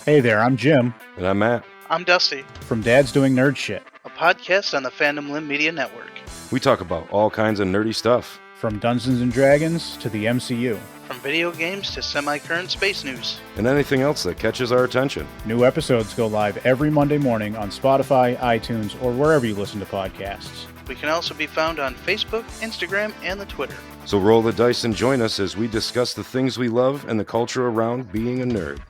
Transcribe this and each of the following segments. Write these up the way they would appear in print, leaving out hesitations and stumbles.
Hey there, I'm Jim. And I'm Matt. I'm Dusty. From Dad's Doing Nerd Shit. A podcast on the Fandom Limb Media Network. We talk about all kinds of nerdy stuff. From Dungeons and Dragons to the MCU. From video games to semi-current space news. And anything else that catches our attention. New episodes go live every Monday morning on Spotify, iTunes, or wherever you listen to podcasts. We can also be found on Facebook, Instagram, and the Twitter. So roll the dice and join us as we discuss the things we love and the culture around being a nerd.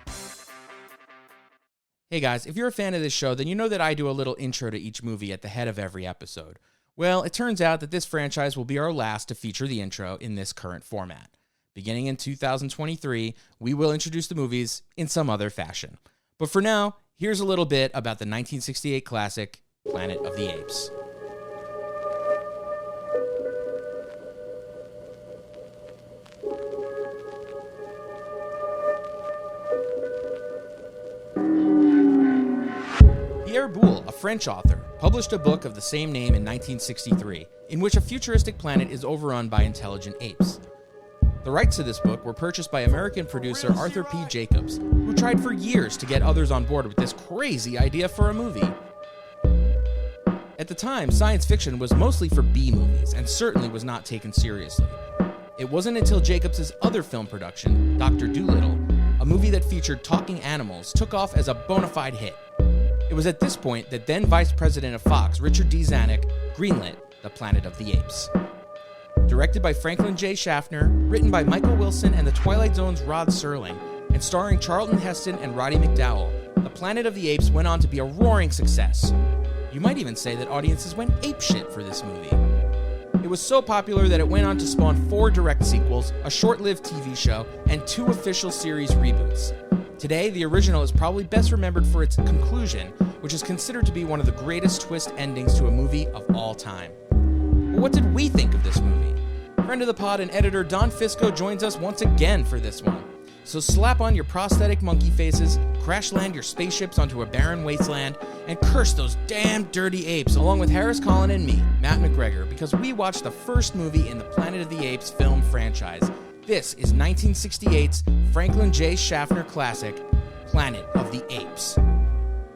Hey guys, if you're a fan of this show, then you know that I do a little intro to each movie at the head of every episode. Well, it turns out that this franchise will be our last to feature the intro in this current format. Beginning in 2023, we will introduce the movies in some other fashion. But for now, here's a little bit about the 1968 classic, Planet of the Apes. Pierre Boulle, a French author, published a book of the same name in 1963, in which a futuristic planet is overrun by intelligent apes. The rights to this book were purchased by American producer Arthur P. Jacobs, who tried for years to get others on board with this crazy idea for a movie. At the time, science fiction was mostly for B movies, and certainly was not taken seriously. It wasn't until Jacobs' other film production, Dr. Dolittle, a movie that featured talking animals, took off as a bona fide hit. It was at this point that then Vice President of Fox, Richard D. Zanuck, greenlit The Planet of the Apes. Directed by Franklin J. Schaffner, written by Michael Wilson and The Twilight Zone's Rod Serling, and starring Charlton Heston and Roddy McDowall, The Planet of the Apes went on to be a roaring success. You might even say that audiences went apeshit for this movie. It was so popular that it went on to spawn 4 direct sequels, a short-lived TV show, and 2 official series reboots. Today, the original is probably best remembered for its conclusion, which is considered to be one of the greatest twist endings to a movie of all time. But what did we think of this movie? Friend of the pod and editor Don Fisco joins us once again for this one. So slap on your prosthetic monkey faces, crash land your spaceships onto a barren wasteland, and curse those damn dirty apes along with Harris Collin and me, Matt McGregor, because we watched the first movie in the Planet of the Apes film franchise. This is 1968's Franklin J. Schaffner classic, Planet of the Apes.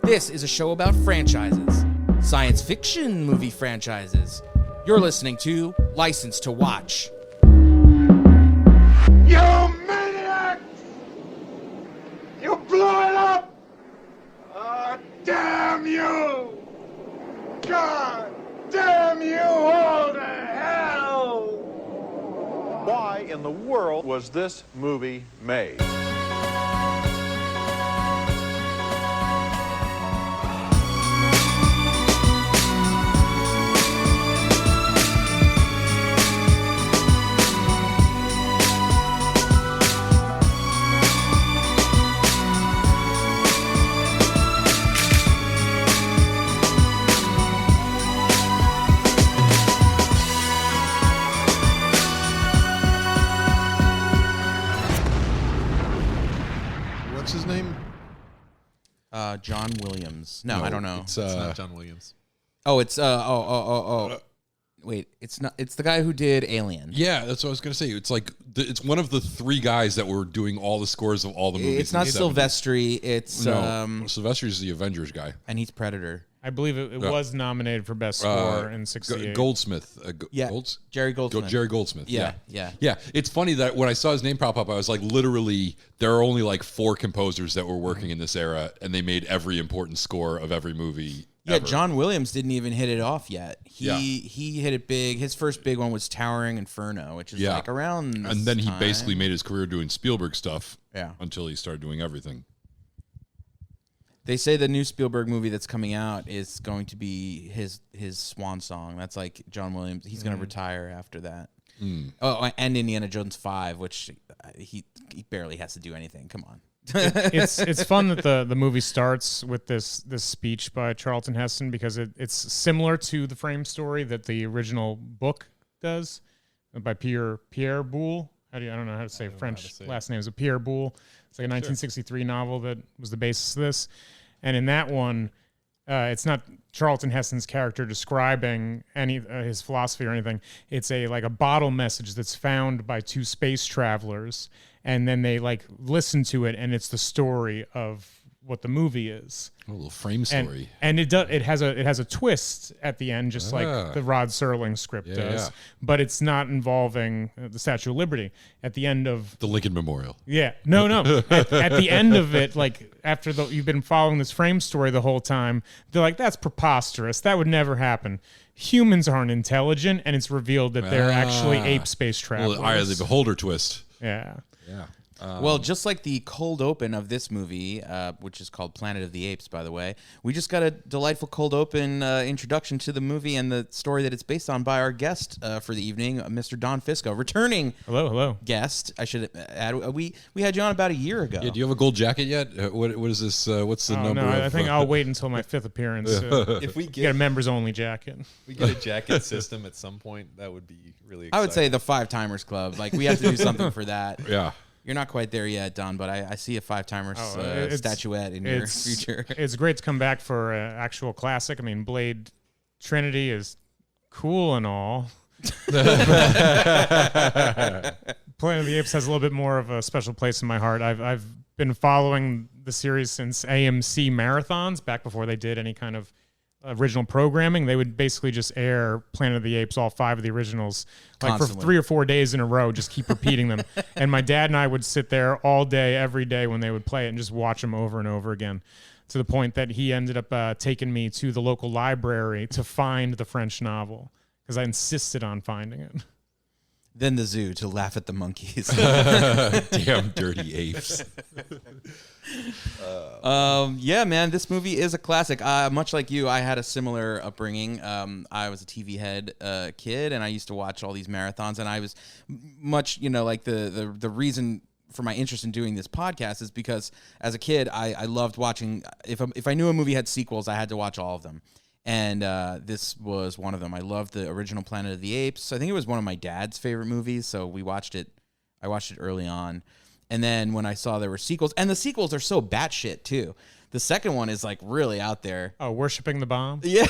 This is a show about franchises, science fiction movie franchises. You're listening to License to Watch. You maniacs! You blew it up! Oh, damn you! God damn you all to hell! Why in the world was this movie made? John Williams. No, I don't know. It's not John Williams. Oh, it's wait, it's not. It's the guy who did Alien. Yeah, that's what I was going to say. It's like it's one of the 3 guys that were doing all the scores of all the movies. It's not Silvestri. It's Silvestri's the Avengers guy, and he's Predator. I believe it was nominated for Best Score in 68. Goldsmith. Jerry Goldsmith. Jerry Goldsmith. Yeah. It's funny that when I saw his name pop up, I was like, literally, there are only like 4 composers that were working in this era, and they made every important score of every movie. Yeah, ever. John Williams didn't even hit it off yet. He hit it big. His first big one was Towering Inferno, which is like around this And then he time. basically made his career doing Spielberg stuff until he started doing everything. They say the new Spielberg movie that's coming out is going to be his swan song. That's like John Williams. He's going to retire after that. Oh, and Indiana Jones 5, which he barely has to do anything. Come on. It's fun that the movie starts with this speech by Charlton Heston because it's similar to the frame story that the original book does by Pierre Boulle. I don't know how to say French last name. Is Pierre Boulle? It's like a 1963 novel that was the basis of this. And in that one, it's not Charlton Heston's character describing any his philosophy or anything. It's like a bottle message that's found by 2 space travelers, and then they listen to it, and it's the story of what the movie is. A little frame story. And it has a twist at the end, just like the Rod Serling script does. yeah. But it's not involving the Statue of Liberty. At the end of The Lincoln Memorial. yeah, no. at the end of it, like after you've been following this frame story the whole time, they're like, that's preposterous. That would never happen. Humans aren't intelligent, and it's revealed that they're actually ape space travelers. Well, Eye of the Beholder twist. Yeah. Yeah. Well, just like the cold open of this movie, which is called Planet of the Apes, by the way, we just got a delightful cold open introduction to the movie and the story that it's based on by our guest for the evening, Mr. Don Fisco, returning Hello. guest. I should add, we had you on about a year ago. Yeah, do you have a gold jacket yet? What is this? What's the number? No, of, I think I'll wait until my 5th appearance. If we Get a members only jacket. we get a jacket system at some point, that would be really exciting. I would say the 5 Timers Club. Like, we have to do something for that. Yeah. You're not quite there yet, Don, but I see a 5 Timers statuette in your future. It's great to come back for an actual classic. I mean, Blade Trinity is cool and all. Planet of the Apes has a little bit more of a special place in my heart. I've been following the series since AMC marathons, back before they did any kind of original programming. They would basically just air Planet of the Apes, all 5 of the originals, like Constantly. for 3 or 4 days in a row, just keep repeating them. And my dad and I would sit there all day, every day when they would play it and just watch them over and over again, to the point that he ended up taking me to the local library to find the French novel because I insisted on finding it. Then the zoo to laugh at the monkeys. Damn dirty apes. Yeah, man, this movie is a classic. Much like you, I had a similar upbringing. I was a TV head kid, and I used to watch all these marathons. And I was much, like the reason for my interest in doing this podcast is because as a kid, I loved watching. If I knew a movie had sequels, I had to watch all of them. And this was one of them. I loved the original Planet of the Apes. I think it was one of my dad's favorite movies, so we watched it. I watched it early on. And then when I saw there were sequels, and the sequels are so batshit too. The second one is like really out there. Oh, worshipping the bomb? Yeah,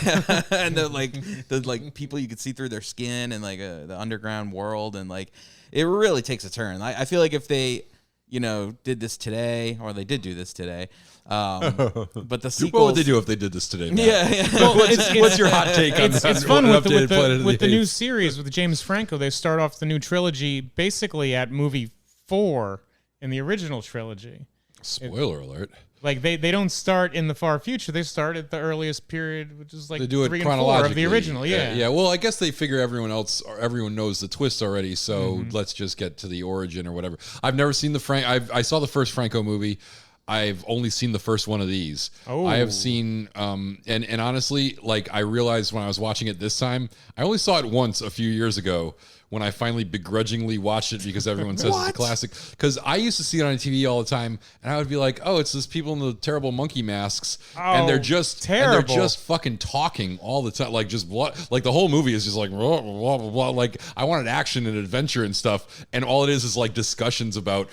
and the people you could see through their skin, and like the underground world, and like it really takes a turn. I feel like if they, did this today, or they did do this today, but the sequels. What would they do if they did this today, Matt? Yeah. Well, What's your hot take on it's that? fun with the Planet new Apes? series with James Franco. They start off the new trilogy basically at movie 4 in the original trilogy. Spoiler alert. Like they don't start in the far future. They start at the earliest period, which is like They do it 3 and 4 chronologically of the original. Yeah. Yeah. Well, I guess they figure everyone knows the twist already, so let's just get to the origin or whatever. I've never seen I saw the first Franco movie. I've only seen the first one of these. Oh. I have seen, and honestly, like I realized when I was watching it this time, I only saw it once a few years ago when I finally begrudgingly watched it because everyone says it's a classic. Because I used to see it on TV all the time, and I would be like, "Oh, it's those people in the terrible monkey masks, and they're just terrible. And they're just fucking talking all the time, like just like the whole movie is just like blah, blah, blah, blah. Like I wanted action and adventure and stuff, and all it is like discussions about."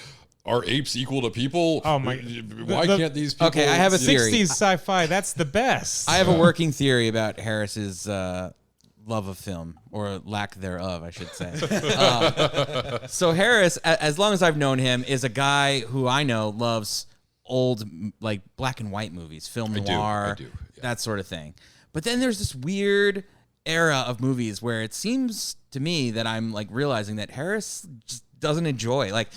Are apes equal to people? Oh my! Why can't these people? Okay, I have a theory. 60s sci-fi. That's the best. I have a working theory about Harris's love of film, or lack thereof, I should say. So Harris, as long as I've known him, is a guy who I know loves old, like black and white movies, film noir, I do, yeah. that sort of thing. But then there's this weird era of movies where it seems to me that I'm like realizing that Harris just doesn't enjoy like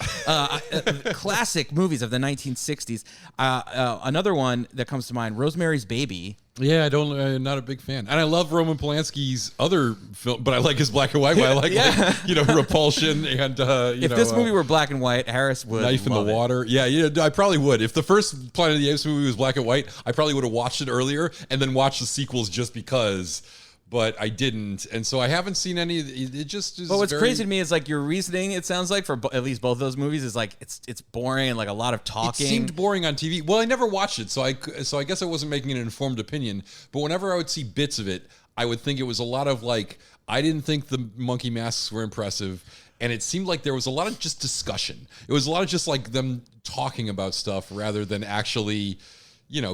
classic movies of the 1960s. Another one that comes to mind, Rosemary's Baby. Yeah, I'm not a big fan, and I love Roman Polanski's other film, but I like his black and white. But I like, Repulsion and if this movie were black and white, Harris would Knife in the love it. Water. Yeah, I probably would. If the first Planet of the Apes movie was black and white, I probably would have watched it earlier and then watched the sequels just because. But I didn't, and so I haven't seen any. It just is. But what's crazy to me is like your reasoning. It sounds like for at least both of those movies is like it's boring and like a lot of talking. It seemed boring on TV. Well, I never watched it, so I guess I wasn't making an informed opinion. But whenever I would see bits of it, I would think it was a lot of like I didn't think the monkey masks were impressive, and it seemed like there was a lot of just discussion. It was a lot of just like them talking about stuff rather than actually,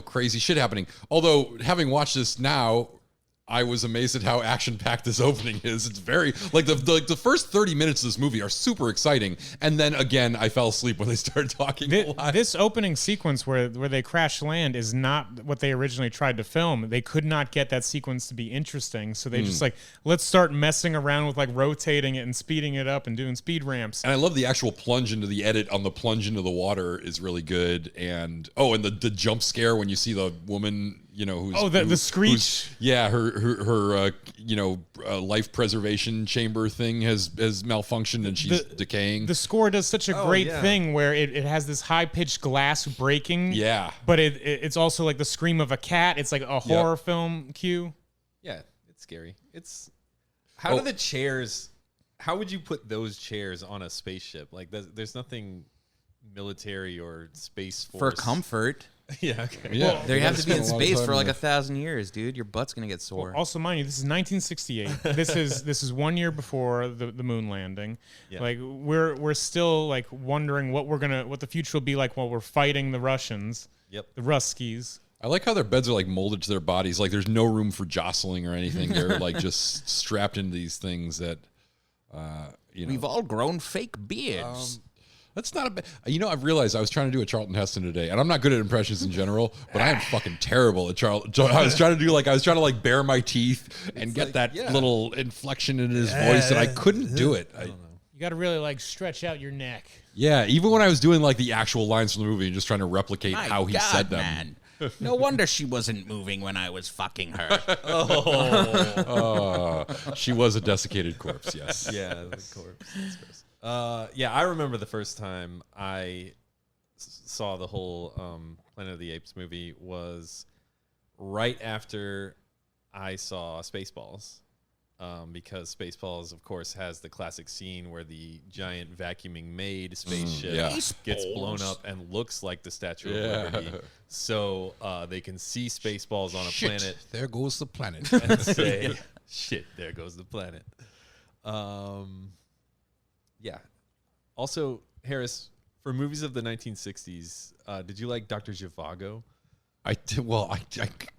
crazy shit happening. Although having watched this now. I was amazed at how action-packed this opening is. It's very like the first 30 minutes of this movie are super exciting, and then again I fell asleep when they started talking a lot. This opening sequence where they crash land is not what they originally tried to film. They could not get that sequence to be interesting, so they just like, let's start messing around with like rotating it and speeding it up and doing speed ramps. And I love the actual plunge into the edit on the plunge into the water is really good. And the jump scare when you see the woman, you know, the screech. Her life preservation chamber thing has malfunctioned and she's decaying. The score does such a great thing where it has this high pitched glass breaking. Yeah, but it's also like the scream of a cat. It's like a horror film cue. Yeah, it's scary. It's how do the chairs? How would you put those chairs on a spaceship? Like, there's nothing military or space force for comfort. Yeah, okay. Yeah, well, they have to be in space for like 1,000 years, dude. Your butt's gonna get sore. Well, also, mind you, this is 1968. This is 1 year before the moon landing. Yeah. Like we're still like wondering what the future will be like while we're fighting the Russians. Yep, the Ruskies. I like how their beds are like molded to their bodies. Like there's no room for jostling or anything. They're like just strapped into these things that, We've all grown fake beards. That's not a bad. I've realized I was trying to do a Charlton Heston today, and I'm not good at impressions in general, but I am fucking terrible at Charlton. I was trying to bare my teeth and get that little inflection in his voice, and I couldn't do it. You got to really like stretch out your neck. Yeah, even when I was doing like the actual lines from the movie and just trying to replicate how he said them. Man. No wonder she wasn't moving when I was fucking her. She was a desiccated corpse. Yes. Yeah, the corpse. That's gross. I remember the first time I saw the whole Planet of the Apes movie was right after I saw Spaceballs, because Spaceballs, of course, has the classic scene where the giant vacuuming made spaceship gets blown up and looks like the Statue of Liberty. So they can see Spaceballs on a planet. There goes the planet. And say, shit, there goes the planet. Yeah. Also, Harris, for movies of the 1960s, did you like Dr. Zhivago? I did. Well,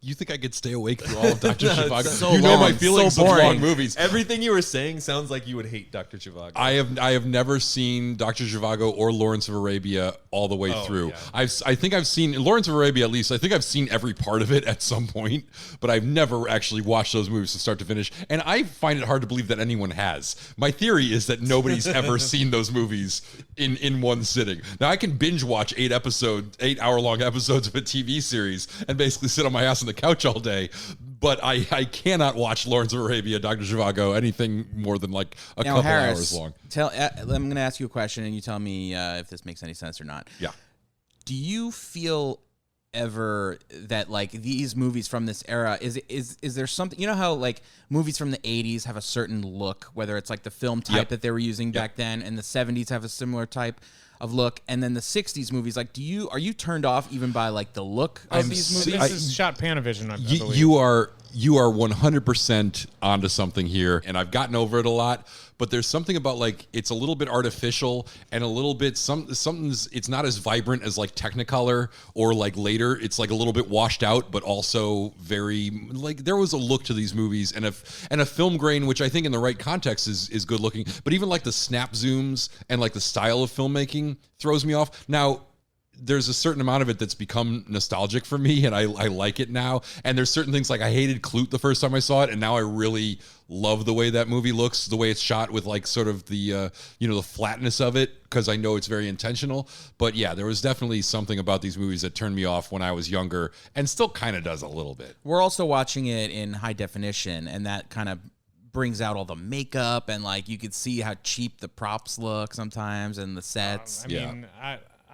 you think I could stay awake through all of Dr. Zhivago? So you know long, my feelings so of long boring. movies. Everything you were saying sounds like you would hate Dr. Zhivago. I have never seen Dr. Zhivago or Lawrence of Arabia all the way through. Yeah. I think I've seen Lawrence of Arabia at least. I think I've seen every part of it at some point, but I've never actually watched those movies from start to finish. And I find it hard to believe that anyone has. My theory is that nobody's ever seen those movies in one sitting. Now I can binge watch 8 hour-long episodes of a TV series and basically sit on my ass on the couch all day, but I cannot watch Lawrence of Arabia, Dr. Zhivago, anything more than like a couple hours long. I'm going to ask you a question, and you tell me if this makes any sense or not. Yeah. Do you feel ever that like these movies from this era is there something, you know how like movies from the 80s have a certain look, whether it's like the film type that they were using back then, and the 70s have a similar type of look, and then the 60s movies, like are you turned off even by like the look of these movies? This is shot Panavision, I believe. You are 100% onto something here, and I've gotten over it a lot, but there's something about like it's a little bit artificial and a little bit something's it's not as vibrant as like Technicolor or like later. It's like a little bit washed out, but also very like there was a look to these movies and a film grain, which I think in the right context is good looking. But even like the snap zooms and like the style of filmmaking throws me off. Now, there's a certain amount of it that's become nostalgic for me, and I like it now. And there's certain things like I hated Clute the first time I saw it, and now I really love the way that movie looks, the way it's shot with like sort of the the flatness of it, because I know it's very intentional. But yeah, there was definitely something about these movies that turned me off when I was younger, and still kind of does a little bit. We're also watching it in high definition, and that kind of brings out all the makeup, and like you could see how cheap the props look sometimes and the sets.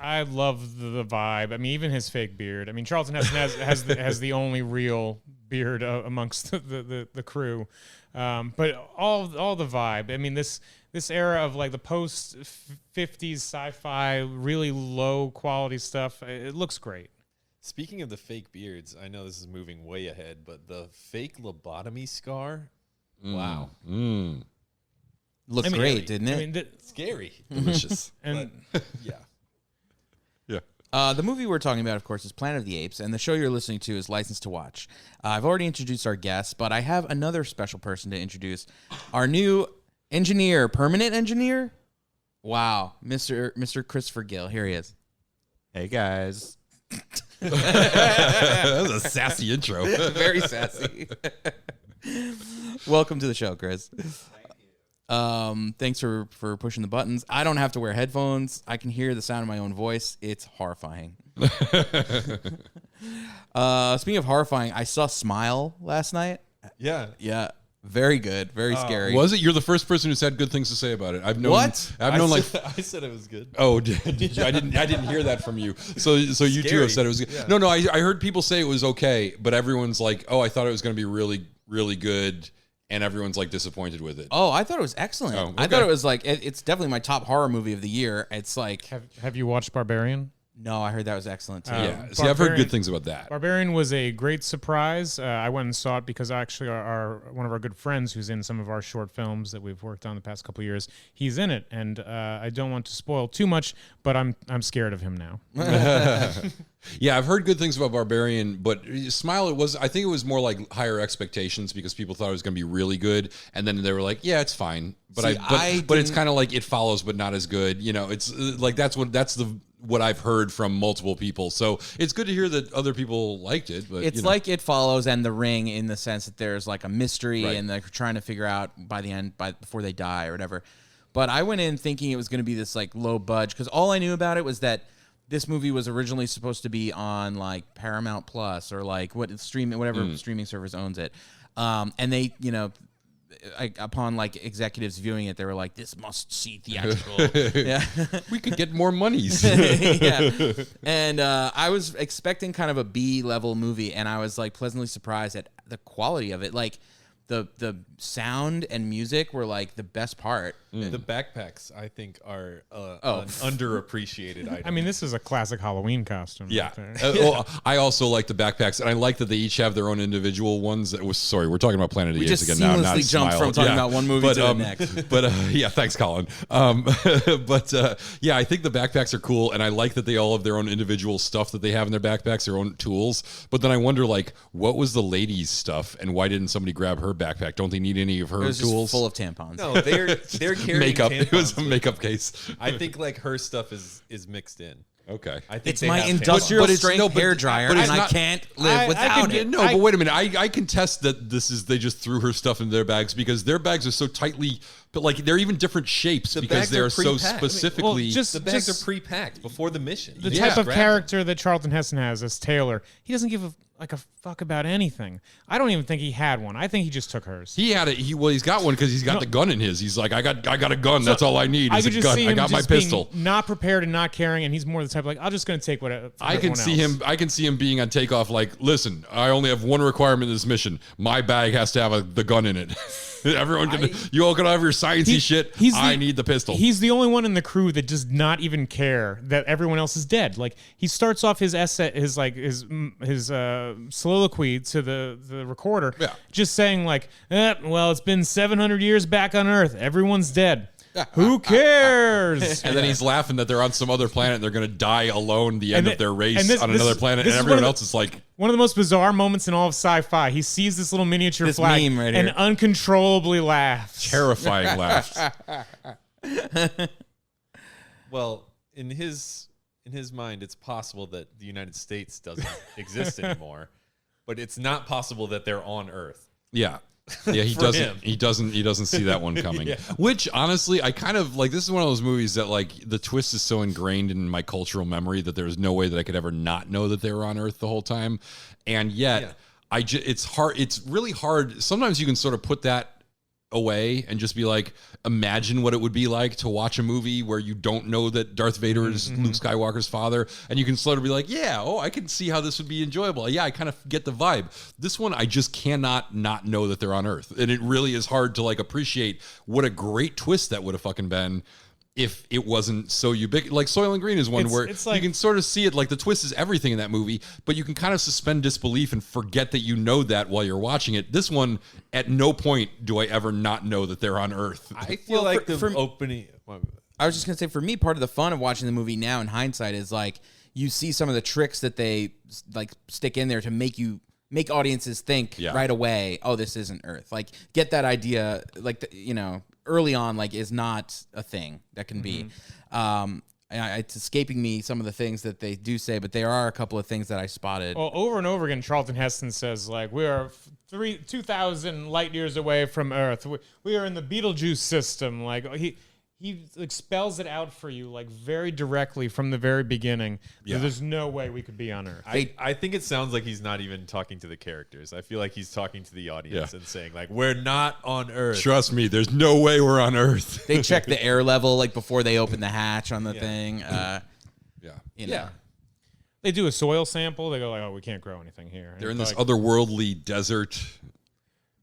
I love the vibe. I mean, even his fake beard. I mean, Charlton Heston has the only real beard amongst the crew. But all the vibe. I mean, this era of like the post 50s sci-fi, really low quality stuff. It looks great. Speaking of the fake beards, I know this is moving way ahead, but the fake lobotomy scar. Wow. Looked great, didn't it? Scary. Delicious. And yeah. The movie we're talking about, of course, is Planet of the Apes, and the show you're listening to is Licensed to Watch. I've already introduced our guests, but I have another special person to introduce. Our new engineer, permanent engineer? Wow, Mr. Christopher Gill. Here he is. Hey, guys. That was a sassy intro. Very sassy. Welcome to the show, Chris. Thanks for pushing the buttons. I don't have to wear headphones. I can hear the sound of my own voice. It's horrifying. Speaking of horrifying, I saw Smile last night. Yeah. Yeah. Very good. Very scary. Was it? You're the first person who's had good things to say about it. I've known. What? I've known I said it was good. Oh, did you? I didn't hear that from you. So you two have said it was good. Yeah. No. I heard people say it was okay, but everyone's like, oh, I thought it was going to be really, really good, and everyone's like disappointed with it. Oh, I thought it was excellent. Oh, okay. I thought it was like it's definitely my top horror movie of the year. It's like Have you watched Barbarian? no, I heard that was excellent too. Yeah. See, I've heard good things about that. Barbarian was a great surprise. I went and saw it because actually our one of our good friends who's in some of our short films that we've worked on the past couple of years, he's in it, and I don't want to spoil too much, but I'm scared of him now. Yeah, I've heard good things about Barbarian, but Smile, I think it was more like higher expectations because people thought it was going to be really good, and then they were like, yeah, it's fine. But but it's kind of like It Follows, but not as good. You know, it's like that's what I've heard from multiple people. So it's good to hear that other people liked it. But It's like It Follows and The Ring in the sense that there's like a mystery Right. and they're trying to figure out by the end, before they die or whatever. But I went in thinking it was going to be this like low budge because all I knew about it was that this movie was originally supposed to be on like Paramount Plus or like whatever streaming service owns it. And they, upon like executives viewing it, they were like, "This must see theatrical." Yeah, we could get more monies. yeah, and I was expecting kind of a B-level movie, and I was like pleasantly surprised at the quality of it. Like the sound and music were like the best part. The backpacks, I think, are an underappreciated item. I mean, this is a classic Halloween costume. Yeah. Right there. Well, I also like the backpacks, and I like that they each have their own individual ones. Sorry, we're talking about Planet of the Apes again now. We Not just seamlessly jumped Smile. from talking about one movie to the next. But yeah, thanks, Colin. Yeah, I think the backpacks are cool, and I like that they all have their own individual stuff that they have in their backpacks, their own tools. But then I wonder, like, what was the ladies' stuff, and why didn't somebody grab her backpack? Don't they need any of her It was tools? just full of tampons. No, they're carrying makeup. tampons It was a with makeup them. case. I think like her stuff is mixed in. Okay. I think It's they my have industrial tampons. strength hair dryer, but and it's I not- can't live without it. No, but wait a minute. I contest that they just threw her stuff in their bags because their bags are so tightly, but like they're even different shapes The because bags they are are so pre-packed. specifically. just The bags are pre-packed before the mission. the You type just of grab character that Charlton Heston has as Taylor, he doesn't give a fuck about anything. I don't even think he had one. I think he just took hers. he had it. He's got one because he's got the gun in his. He's like, I got a gun. That's all I need I is could a just gun. see I him got my just being pistol. not prepared and not caring, and he's more the type like, I'm just going to take what I can see him. I can see him being on takeoff. Like, listen, I only have one requirement in this mission. My bag has to have the gun in it. Everyone can. You all can have your sciencey shit. I need the pistol. He's the only one in the crew that does not even care that everyone else is dead. Like he starts off his essay, his soliloquy to the recorder, just saying like, well, it's been 700 years back on Earth. Everyone's dead. Who cares? And then he's laughing that they're on some other planet and they're going to die alone the end of their race on another planet. And everyone else is like... One of the most bizarre moments in all of sci-fi. He sees this little miniature This flag meme right and here. uncontrollably laughs. Terrifying laughs. Well, in his mind, it's possible that the United States doesn't exist anymore, but it's not possible that they're on Earth. Yeah. Yeah, he For doesn't. him. He doesn't see that one coming. Yeah. Which honestly, I kind of like. This is one of those movies that like the twist is so ingrained in my cultural memory that there's no way that I could ever not know that they were on Earth the whole time. And yet, it's hard. It's really hard. Sometimes you can sort of put that away and just be like, imagine what it would be like to watch a movie where you don't know that Darth Vader is Luke Skywalker's father, and you can sort of be like, I can see how this would be enjoyable. Yeah, I kind of get the vibe. This one, I just cannot not know that they're on Earth, and it really is hard to like appreciate what a great twist that would have fucking been if it wasn't so ubiquitous. Like Soylent Green is one where it's like, you can sort of see it, like the twist is everything in that movie, but you can kind of suspend disbelief and forget that you know that while you're watching it. This one, at no point do I ever not know that they're on Earth. I feel like the opening... I was just gonna say, for me, part of the fun of watching the movie now in hindsight is like, you see some of the tricks that they like stick in there to make audiences think right away, oh, this isn't Earth. Like, get that idea, like, early on, like, is not a thing that can be. It's escaping me some of the things that they do say, but there are a couple of things that I spotted. Well, over and over again, Charlton Heston says, like, we are 2,000 light years away from Earth. We are in the Betelgeuse system. Like, he like spells it out for you, like, very directly from the very beginning. Yeah. There's no way we could be on Earth. I think it sounds like he's not even talking to the characters. I feel like he's talking to the audience and saying, like, we're not on Earth. Trust me, there's no way we're on Earth. They check the air level, like, before they open the hatch on the thing. They do a soil sample. They go, like, oh, we can't grow anything here. They're in this otherworldly desert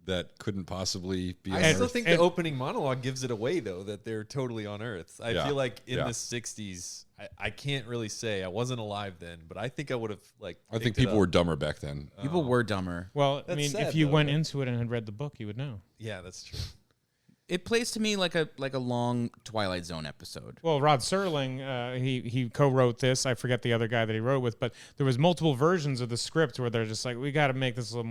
that couldn't possibly be on I Earth. still think the opening monologue gives it away, though, that they're totally on Earth. I feel like in the 60s, I can't really say. I wasn't alive then, but I think I would have, like, I think people were dumber back then. People were dumber. Well, I That's mean, sad, if you though, went right? into it and had read the book, you would know. Yeah, that's true. It plays to me like a long Twilight Zone episode. Well, Rod Serling, he co-wrote this. I forget the other guy that he wrote with, but there was multiple versions of the script where they're just like, we got to make this a little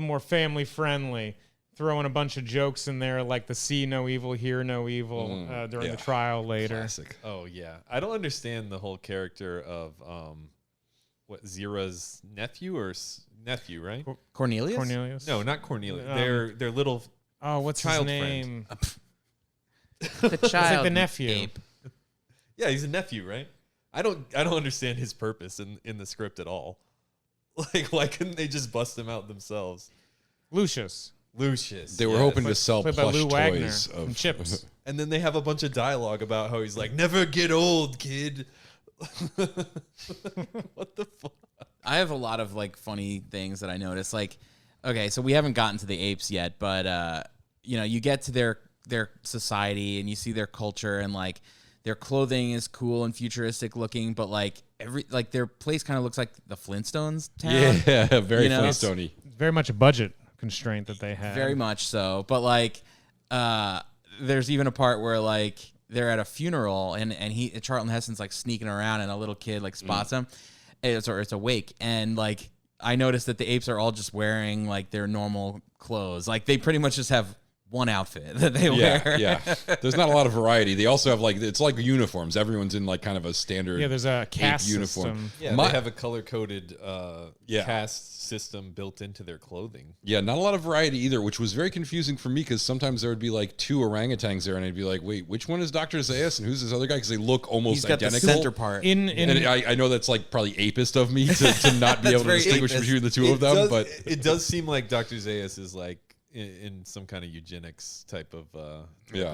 more family friendly. Throwing a bunch of jokes in there, like the see no evil, hear no evil during the trial later. Classic. Oh, yeah. I don't understand the whole character of Zira's nephew nephew, right? Cornelius? No, not Cornelius. Their little what's child his name? The child. It's like the nephew. Ape. Yeah, he's a nephew, right? I don't understand his purpose in the script at all. Like, why couldn't they just bust him out themselves? Lucius. They were hoping to sell played by plush Lou Wagner toys from of Chips. And then they have a bunch of dialogue about how he's like, never get old, kid. What the fuck? I have a lot of like funny things that I noticed. Like, okay, so we haven't gotten to the apes yet, but you get to their society and you see their culture and like their clothing is cool and futuristic looking, but like their place kind of looks like the Flintstones town. Yeah, very Flintstone-y. Very much a budget constraint that they have. Very much so. But like there's even a part where like they're at a funeral and Charlton Heston's like sneaking around and a little kid like spots him. It's a wake, and like I noticed that the apes are all just wearing like their normal clothes. Like they pretty much just have one outfit that they wear. Yeah. There's not a lot of variety. They also have like, it's like uniforms. Everyone's in like kind of a standard. Yeah, there's a caste uniform. system. Yeah, they have a color-coded caste system built into their clothing. Yeah, not a lot of variety either, which was very confusing for me because sometimes there would be like two orangutans there and I'd be like, wait, which one is Dr. Zaius and who's this other guy? Because they look almost He's got identical. the center part. And I know that's like probably apist of me to not be able to distinguish between the two of them. But it does seem like Dr. Zaius is like in some kind of eugenics type of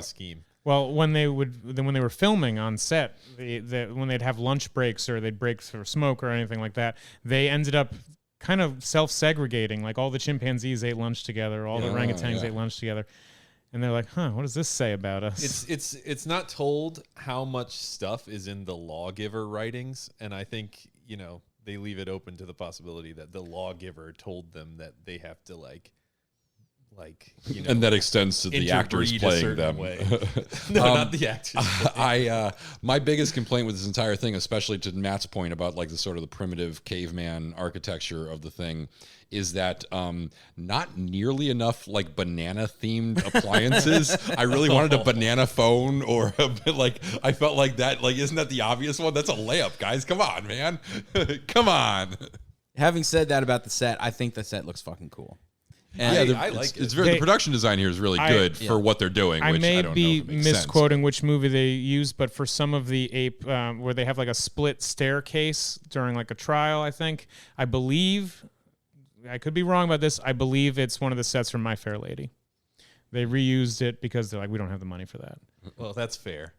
scheme. Well, when they were filming on set, when they'd have lunch breaks or they'd break for smoke or anything like that, they ended up kind of self-segregating. Like all the chimpanzees ate lunch together, all the orangutans ate lunch together, and they're like, what does this say about us? It's not told how much stuff is in the lawgiver writings, and I think they leave it open to the possibility that the lawgiver told them that they have to and that extends to the actors playing them. No, not the actors. My biggest complaint with this entire thing, especially to Matt's point about like the sort of the primitive caveman architecture of the thing, is that not nearly enough like banana themed appliances. I really wanted a banana phone or a bit like, I felt like that, like, isn't that the obvious one? That's a layup, guys. Come on, man. Come on. Having said that about the set, I think the set looks fucking cool. And I like it. It's very, the production design here is really good for what they're doing. I which may I don't be know if it makes misquoting sense, which movie they used, but for some of the ape where they have like a split staircase during like a trial, I believe, I could be wrong about this, I believe it's one of the sets from My Fair Lady. They reused it because they're like, we don't have the money for that. Well, that's fair.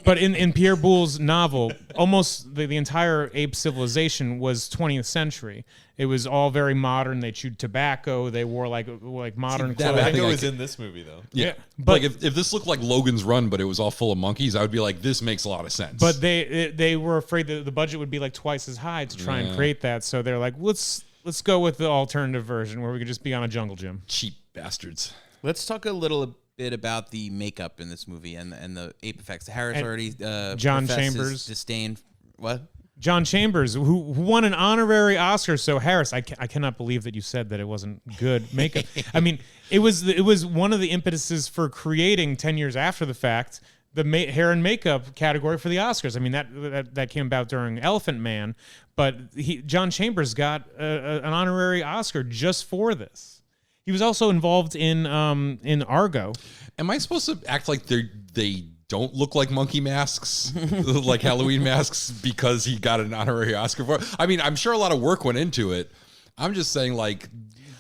But in Pierre Boulle's novel, almost the entire ape civilization was 20th century. It was all very modern. They chewed tobacco. They wore like modern clothing. Tobacco is in this movie, though. Yeah, but like if this looked like Logan's Run, but it was all full of monkeys, I would be like, this makes a lot of sense. But they were afraid that the budget would be like twice as high to try and create that. So they're like, let's go with the alternative version where we could just be on a jungle gym. Cheap bastards. Let's talk a little bit about the makeup in this movie and the ape effects. Harris already John professed his Chambers disdain What? John Chambers, who won an honorary Oscar. So Harris, I cannot believe that you said that it wasn't good makeup. I mean, it was one of the impetuses for creating 10 years after the fact the hair and makeup category for the Oscars. I mean, that came about during Elephant Man, but John Chambers got an honorary Oscar just for this. He was also involved in Argo. Am I supposed to act like they don't look like monkey masks, like Halloween masks, because he got an honorary Oscar for it? I mean, I'm sure a lot of work went into it. I'm just saying, like,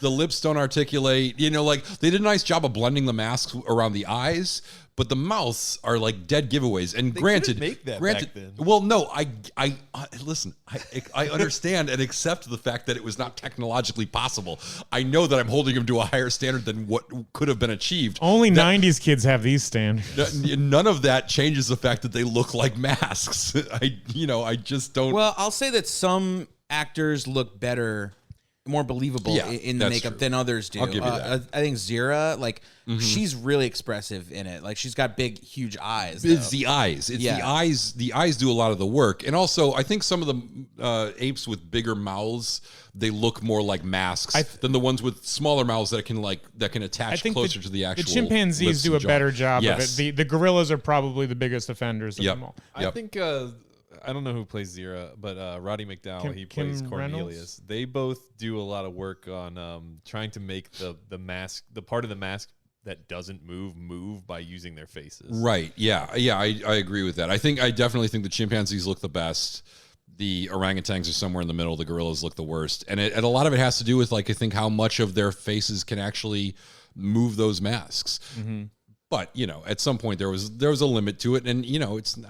the lips don't articulate. You know, like, they did a nice job of blending the masks around the eyes, but the mouths are like dead giveaways. And They granted, couldn't make that granted, back then. well, no, I listen. I understand and accept the fact that it was not technologically possible. I know that I'm holding him to a higher standard than what could have been achieved. Only 90s kids have these standards. None of that changes the fact that they look like masks. I just don't. Well, I'll say that some actors look better, more believable in the that's makeup true. than others do. I'll give you that. I think Zira, like, she's really expressive in it. Like, she's got big, huge eyes. It's though. the eyes. It's Yeah. the eyes. The eyes do a lot of the work. And also, I think some of the apes with bigger mouths, they look more like masks than the ones with smaller mouths that can attach closer to the actual. The chimpanzees lips do and a jaw. better job Yes. of it. The gorillas are probably the biggest offenders of Yep. them all. I think I don't know who plays Zira, but Roddy McDowell, he plays Kim Cornelius. Reynolds? They both do a lot of work on trying to make the mask, the part of the mask that doesn't move by using their faces. Right. Yeah. I agree with that. I definitely think the chimpanzees look the best. The orangutans are somewhere in the middle. The gorillas look the worst. And a lot of it has to do with, like, I think how much of their faces can actually move those masks. Mm-hmm. But, at some point there was a limit to it. And,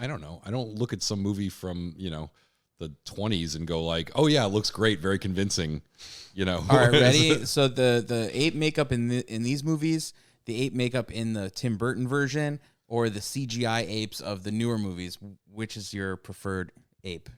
I don't know. I don't look at some movie from, the 20s and go like, oh yeah, it looks great. Very convincing, All right, ready? So the ape makeup in these movies, the ape makeup in the Tim Burton version, or the CGI apes of the newer movies, which is your preferred ape?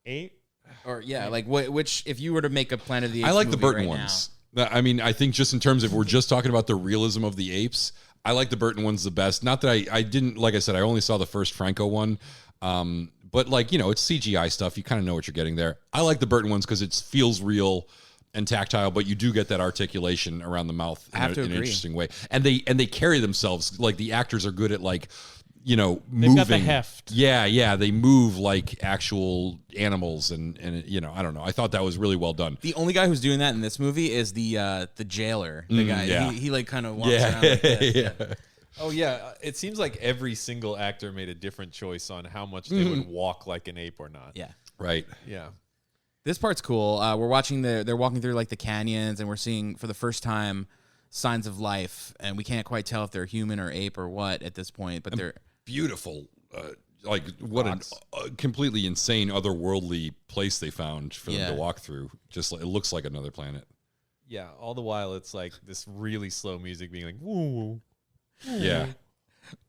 Ape? Or like which, if you were to make a Planet of the Apes I like the movie Burton right ones. I mean, I think just in terms of, we're just talking about the realism of the apes, I like the Burton ones the best. Not that I didn't, like I said, I only saw the first Franco one. But, like, it's CGI stuff. You kind of know what you're getting there. I like the Burton ones because it feels real and tactile, but you do get that articulation around the mouth in an interesting way. And they carry themselves, like, the actors are good at, like, moving. They've got the heft. Yeah, they move like actual animals, and I don't know. I thought that was really well done. The only guy who's doing that in this movie is the jailer. The guy, yeah. he like kind of walks around like this. Yeah. Oh yeah, it seems like every single actor made a different choice on how much they would walk like an ape or not. Yeah. Right. Yeah. This part's cool. We're watching they're walking through like the canyons, and we're seeing for the first time signs of life, and we can't quite tell if they're human or ape or what at this point, but they're beautiful. Like, what a completely insane otherworldly place they found for them to walk through. Just like, it looks like another planet. Yeah. All the while, it's like this really slow music being like, woo. Yeah.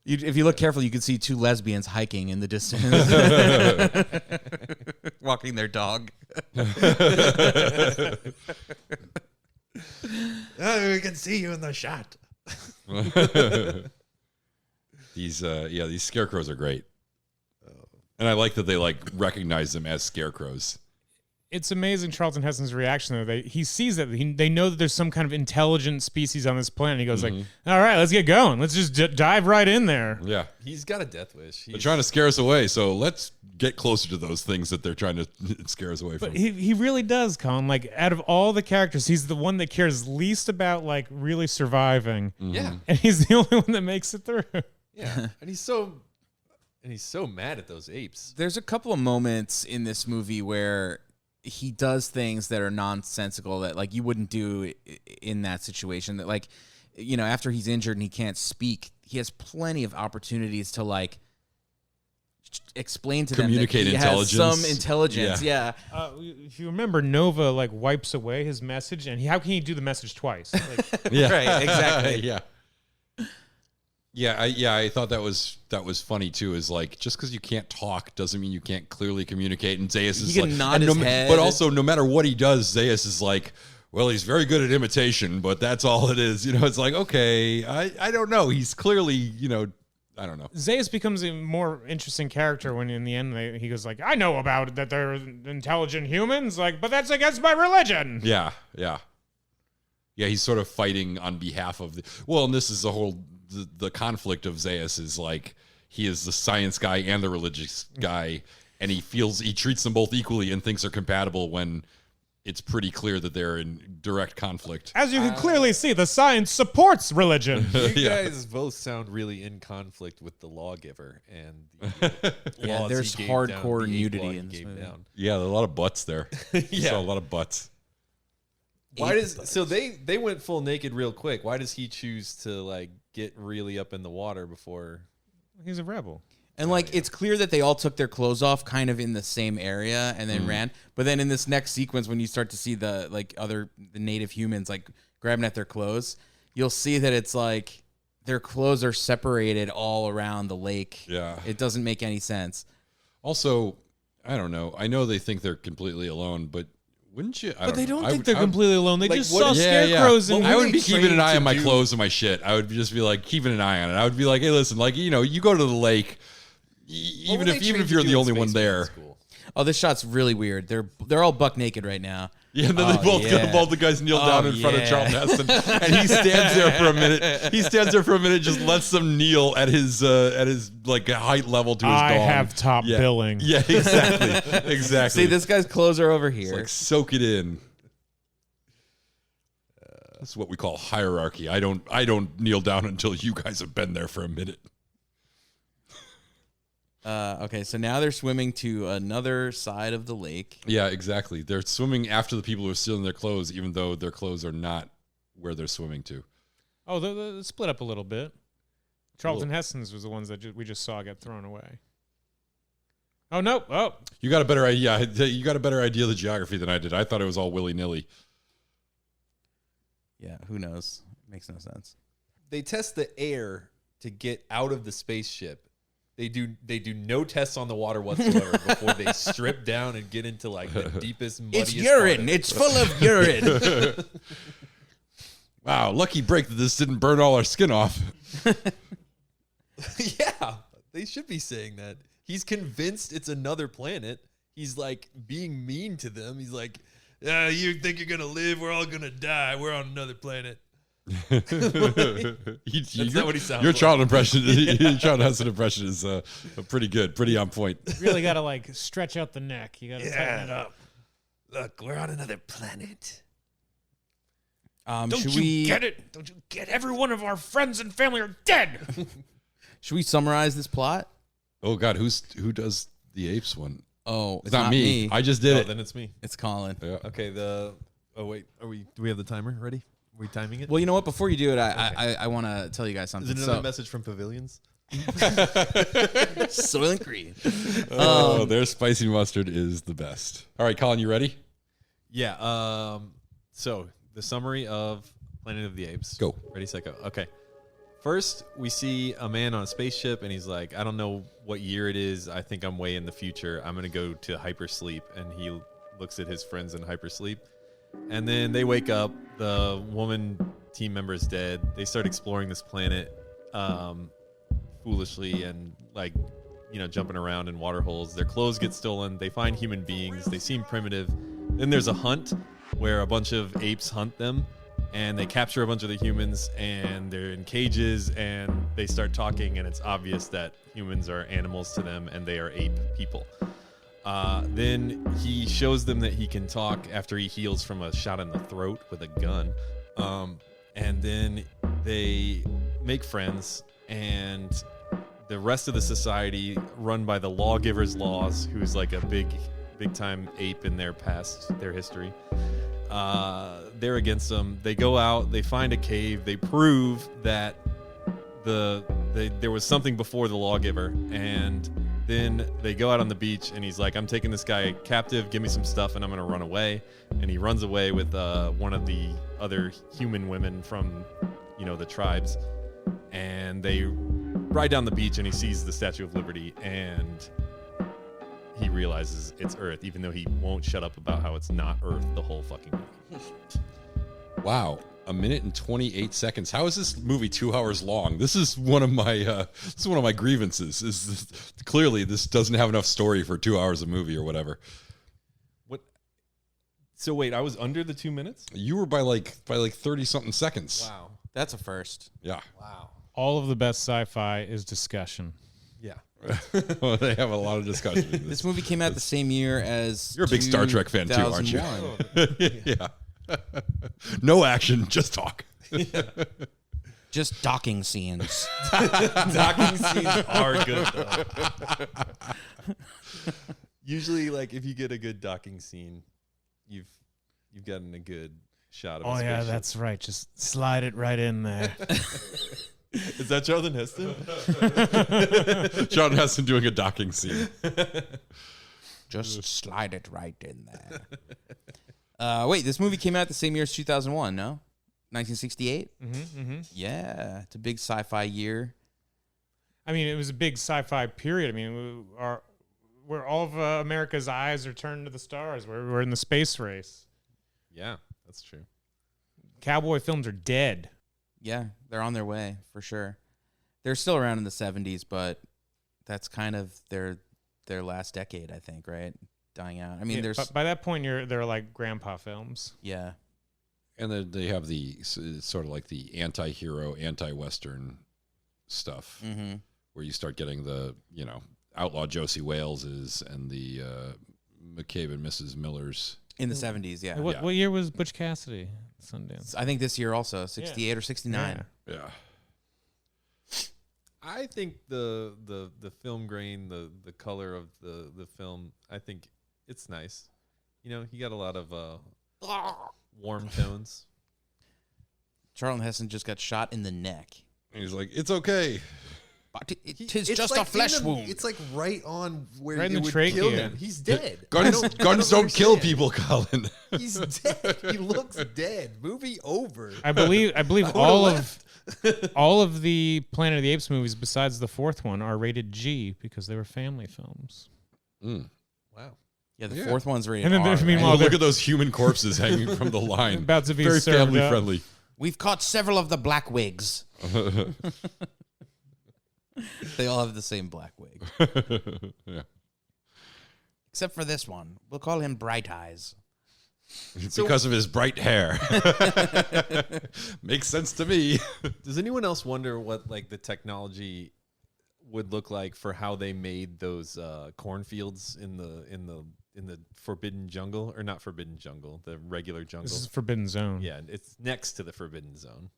If you look carefully, you can see two lesbians hiking in the distance, walking their dog. Oh, we can see you in the shot. These scarecrows are great. And I like that they like recognize them as scarecrows. It's amazing Charlton Heston's reaction though. He sees that they know that there's some kind of intelligent species on this planet. He goes like, "All right, let's get going. Let's just dive right in there." Yeah, he's got a death wish. They're trying to scare us away, so let's get closer to those things that they're trying to scare us away from. But he really does, Colin. Like, out of all the characters, he's the one that cares least about like really surviving. Yeah, and he's the only one that makes it through. Yeah, and he's so mad at those apes. There's a couple of moments in this movie where he does things that are nonsensical that like you wouldn't do in that situation. That, like, after he's injured and he can't speak, he has plenty of opportunities to like explain to communicate them that he intelligence. has some intelligence. Yeah. If you remember, Nova like wipes away his message, and how can he do the message twice? Like, yeah, right, exactly. Yeah, I thought that was funny too. Is like, just because you can't talk doesn't mean you can't clearly communicate. And Zaius is like, nod his head. but also no matter what he does, Zaius is like, well, he's very good at imitation, but that's all it is. It's like, okay, I don't know. He's clearly I don't know. Zeus becomes a more interesting character when in the end he goes like, I know about that they're intelligent humans, like, but that's against my religion. Yeah. He's sort of fighting on behalf of and this is the conflict of Zeus is like he is the science guy and the religious guy, and he treats them both equally and thinks they're compatible when it's pretty clear that they're in direct conflict. As you can clearly see, the science supports religion. You guys both sound really in conflict with the lawgiver and the laws there's he gave hardcore down, the nudity law he in this gave movie. down. Yeah, there are a lot of butts there. Yeah. So a lot of butts. So they went full naked real quick. Why does he choose to like get really up in the water before? He's a rebel. And like it's clear that they all took their clothes off kind of in the same area and then ran. But then in this next sequence when you start to see the native humans like grabbing at their clothes, you'll see that it's like their clothes are separated all around the lake. Yeah. It doesn't make any sense. Also, I don't know. I know they think they're completely alone, but wouldn't you? But they don't think they're completely alone. They just saw Yeah. scarecrows and I would be keeping an eye on my do- clothes and my shit. I would just be like keeping an eye on it. I would be like, hey, listen, like you go to the lake, even if you're the only one there. Oh, this shot's really weird. They're all buck naked right now. Yeah, and then both the guys kneel down in front of Charlton Heston, and he stands there for a minute. He stands there for a minute, just lets them kneel at his like height level to his dong. I have top billing. Yeah, exactly. See, this guy's clothes are over here. It's like soak it in. That's what we call hierarchy. I don't kneel down until you guys have been there for a minute. Okay, so now they're swimming to another side of the lake. Yeah, exactly. They're swimming after the people who are stealing their clothes, even though their clothes are not where they're swimming to. Oh, they're split up a little bit. Charlton Heston's was the ones that we just saw get thrown away. Oh, no. Oh. You got a better idea. You got a better idea of the geography than I did. I thought it was all willy-nilly. Yeah, who knows? Makes no sense. They test the air to get out of the spaceship. They do no tests on the water whatsoever before they strip down and get into like the deepest, muddiest. It's urine. It's full of urine. Wow, lucky break that this didn't burn all our skin off. Yeah, they should be saying that. He's convinced it's another planet. He's like being mean to them. He's like, you think you're gonna live? We're all gonna die. We're on another planet. That's not what he sounds Your like. Charlton impression, your Charlton Heston impression is pretty good, pretty on point. You really got to like stretch out the neck. You got to tighten it up. Look, we're on another planet. Don't you get it? Don't you get every one of our friends and family are dead? Should we summarize this plot? Oh God, who does the apes one? Oh, It's not me. I just did it. Then it's me. It's Colin. Yeah. Okay. Oh wait, do we have the timer ready? Are we timing it? Well, you know what? Before you do it, I want to tell you guys something. Is it another message from Pavilions? Soylent Green. Oh, their spicy mustard is the best. All right, Colin, you ready? Yeah. So the summary of Planet of the Apes. Go. Ready, set, go. Okay. First, we see a man on a spaceship, and he's like, I don't know what year it is. I think I'm way in the future. I'm going to go to hypersleep. And he looks at his friends in hypersleep. And then they wake up. The woman team member is dead. They start exploring this planet foolishly and, like, jumping around in water holes. Their clothes get stolen. They find human beings. They seem primitive. Then there's a hunt where a bunch of apes hunt them. And they capture a bunch of the humans, and they're in cages, and they start talking, and it's obvious that humans are animals to them, and they are ape people. Then he shows them that he can talk after he heals from a shot in the throat with a gun. And then they make friends, and the rest of the society, run by the lawgiver's laws, who's like a big time ape in their past, their history. They're against them. They go out, they find a cave, they prove that there was something before the lawgiver, and then they go out on the beach, and he's like, I'm taking this guy captive, give me some stuff, and I'm going to run away. And he runs away with one of the other human women from, the tribes. And they ride down the beach, and he sees the Statue of Liberty, and he realizes it's Earth, even though he won't shut up about how it's not Earth the whole fucking movie. Wow. 1 minute and 28 seconds. How is this movie 2 hours long? This is one of my grievances. Clearly this doesn't have enough story for 2 hours of movie or whatever. What? So wait, I was under the 2 minutes? You were by like 30 something seconds. Wow. That's a first. Yeah. Wow. All of the best sci-fi is discussion. Yeah. Well, they have a lot of discussion. This movie came out the same year as. You're a big Star Trek fan too, aren't you? 2001. Yeah. No action, just talk. Just docking scenes. Docking scenes are good though. Usually, like if you get a good docking scene, you've gotten a good shot of. Oh yeah, that's right. Just slide it right in there. Is that Charlton Heston? Charlton Heston doing a docking scene. Just slide it right in there. Wait, this movie came out the same year as 2001, no? 1968? Yeah, it's a big sci-fi year. I mean, it was a big sci-fi period. I mean, where all of America's eyes are turned to the stars. We're in the space race. Yeah, that's true. Cowboy films are dead. Yeah, they're on their way, for sure. They're still around in the 70s, but that's kind of their last decade, I think, right? Dying out. I mean, but by that point, they're like grandpa films. Yeah. And then they have the sort of like the anti-hero, anti-Western stuff, where you start getting the, Outlaw Josie Waleses and the McCabe and Mrs. Millers. In the 70s, yeah. What year was Butch Cassidy? Sundance. I think this year also, 68 or 69. Yeah. I think the film grain, the color of the film, I think it's nice. You got a lot of warm tones. Charlton Heston just got shot in the neck. And he's like, it's okay. But it's just like a flesh wound. It's like right on where right it in the would trachea. kill him. He's dead. Guns don't kill people, Colin. He's dead. He looks dead. Movie over. I believe all of the Planet of the Apes movies, besides the fourth one, are rated G because they were family films. Wow. Yeah, the fourth one's rated And then R. meanwhile, Look at those human corpses hanging from the line. About to be very served family up. friendly. We've caught several of the black wigs. They all have the same black wig. Yeah. Except for this one. We'll call him Bright Eyes. Because of his bright hair. Makes sense to me. Does anyone else wonder what like the technology would look like for how they made those cornfields in the Forbidden Jungle, or not Forbidden Jungle, the regular jungle? This is Forbidden Zone. Yeah, it's next to the Forbidden Zone.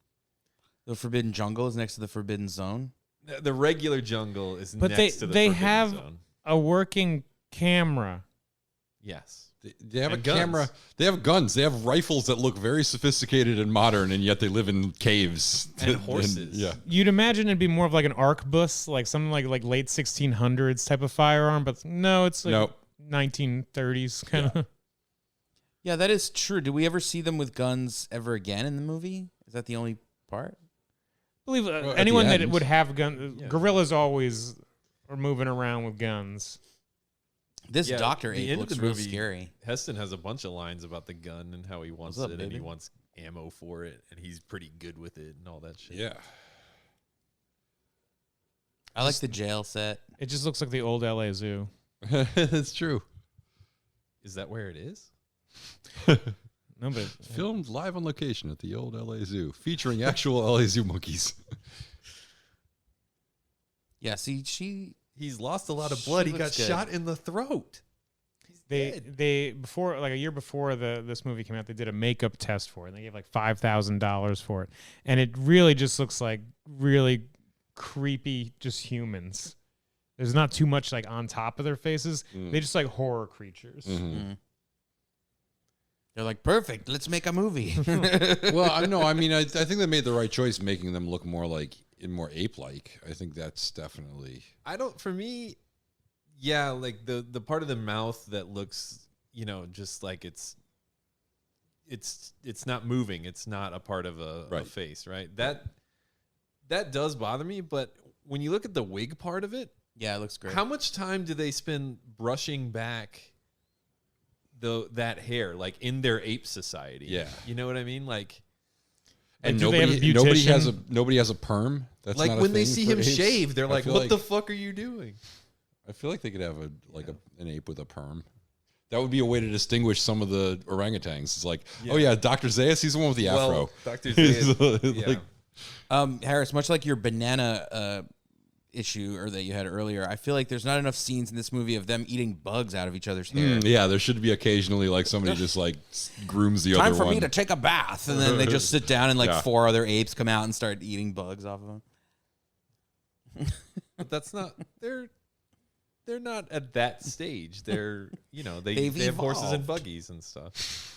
The Forbidden Jungle is next to the Forbidden Zone? The regular jungle is But next to the they Forbidden have Zone. a working camera. Yes. They have And a guns. camera. They have guns. They have rifles that look very sophisticated and modern, and yet they live in caves. And horses. yeah. You'd imagine it'd be more of like an arquebus, like something like late 1600s type of firearm, but no, it's like Nope. 1930s kind of. Yeah, that is true. Do we ever see them with guns ever again in the movie? Is that the only part? I believe at anyone the that end. would have guns, Yeah. gorillas always are moving around with guns. This Yeah, Dr. the Ape end of looks the real movie, scary. Heston has a bunch of lines about the gun and how he wants What's up, it and he baby? wants ammo for it and he's pretty good with it and all that shit. Yeah. I like the jail set. It just looks like the old LA Zoo. That's true. Is that where it is? No, but Filmed live on location at the old LA Zoo, featuring actual LA Zoo monkeys. Yeah, see, He's lost a lot of blood. She He got looks good. shot in the throat. they before, like a year before this movie came out, they did a makeup test for it. And they gave like $5,000 for it, and it really just looks like really creepy, just humans. There's not too much like on top of their faces. They just like horror creatures. they're like, perfect, let's make a movie. Well, I think they made the right choice making them look more ape-like. I think that's definitely. For me, yeah, like the part of the mouth that looks, just like it's not moving. It's not a part of a face, right? That does bother me, but when you look at the wig part of it, yeah, it looks great. how much time do they spend brushing back that hair, like in their ape society? Yeah. You know what I mean? Like, And do they have a nobody has a perm. That's like not a when they thing see for him apes. shave, they're I like, feel "What the fuck are you doing?" I feel like they could have an ape with a perm. That would be a way to distinguish some of the orangutans. It's like, oh yeah, Dr. Zayas, he's the one with the afro. Dr. Zayas, Harris, much like your banana issue or that you had earlier, I feel like there's not enough scenes in this movie of them eating bugs out of each other's hair. Yeah, there should be occasionally like somebody just like grooms the other one. Time for me to take a bath, and then they just sit down and like 4 other apes come out and start eating bugs off of them. But that's not they're not at that stage. They're they have horses and buggies and stuff.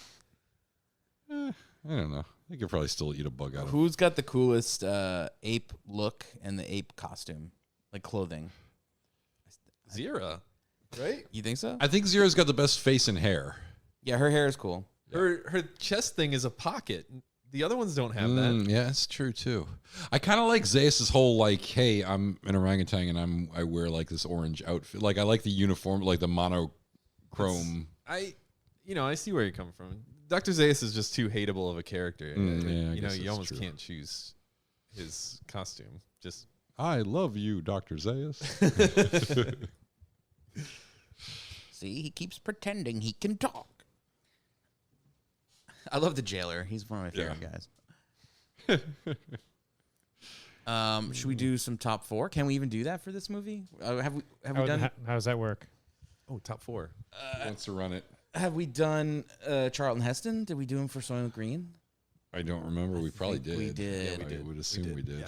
I don't know. They could probably still eat a bug out of it. Who's got the coolest ape look and the ape costume, like clothing? Zira, right? You think so? I think Zira's got the best face and hair. Yeah, her hair is cool. Her chest thing is a pocket. The other ones don't have that. Yeah, that's true too. I kind of like Zayas' whole like, hey, I'm an orangutan and I wear like this orange outfit. Like I like the uniform, like the monochrome. I see where you're coming from. Dr. Zayas is just too hateable of a character. You almost can't choose his costume. Just I love you, Dr. Zayas. See, he keeps pretending he can talk. I love the jailer. He's one of my favorite guys. Should we do some top 4? Can we even do that for this movie? Have we done? How does that work? Oh, top 4. Wants to run it. Have we done Charlton Heston? Did we do him for Soylent Green? I don't remember. We probably did. We did. Yeah, I would assume we did. Yeah.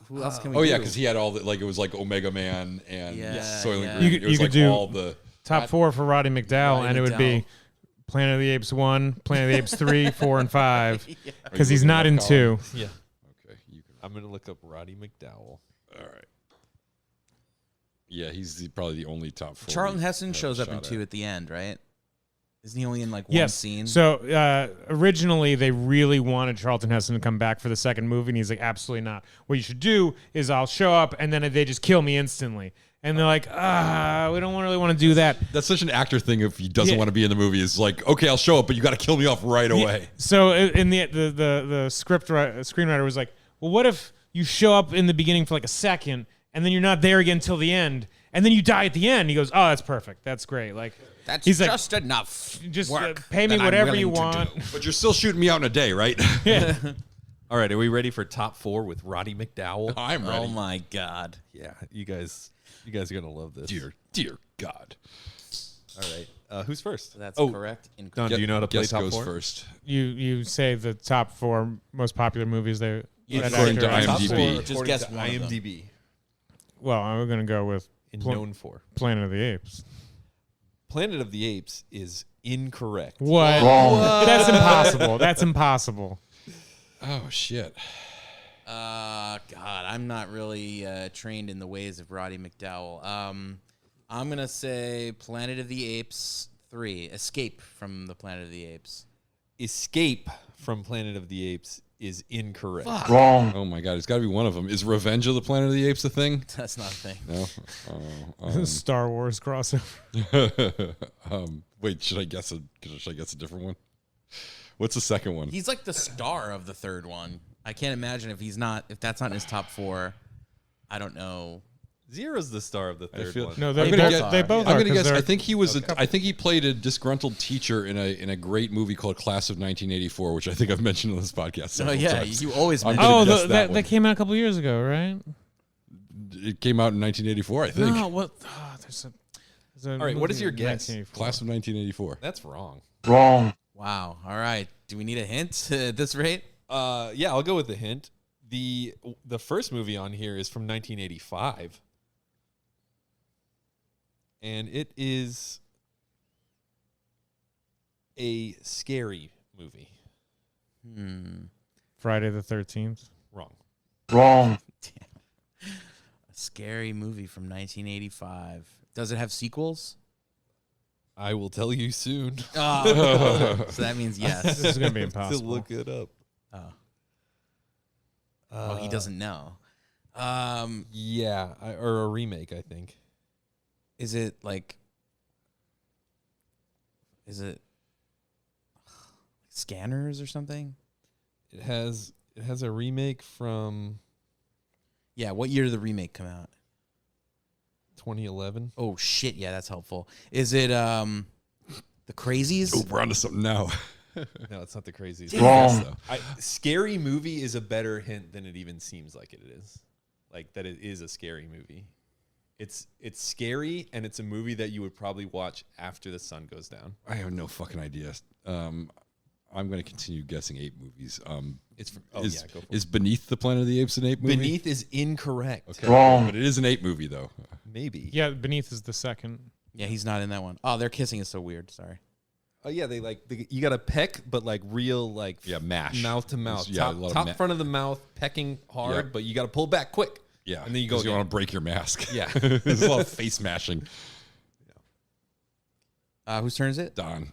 Who else can we? Oh do? yeah, because he had all the like it was like Omega Man and Soylent yeah. Green. You It was could like do all the top 4 for Roddy McDowell, and it would be Planet of the Apes 1, Planet of the Apes 3, 4, and 5, because he's not in 2. Yeah. Okay, I'm gonna look up Roddy McDowell. All right. Yeah, he's probably the only top 4. Charlton Heston shows up in 2 at the end, right? Isn't he only in like one Yes. scene? So originally they really wanted Charlton Heston to come back for the second movie, and he's like, absolutely not. What you should do is I'll show up, and then they just kill me instantly. And they're like, we don't really want to do that. That's such an actor thing. If he doesn't want to be in the movie, is like, okay, I'll show up, but you got to kill me off right away. So in the screenwriter was like, well, what if you show up in the beginning for like a second, and then you're not there again until the end, and then you die at the end? He goes, oh, that's perfect. That's great. Like that's he's just enough. Just work pay me that I'm whatever willing you to want. do. But you're still shooting me out in a day, right? Yeah. All right, are we ready for top 4 with Roddy McDowell? I'm ready. Oh my God. Yeah, you guys are gonna love this. Dear God. All right, who's first? That's Oh, correct. Don, do you know how to play Guest top goes 4? first. You say the top 4 most popular movies they. According to actor- IMDb. Just guess to one of them. IMDb. Well, I'm going to go with Known for. Planet of the Apes. Planet of the Apes is incorrect. What? That's impossible. That's impossible. Oh shit. God, I'm not really trained in the ways of Roddy McDowell. I'm gonna say Planet of the Apes 3, Escape from the Planet of the Apes. Escape from Planet of the Apes is incorrect. Fuck. Wrong. Oh my God, it's got to be one of them. Is Revenge of the Planet of the Apes a thing? That's not a thing. No. Star Wars crossover. Wait, should I guess a different one? What's the second one? He's like the star of the third one. I can't imagine if that's not in his top 4. I don't know. Zira's the star of the third one. No, I'm they gonna both, guess- they both I'm are. gonna 'cause guess. they're- I think he was. I think he played a disgruntled teacher in a great movie called Class of 1984, which I think I've mentioned on this podcast. Oh several yeah, times. you always I'm mention. gonna Oh, guess that one. came out a couple years ago, right? It came out in 1984, I think. No, what? Oh, there's a All right, what is movie your in guess? 1984. Class of 1984. That's wrong. Wrong. Wow. All right. Do we need a hint at this rate? Yeah, I'll go with the hint. The first movie on here is from 1985. And it is a scary movie. Friday the 13th. Wrong. Wrong. A scary movie from 1985. Does it have sequels? I will tell you soon. Oh, so that means yes. This is gonna be To impossible. look it up. Oh, he doesn't know. Yeah, or a remake, I think. Is it like? Is it Scanners or something? It has It has a remake from Yeah, what year did the remake come out? 2011. Oh shit, yeah, that's helpful. Is it The Crazies? Oh, we're onto something now. No, it's not The Crazies. Wrong. Scary movie is a better hint than it even seems like it is. Like that it is a scary movie. It's scary, and it's a movie that you would probably watch after the sun goes down. I have no fucking idea. I'm going to continue guessing ape movies. It's from, go for it. Is Beneath the Planet of the Apes an ape movie? Beneath is incorrect. Okay. Wrong. But it is an ape movie, though. Maybe. Yeah, Beneath is the second. Yeah, he's not in that one. Oh, their kissing is so weird. Sorry. Oh yeah, you got to peck, but like real mash. mouth to mouth. Yeah, top front of the mouth, pecking hard, Yeah. but you got to pull back quick. Yeah, and then you go. You want to break your mask. Yeah, there's a lot of face mashing. Whose turn is it? Don.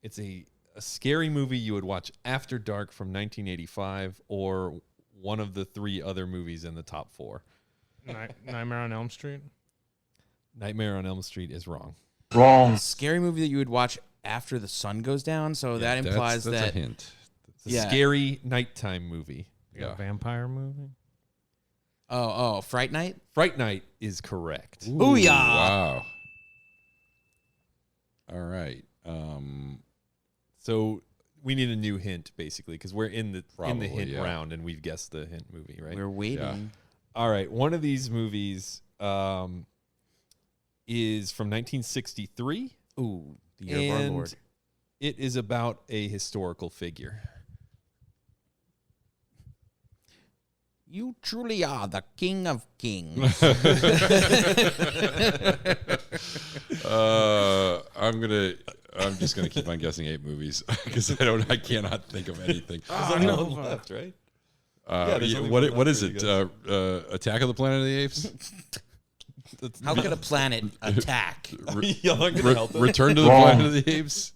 It's a scary movie you would watch after dark from 1985, or one of the 3 other movies in the top 4. Nightmare on Elm Street. Nightmare on Elm Street is wrong. Wrong. Scary movie that you would watch after the sun goes down. So that implies that's that a hint. It's a scary nighttime movie. Yeah. Vampire movie. Oh, Fright Night? Fright Night is correct. Ooh, yeah. Wow. All right. So we need a new hint, basically, because we're in the Probably, hint yeah. round, and we've guessed the hint movie, right? We're waiting. Yeah. All right. One of these movies is from 1963. Ooh, the year of our Lord. It is about a historical figure. You truly are the king of kings. I'm just gonna keep on guessing ape movies because I cannot think of anything. There's only one left, right? there's only one What left is for you it? Attack of the Planet of the Apes? How could a planet attack? Y'all aren't gonna help it? Return to the Wrong. Planet of the Apes?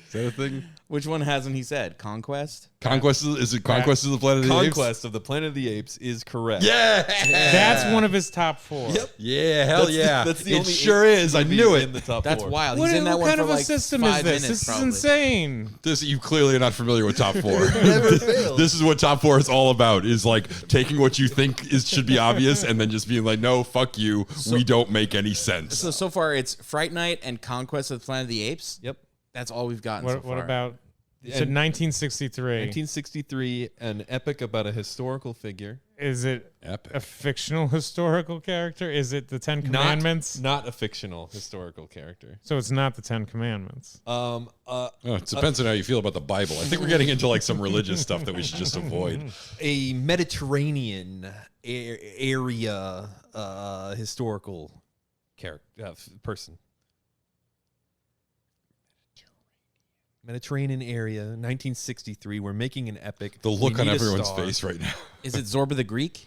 Is that a thing? Which one hasn't he said? Conquest? Conquest is it Conquest of the Planet of the Apes? Conquest of the Planet of the Apes is correct. Yeah. That's one of his top 4. Yep. Yeah, hell yeah. That's the it only sure ape is. I movie knew in it. the top That's 4. wild. What, He's in that what one kind for of a like system 5 is this? minutes, This probably. is insane. This you clearly are not familiar with top 4. Never fails. This is what top 4 is all about. Is like taking what you think should be obvious and then just being like, no, fuck you. We don't make any sense. So far, it's Fright Night and Conquest of the Planet of the Apes. Yep. That's all we've gotten so far. What about? You said And 1963. 1963, an epic about a historical figure. Is it Epic. a fictional historical character? Is it the Ten Commandments? Not a fictional historical character. So it's not the Ten Commandments. Oh, it depends on how you feel about the Bible. I think we're getting into like some religious stuff that we should just avoid. A Mediterranean area historical character person. Mediterranean area, 1963. We're making an epic. The look We on need a everyone's star. face right now. Is it Zorba the Greek?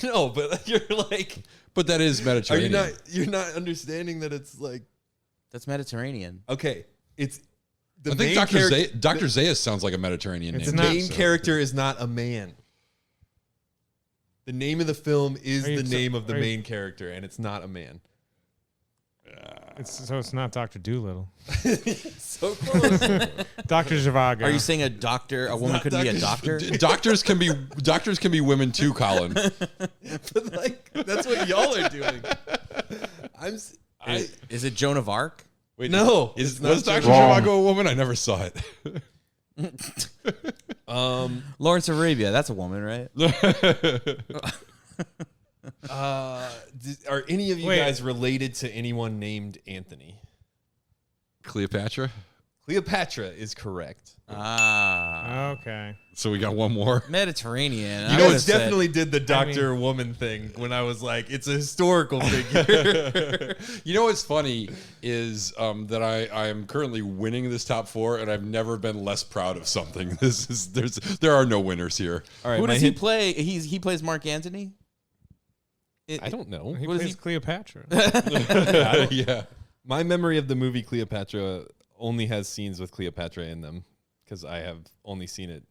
No, but you're like, But that is are Mediterranean. you not? You're not understanding that it's like, That's Mediterranean. okay, it's the I think main Dr. character. Dr. Zaius sounds like a Mediterranean It's name. The not- main so- character is not a man. The name of the film is Are you the so- name of the are you- main character, and it's not a man. So it's not Dr. Doolittle. So close. Dr. Zhivago. Are you saying a woman could be a doctor? Doctors can be women too, Colin. But like, that's what y'all are doing. Is it Joan of Arc? Wait, No, was it's not Dr. Wrong. Zhivago a woman? I never saw it. Lawrence of Arabia. That's a woman, right? Are any of you Wait. guys related to anyone named Anthony? Cleopatra. Cleopatra is correct. Okay. So we got one more. Mediterranean. You I know, would've it's said- definitely did the doctor woman thing when I was like, it's a historical figure. You know what's funny is that I am currently winning this top 4, and I've never been less proud of something. There are no winners here. All right, Who my does he hint- play? He plays Mark Antony. I don't know. He What is plays he- Cleopatra. Yeah. My memory of the movie Cleopatra only has scenes with Cleopatra in them because I have only seen it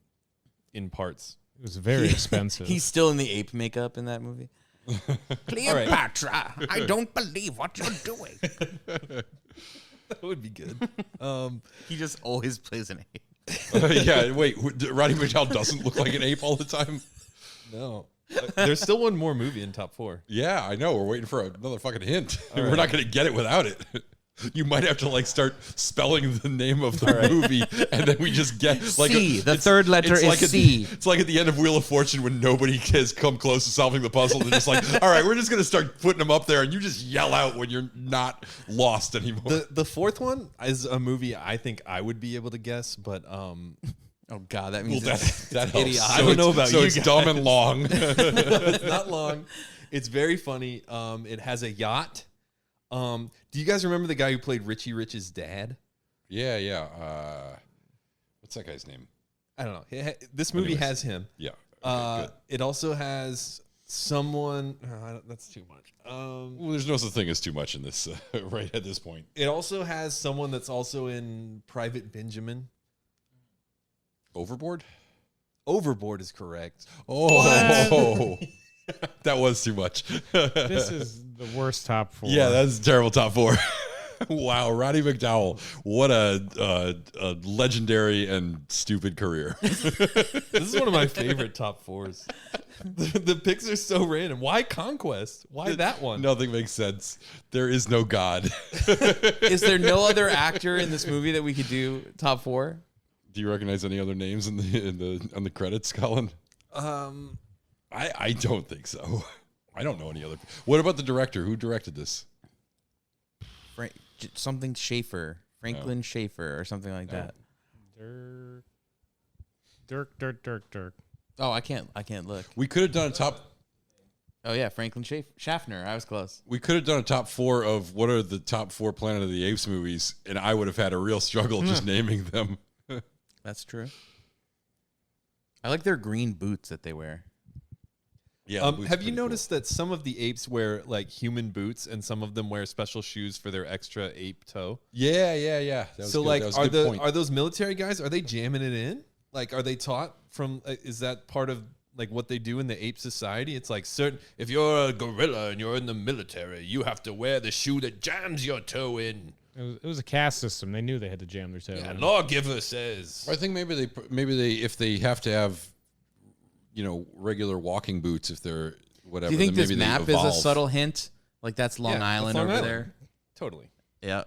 in parts. It was very expensive. He's still in the ape makeup in that movie. Cleopatra, I don't believe what you're doing. That would be good. He just always plays an ape. Yeah, wait, Roddy McDowell doesn't look like an ape all the time? No. There's still one more movie in top 4. Yeah, I know. We're waiting for another fucking hint. All We're right. not going to get it without it. You might have to like start spelling the name of the movie, and then we just get like C. The third letter is like C. It's like at the end of Wheel of Fortune when nobody has come close to solving the puzzle. They're just like, all right, we're just going to start putting them up there, and you just yell out when you're not lost anymore. The fourth one is a movie I think I would be able to guess, but Oh God, that means Well, it's that helps. idiotic. I don't know about so you it's guys. dumb and long. It's not long. It's very funny. It has a yacht. Do you guys remember the guy who played Richie Rich's dad? Yeah. What's that guy's name? I don't know. This movie Anyways. has him. Yeah. Okay, good. It also has someone. That's too much. Well, there's no such thing as too much in this right at this point. It also has someone that's also in Private Benjamin. Overboard? Overboard is correct. Oh, that was too much. This is the worst top 4. Yeah, that's a terrible top 4. Wow, Roddy McDowell, what a legendary and stupid career. This is one of my favorite top 4s. The picks are so random. Why Conquest? Why that one? Nothing makes sense. There is no God. Is there no other actor in this movie that we could do top 4? Do you recognize any other names on the credits, Colin? I don't think so. I don't know any other. What about the director? Who directed this? Something Schaefer, Franklin Schaefer, or something like that. Dirk. Oh, I can't look. We could have done a top. Oh yeah, Franklin Schaffner. I was close. We could have done a top 4 of what are the top 4 Planet of the Apes movies, and I would have had a real struggle just naming them. That's true. I like their green boots that they wear. Yeah. Have you noticed that some of the apes wear like human boots, and some of them wear special shoes for their extra ape toe? Yeah. So good. like, That was a good point. are those military guys? Are they jamming it in? Like, are they taught from? Is that part of like what they do in the ape society? It's like certain. If you're a gorilla and you're in the military, you have to wear the shoe that jams your toe in. It was a caste system. They knew they had to jam their toe. Yeah, in. lawgiver says. I think maybe they if they have to have, regular walking boots if they're whatever. Do you think then this maybe they map is a evolve. subtle hint? Like that's Long Yeah, Island that's over Long there. Island. Totally. Yeah.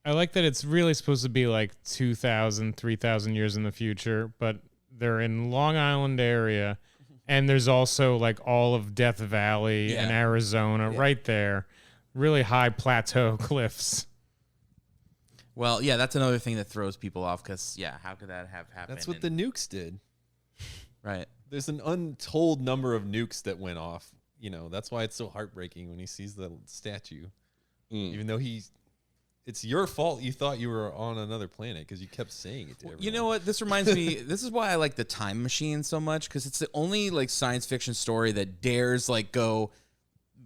I like that it's really supposed to be like 2,000, 3,000 years in the future, but they're in Long Island area, and there's also like all of Death Valley and Arizona right there. Really high plateau cliffs. Well, yeah, that's another thing that throws people off because, how could that have happened? That's what the nukes did. Right. There's an untold number of nukes that went off. That's why it's so heartbreaking when he sees the statue. Even though it's your fault you thought you were on another planet because you kept saying it to everyone. You know what? This reminds me. This is why I like The Time Machine so much, because it's the only like science fiction story that dares like go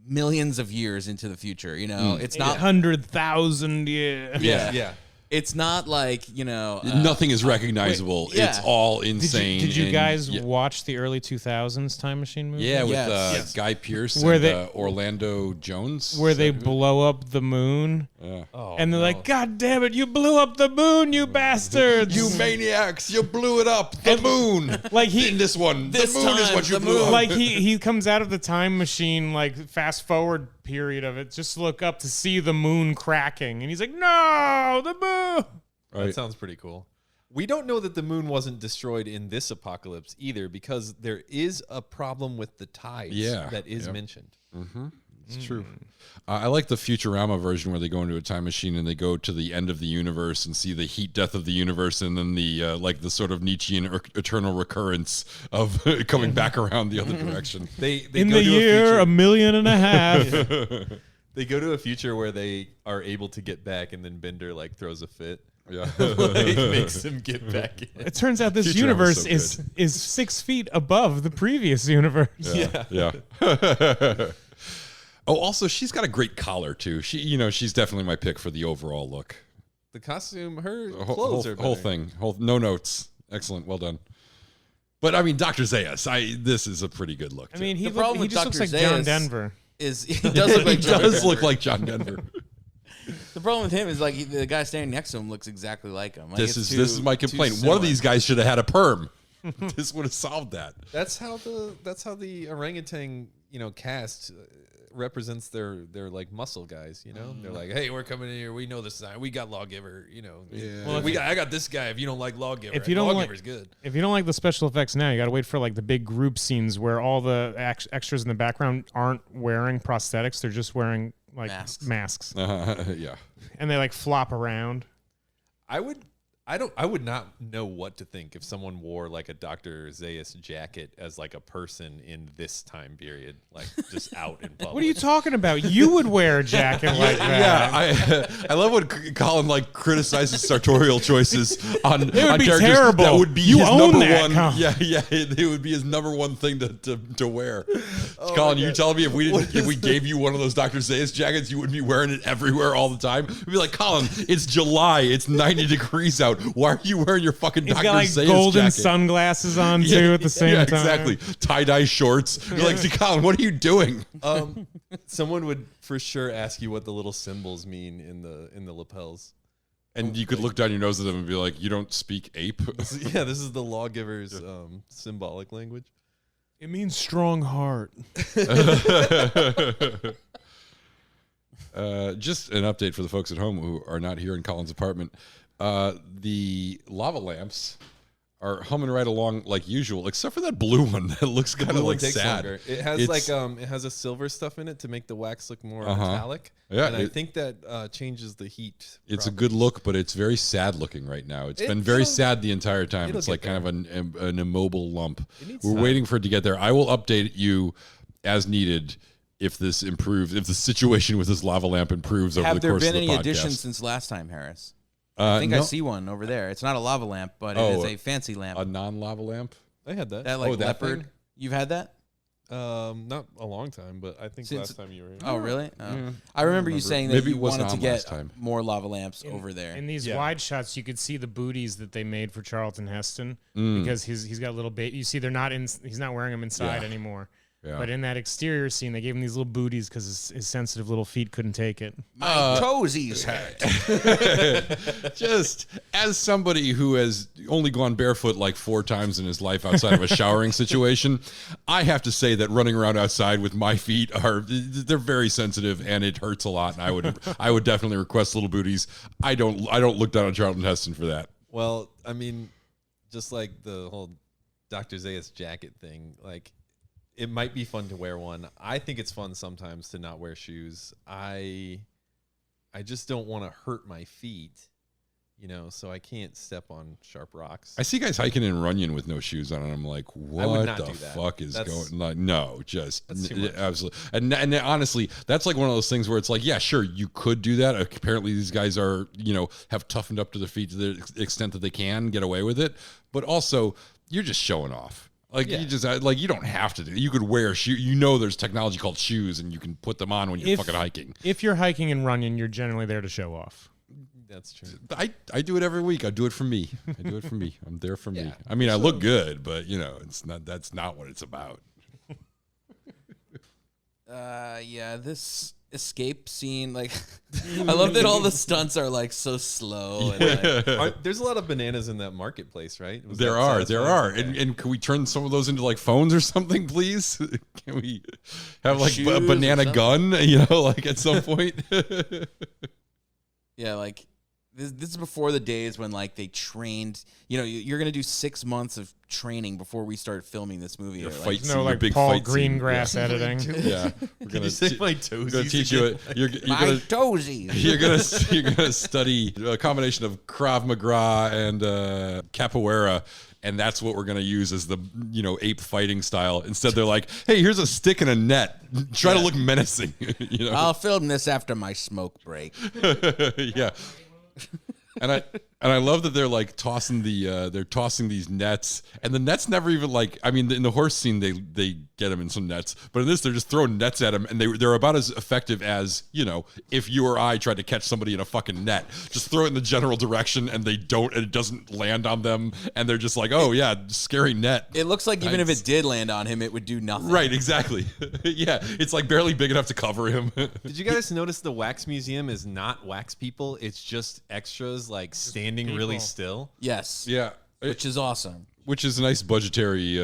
millions of years into the future. It's not 100,000 years. Yeah. It's not like Nothing is recognizable. yeah. It's all insane. Did you and- guys yeah. watch the early 2000s Time Machine movie? Yeah, with Yes. Guy Pearce Where and they- Orlando Jones. Where they blow up the moon, Yeah. Oh, and they're like, "God damn it, you blew up the moon, you bastards! You maniacs! You blew it up. The moon. Like In this one, This the moon is time, what you the blew moon. up. like he comes out of the time machine, like fast forward period of it, just to look up to see the moon cracking, and he's like, "No, the moon." That sounds pretty cool. We don't know that the moon wasn't destroyed in this apocalypse either, because there is a problem with the tides that is mentioned. It's true. I like the Futurama version where they go into a time machine and they go to the end of the universe and see the heat death of the universe, and then the like the sort of Nietzschean eternal recurrence of coming back around the other direction. They In go the to year a 1.5 million. they go to a future where they are able to get back, and then Bender like throws a fit. Yeah, Like, makes him get back in. It turns out this Futurama's universe so is 6 feet above the previous universe. Yeah. Oh, also, she's got a great collar too. She's definitely my pick for the overall look. The costume, her The clothes are whole better. thing. No notes. Excellent. Well done. But I mean, Dr. Zayas, this is a pretty good look. I too. mean, he The problem just with looks Dr. like John Zayas- Denver. He does look like he John does Denver. look like John Denver. The problem with him is like the guy standing next to him looks exactly like him. Like, This is my complaint. One of these guys should have had a perm. This would have solved that. That's how the orangutan, cast represents their like muscle guys, They're like, hey, we're coming in here. We know this sign. We got lawgiver, Yeah. Well, I got this guy. If you don't like lawgiver, If you don't lawgiver's like, good. If you don't like the special effects now, you got to wait for like the big group scenes where all the extras in the background aren't wearing prosthetics. They're just wearing like masks. Yeah. And they like flop around. I would not know what to think if someone wore like a Dr. Zaius jacket as like a person in this time period, like just out in public. What are you talking about? You would wear a jacket like that. Yeah, I love when Colin like criticizes sartorial choices on It would on be characters. terrible. That would be You his own number that, one. Colin. Yeah, it would be his number one thing to wear. Colin, you telling me if we gave you one of those Dr. Zaius jackets, you wouldn't be wearing it everywhere all the time? We'd be like, Colin, it's July, it's 90 degrees out. Why are you wearing your fucking He's Dr. got like Zaius golden jacket? sunglasses on too at the same time. Exactly. Tie-dye shorts. You're like, Colin, what are you doing? Someone would for sure ask you what the little symbols mean in the lapels. And you could look down your nose at them and be like, you don't speak ape? This is the lawgiver's symbolic language. It means strong heart. Just an update for the folks at home who are not here in Colin's apartment. The lava lamps are humming right along like usual, except for that blue one that looks kind of like sad. Longer. It has it has a silver stuff in it to make the wax look more metallic. Yeah, and I think that changes the heat. It's a good look, but it's very sad looking right now. It's been very sad the entire time. It's like kind of an immobile lump. We're waiting for it to get there. I will update you as needed if this improves, if the situation with this lava lamp improves over the course of the podcast. Have there been any additions since last time, Harris? I think I see one over there. It's not a lava lamp, but it is a fancy lamp. A non-lava lamp? I had that. That like that leopard. thing? You've had that? Not a long time, but I think last time you were here. Oh, really? I remember you saying that you wanted to get more lava lamps over there. In these wide shots, you could see the booties that they made for Charlton Heston because he's got little bait. You see, they're not in. He's not wearing them inside anymore. Yeah. But in that exterior scene, they gave him these little booties because his sensitive little feet couldn't take it. My toesies hurt. Just as somebody who has only gone barefoot like 4 times in his life outside of a showering situation, I have to say that running around outside with my feet they're very sensitive and it hurts a lot. And I would definitely request little booties. I don't look down on Charlton Heston for that. Well, I mean, just like the whole Dr. Zaius jacket thing, like. It might be fun to wear one. I think it's fun sometimes to not wear shoes. I just don't want to hurt my feet, so I can't step on sharp rocks. I see guys hiking in Runyon with no shoes on, and I'm like, what the fuck is going on? No, just absolutely. And honestly, that's like one of those things where it's like, yeah, sure, you could do that. Apparently these guys are, have toughed up to their feet to the extent that they can get away with it. But also, you're just showing off. Like you just you don't have to do. You could wear shoes. There's technology called shoes, and you can put them on when you're fucking hiking. If you're hiking in Runyon, you're generally there to show off. That's true. I do it every week. I do it for me. I'm there for me. I mean, I look good, but it's not. That's not what it's about. This escape scene, like I love that all the stunts are like so slow. And there's a lot of bananas in that marketplace, right? There are. And can we turn some of those into like phones or something, please? Can we have like a banana gun, like at some point? Yeah, like this is before the days when like they trained. You're gonna do 6 months of training before we start filming this movie. Like big Paul Greengrass editing. Yeah, we're gonna say my toesies. Gonna teach you toesies. You're gonna study a combination of Krav Maga and capoeira. And that's what we're going to use as the, ape fighting style. Instead, they're like, hey, here's a stick and a net. Try to look menacing. I'll film this after my smoke break. Yeah. And And I love that they're like tossing these nets, and the nets never even like. I mean, in the horse scene, they get him in some nets, but in this, they're just throwing nets at him, and they're about as effective as if you or I tried to catch somebody in a fucking net. Just throw it in the general direction, and they don't, and it doesn't land on them, and they're just like, oh yeah, scary net. It looks like even if it did land on him, it would do nothing. Right, exactly. Yeah, it's like barely big enough to cover him. Did you guys notice the wax museum is not wax people? It's just extras like standing really still. Yes. Yeah. Which is awesome. Which is a nice budgetary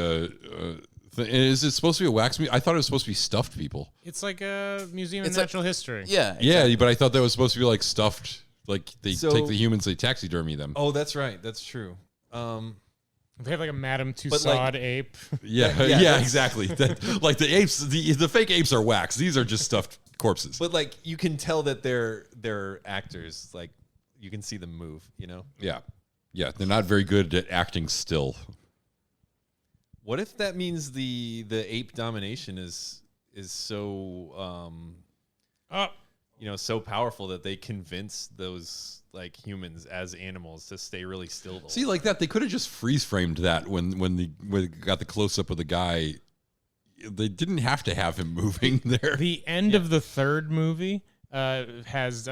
thing. Is it supposed to be a wax museum? I thought it was supposed to be stuffed people. It's like a museum of natural history. Yeah. Exactly. Yeah, but I thought that was supposed to be like stuffed. Like they take the humans, they taxidermy them. Oh, that's right. That's true. They have like a Madame Tussauds ape. Yeah, exactly. Like the apes, the fake apes are wax. These are just stuffed corpses. But like you can tell that they're actors. Like you can see them move. Yeah. They're not very good at acting still. What if that means the ape domination is so so powerful that they convince those like humans as animals to stay really still? See, like that, they could have just freeze framed that when they got the close up of the guy. They didn't have to have him moving there. The end of the third movie has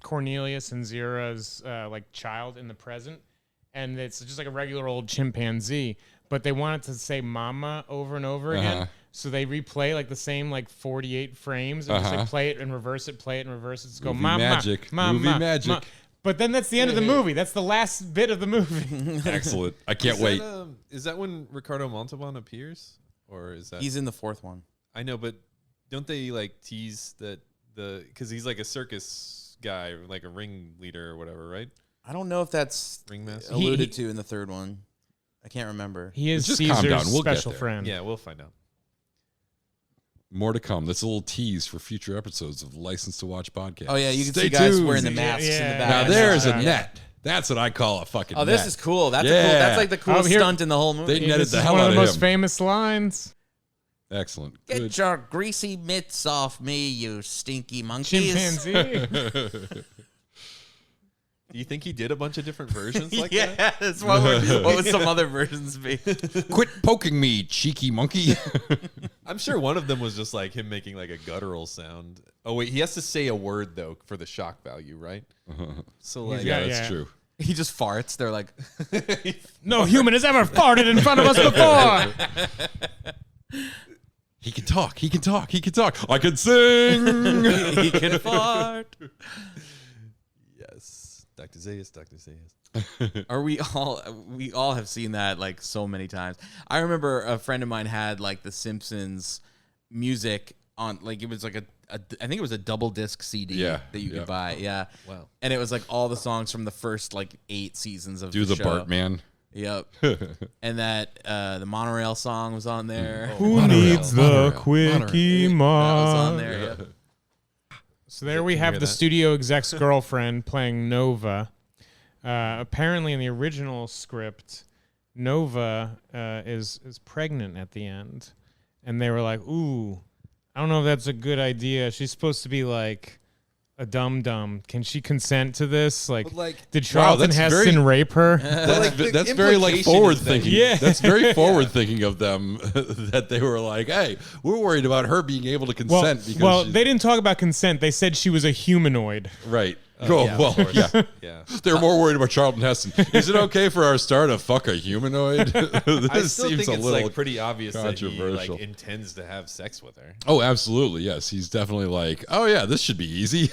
Cornelius and Zira's like child in the present, and it's just like a regular old chimpanzee, but they want it to say "mama" over and over again. So they replay like the same like 48 frames and just like play it and reverse it, play it and reverse it. Just go "mama, magic, mama, movie magic." Ma. But then that's the end of the movie. That's the last bit of the movie. Excellent. I can't wait. Is that when Ricardo Montalban appears, or is that he's in the fourth one? I know, but don't they like tease that because he's like a circus guy, like a ringleader or whatever, right? I don't know if that's ringmaster alluded to in the third one. I can't remember. He is just Caesar's calm down. We'll special get there. friend. Yeah, we'll find out. More to come. That's a little tease for future episodes of License to Watch podcast. Oh yeah, you can Stay see guys tuned. wearing the masks in the back. Now there's a net. That's what I call a fucking net. Oh, this is cool. That's like the coolest stunt in the whole movie. They netted the hell one out of of the most him. famous lines. Excellent. Get your greasy mitts off me, you stinky monkeys. Chimpanzee. Do you think he did a bunch of different versions like that? Yes. What would some other versions be? Quit poking me, cheeky monkey. I'm sure one of them was just like him making like a guttural sound. Oh wait, he has to say a word though for the shock value, right? So like, yeah, that's true. He just farts. They're like, no human has ever farted in front of us before. He can talk. He can talk. He can talk. I can sing. He can fart. Yes, Dr. Zayas, Dr. Zayas. Are we all have seen that like so many times. I remember a friend of mine had like the Simpsons music on, like it was like I think it was a double disc CD that you could buy. Yeah. Wow. And it was like all the songs from the first like 8 seasons of Do the show. Bart Man. Yep. And that the monorail song was on there. Who needs the quickie That was on mod? there. Yep. So there we have the studio exec's girlfriend playing Nova. Apparently, in the original script, Nova is pregnant at the end, and they were like, "Ooh, I don't know if that's a good idea. She's supposed to be like a dum-dum. Can she consent to this? Like, did Charlton Heston rape her?" That's very like forward thinking. Yeah. That's very forward thinking of them. That they were like, "Hey, we're worried about her being able to consent." Well, they didn't talk about consent. They said she was a humanoid. Right. Yeah. They're more worried about Charlton Heston. Is it okay for our star to fuck a humanoid? This I still seems think a it's little like pretty obvious that he controversial. like intends to have sex with her. Oh, absolutely. Yes. He's definitely like, oh, yeah, this should be easy.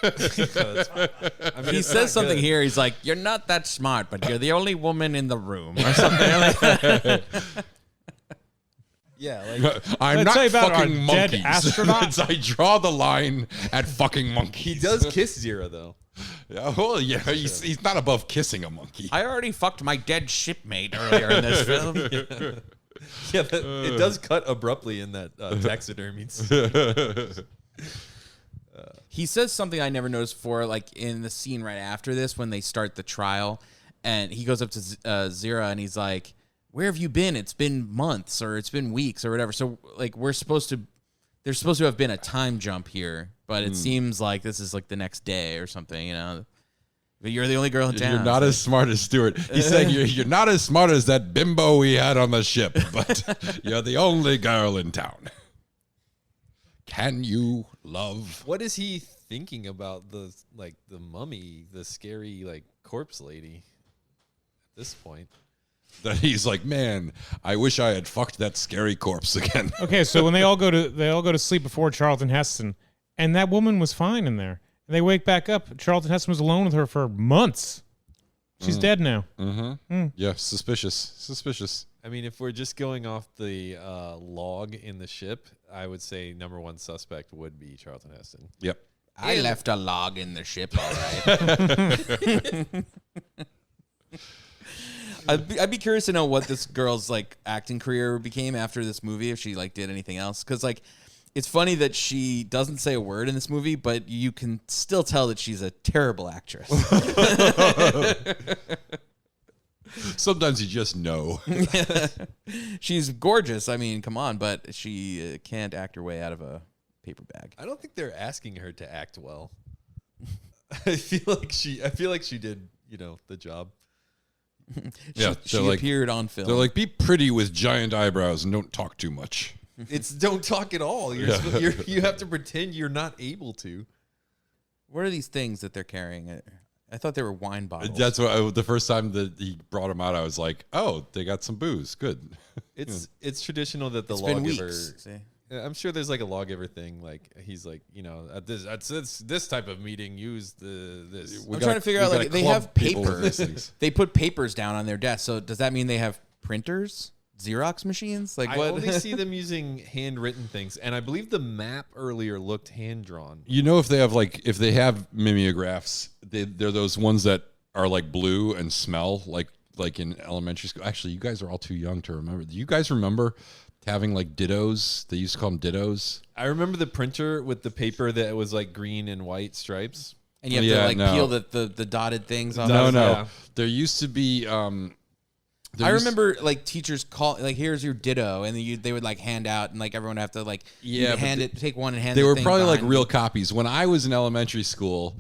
He says something here. He's like, "You're not that smart, but you're the only woman in the room," or something like that. Yeah, like I'm not fucking dead monkeys. astronaut. I draw the line at fucking monkeys. He does kiss Zira though. Yeah, well, yeah, he's not above kissing a monkey. I already fucked my dead shipmate earlier in this film. Yeah, it does cut abruptly in that taxidermy scene. He says something I never noticed before, like in the scene right after this when they start the trial, and he goes up to Zira and he's like, "Where have you been? It's been months or it's been weeks or whatever." So like there's supposed to have been a time jump here, but it seems like this is like the next day or something, you know. But you're the only girl in town. You're not as smart as Stuart. He's saying you're not as smart as that bimbo we had on the ship, but you're the only girl in town. Can you love? What is he thinking about the mummy, the scary corpse lady at this point? That he's like, man, I wish I had fucked that scary corpse again. Okay, so when they all go to sleep before Charlton Heston, and that woman was fine in there. And they wake back up. Charlton Heston was alone with her for months. She's dead now. Yeah, suspicious. I mean, if we're just going off the log in the ship, I would say number one suspect would be Charlton Heston. Yep. I left a log in the ship, all right. I'd be curious to know what this girl's acting career became after this movie, if she did anything else. Because it's funny that she doesn't say a word in this movie, but you can still tell that she's a terrible actress. Sometimes you just know. She's gorgeous. I mean, come on, but she can't act her way out of a paper bag. I don't think they're asking her to act well. I feel like she did, the job. She appeared on film. They're like, be pretty with giant eyebrows and don't talk too much. It's don't talk at all. You have to pretend you're not able to. What are these things that they're carrying? I thought they were wine bottles. That's what the first time that he brought them out, I was like, oh, they got some booze. Good. It's traditional that the It's been lawgiver. weeks. See? I'm sure there's a lawgiver thing. He's at this type of meeting, use this. I'm trying to figure out they have paper. They put papers down on their desk. So does that mean they have printers? Xerox machines? I only see them using handwritten things, and I believe the map earlier looked hand drawn. If they have mimeographs, they're those ones that are blue and smell like in elementary school. Actually, you guys are all too young to remember. Do you guys remember having dittos? They used to call them dittos. I remember the printer with the paper that was green and white stripes, and you have to peel the dotted things off. No. Yeah. There used to be. I remember teachers call here's your ditto, and they would hand out, and everyone would have to take one and hand. They were probably real copies. When I was in elementary school,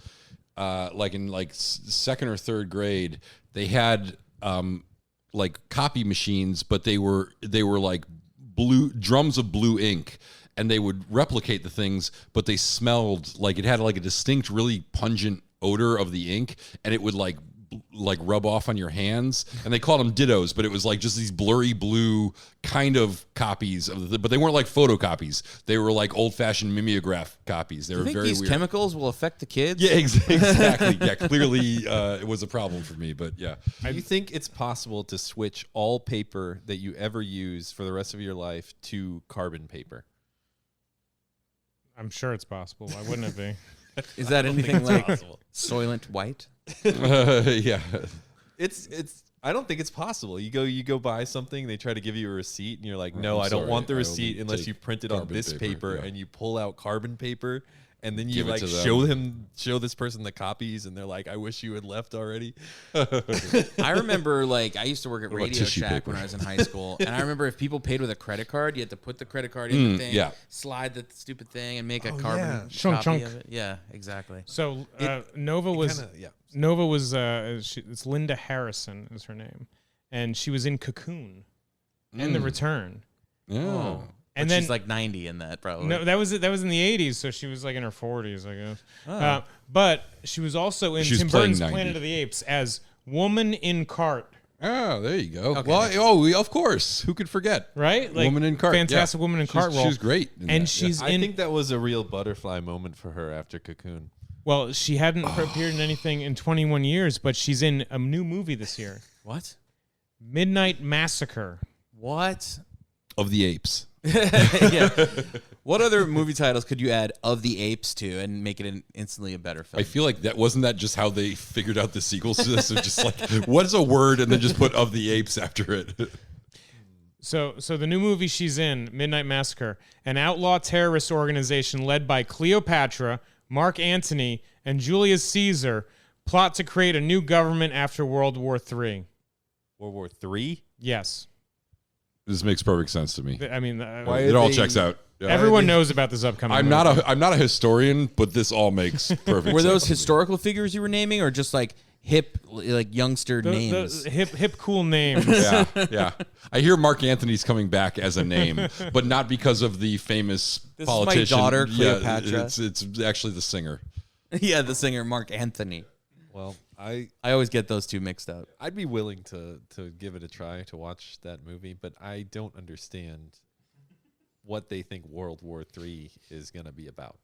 in second or third grade, they had copy machines, but they were blue drums of blue ink, and they would replicate the things, but they smelled it had a distinct, really pungent odor of the ink, and it would rub off on your hands, and they called them dittos, but it was just these blurry blue kind of copies of but they weren't photocopies. They were old-fashioned mimeograph copies. They were think very these weird. Chemicals will affect the kids? Yeah, exactly. Yeah, clearly it was a problem for me, but yeah. Do you think it's possible to switch all paper that you ever use for the rest of your life to carbon paper? I'm sure it's possible. Why wouldn't it be? Is that anything Soylent White? Yeah. It's I don't think it's possible. You go buy something, they try to give you a receipt, and you're like, no, I don't want the receipt unless you print it on this paper, and you pull out carbon paper, and then you show this person the copies, and they're like, I wish you had left already. I remember I used to work at Radio Shack when I was in high school, and I remember if people paid with a credit card, you had to put the credit card in the thing, slide the stupid thing, and make a carbon copy of it. Yeah, exactly. So Nova was it's Linda Harrison is her name, and she was in Cocoon and The Return. Oh. And but then she's 90 in that, probably. No, that was in the 80s, so she was in her 40s, I guess. But she was also in Tim Burton's Planet of the Apes as Woman in Cart. Oh, there you go. Okay. Well, of course. Who could forget? Right? Woman in Cart. Fantastic Woman in Cart role. She was great. And I think that was a real butterfly moment for her after Cocoon. Well, she hadn't appeared in anything in 21 years, but she's in a new movie this year. What? Midnight Massacre. What? Of the Apes. Yeah. What other movie titles could you add Of the Apes to and make it instantly a better film? I feel like that wasn't just how they figured out the sequels to this. It's just what is a word and then just put Of the Apes after it. So the new movie she's in, Midnight Massacre, an outlaw terrorist organization led by Cleopatra, Mark Antony, and Julius Caesar plot to create a new government after World War III. World War III? Yes. This makes perfect sense to me. I mean, it all checks out. Yeah. Everyone knows about this upcoming I'm movie. not a historian, but this all makes perfect sense. Were those historical figures you were naming, or just hip like youngster names. The hip cool names. Yeah. I hear Mark Anthony's coming back as a name, but not because of the famous politician. Is my daughter, Cleopatra. It's actually the singer. Yeah, the singer Mark Anthony. Well, I always get those two mixed up. I'd be willing to give it a try to watch that movie, but I don't understand what they think World War III is going to be about.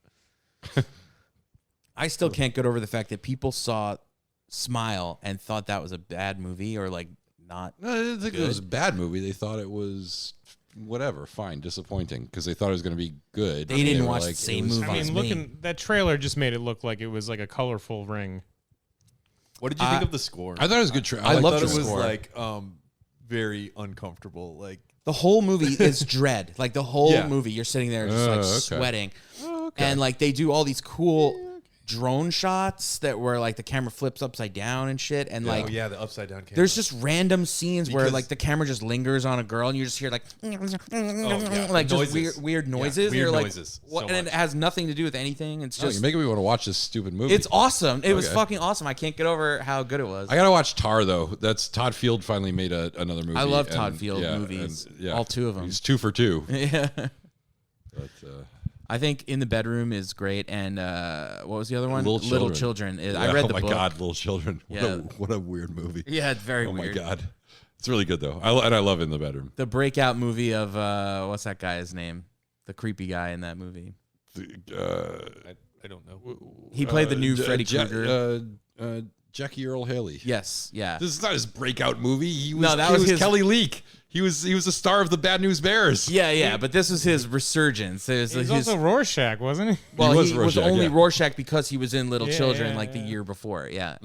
I still can't get over the fact that people saw Smile and thought that was a bad movie or like not. No, I didn't think it was a bad movie. They thought it was whatever, fine, disappointing because they thought it was going to be good. They didn't watch the same movie. I mean, that trailer just made it look like it was like a colorful ring. What did you think of the score? I thought it was a good trailer. I loved it the was score. like very uncomfortable. Like the whole movie is dread. Like the whole movie, you're sitting there just like sweating, and like they do all these cool drone shots that where like the camera flips upside down and shit, and like the upside down camera. There's just random scenes where like the camera just lingers on a girl, and you just hear like like just weird noises. Weird like, noises. What? And it has nothing to do with anything. It's just you're making me want to watch this stupid movie. It's awesome. It was fucking awesome. I can't get over how good it was. I gotta watch Tar though. That's Todd Field finally made another movie. I love Todd Field movies. All two of them. He's 2 for 2. Yeah. But, I think In the Bedroom is great, and what was the other one? Little Children. Yeah, I read the book. book. Oh my God, Little Children. Yeah. What a weird movie. Yeah, it's very weird. weird. Oh my God. It's really good though. I love In the Bedroom. The breakout movie of what's that guy's name? The creepy guy in that movie. I don't know. He played the new Freddy Krueger. Jackie Earl Haley. Yes, yeah. This is not his breakout movie. He was, No, that was his Kelly Leak. He was a star of the Bad News Bears. Yeah, but this was his resurgence. He was also Rorschach, wasn't he? Well, he was was Rorschach, only yeah. Rorschach because he was in Little Children yeah, like the year before. Yeah.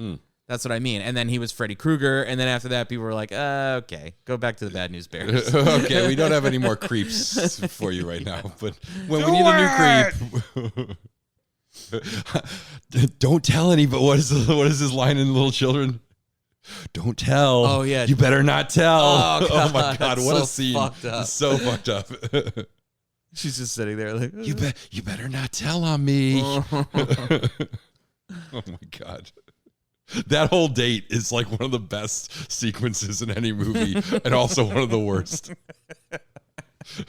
That's what I mean. And then he was Freddy Krueger, and then after that, people were like, okay, go back to the Bad News Bears. Okay, we don't have any more creeps for you right now, but when we need a new creep. Don't tell anybody. What is his line in Little Children? Don't tell. Oh, yeah. You better not tell. Oh, God, my God, that's what so a scene. fucked up. It's so fucked up. She's just sitting there like, You better not tell on me. Oh my God. That whole date is like one of the best sequences in any movie and also one of the worst.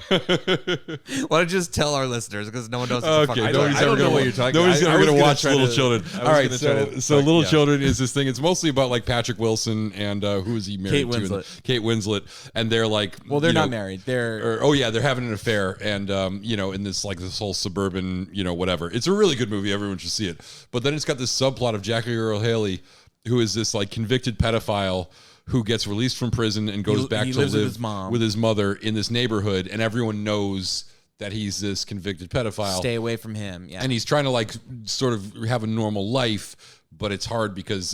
why don't you just tell our listeners because no one knows what the fuck I don't know what you're talking about. Nobody's ever going to watch Little to- Children. I was All right, gonna so Little Children is this thing. It's mostly about like Patrick Wilson and who is he married Kate to? Winslet. Kate Winslet. And they're like, Well, they're not married. They're they're having an affair, and in this whole suburban, whatever. It's a really good movie. Everyone should see it. But then it's got this subplot of Jackie Earle Haley, who is this like convicted pedophile who gets released from prison and goes back to lives live with his mom. with his mother in this neighborhood, and everyone knows that he's this convicted pedophile. stay away from him. Yeah. And he's trying to like sort of have a normal life, but it's hard because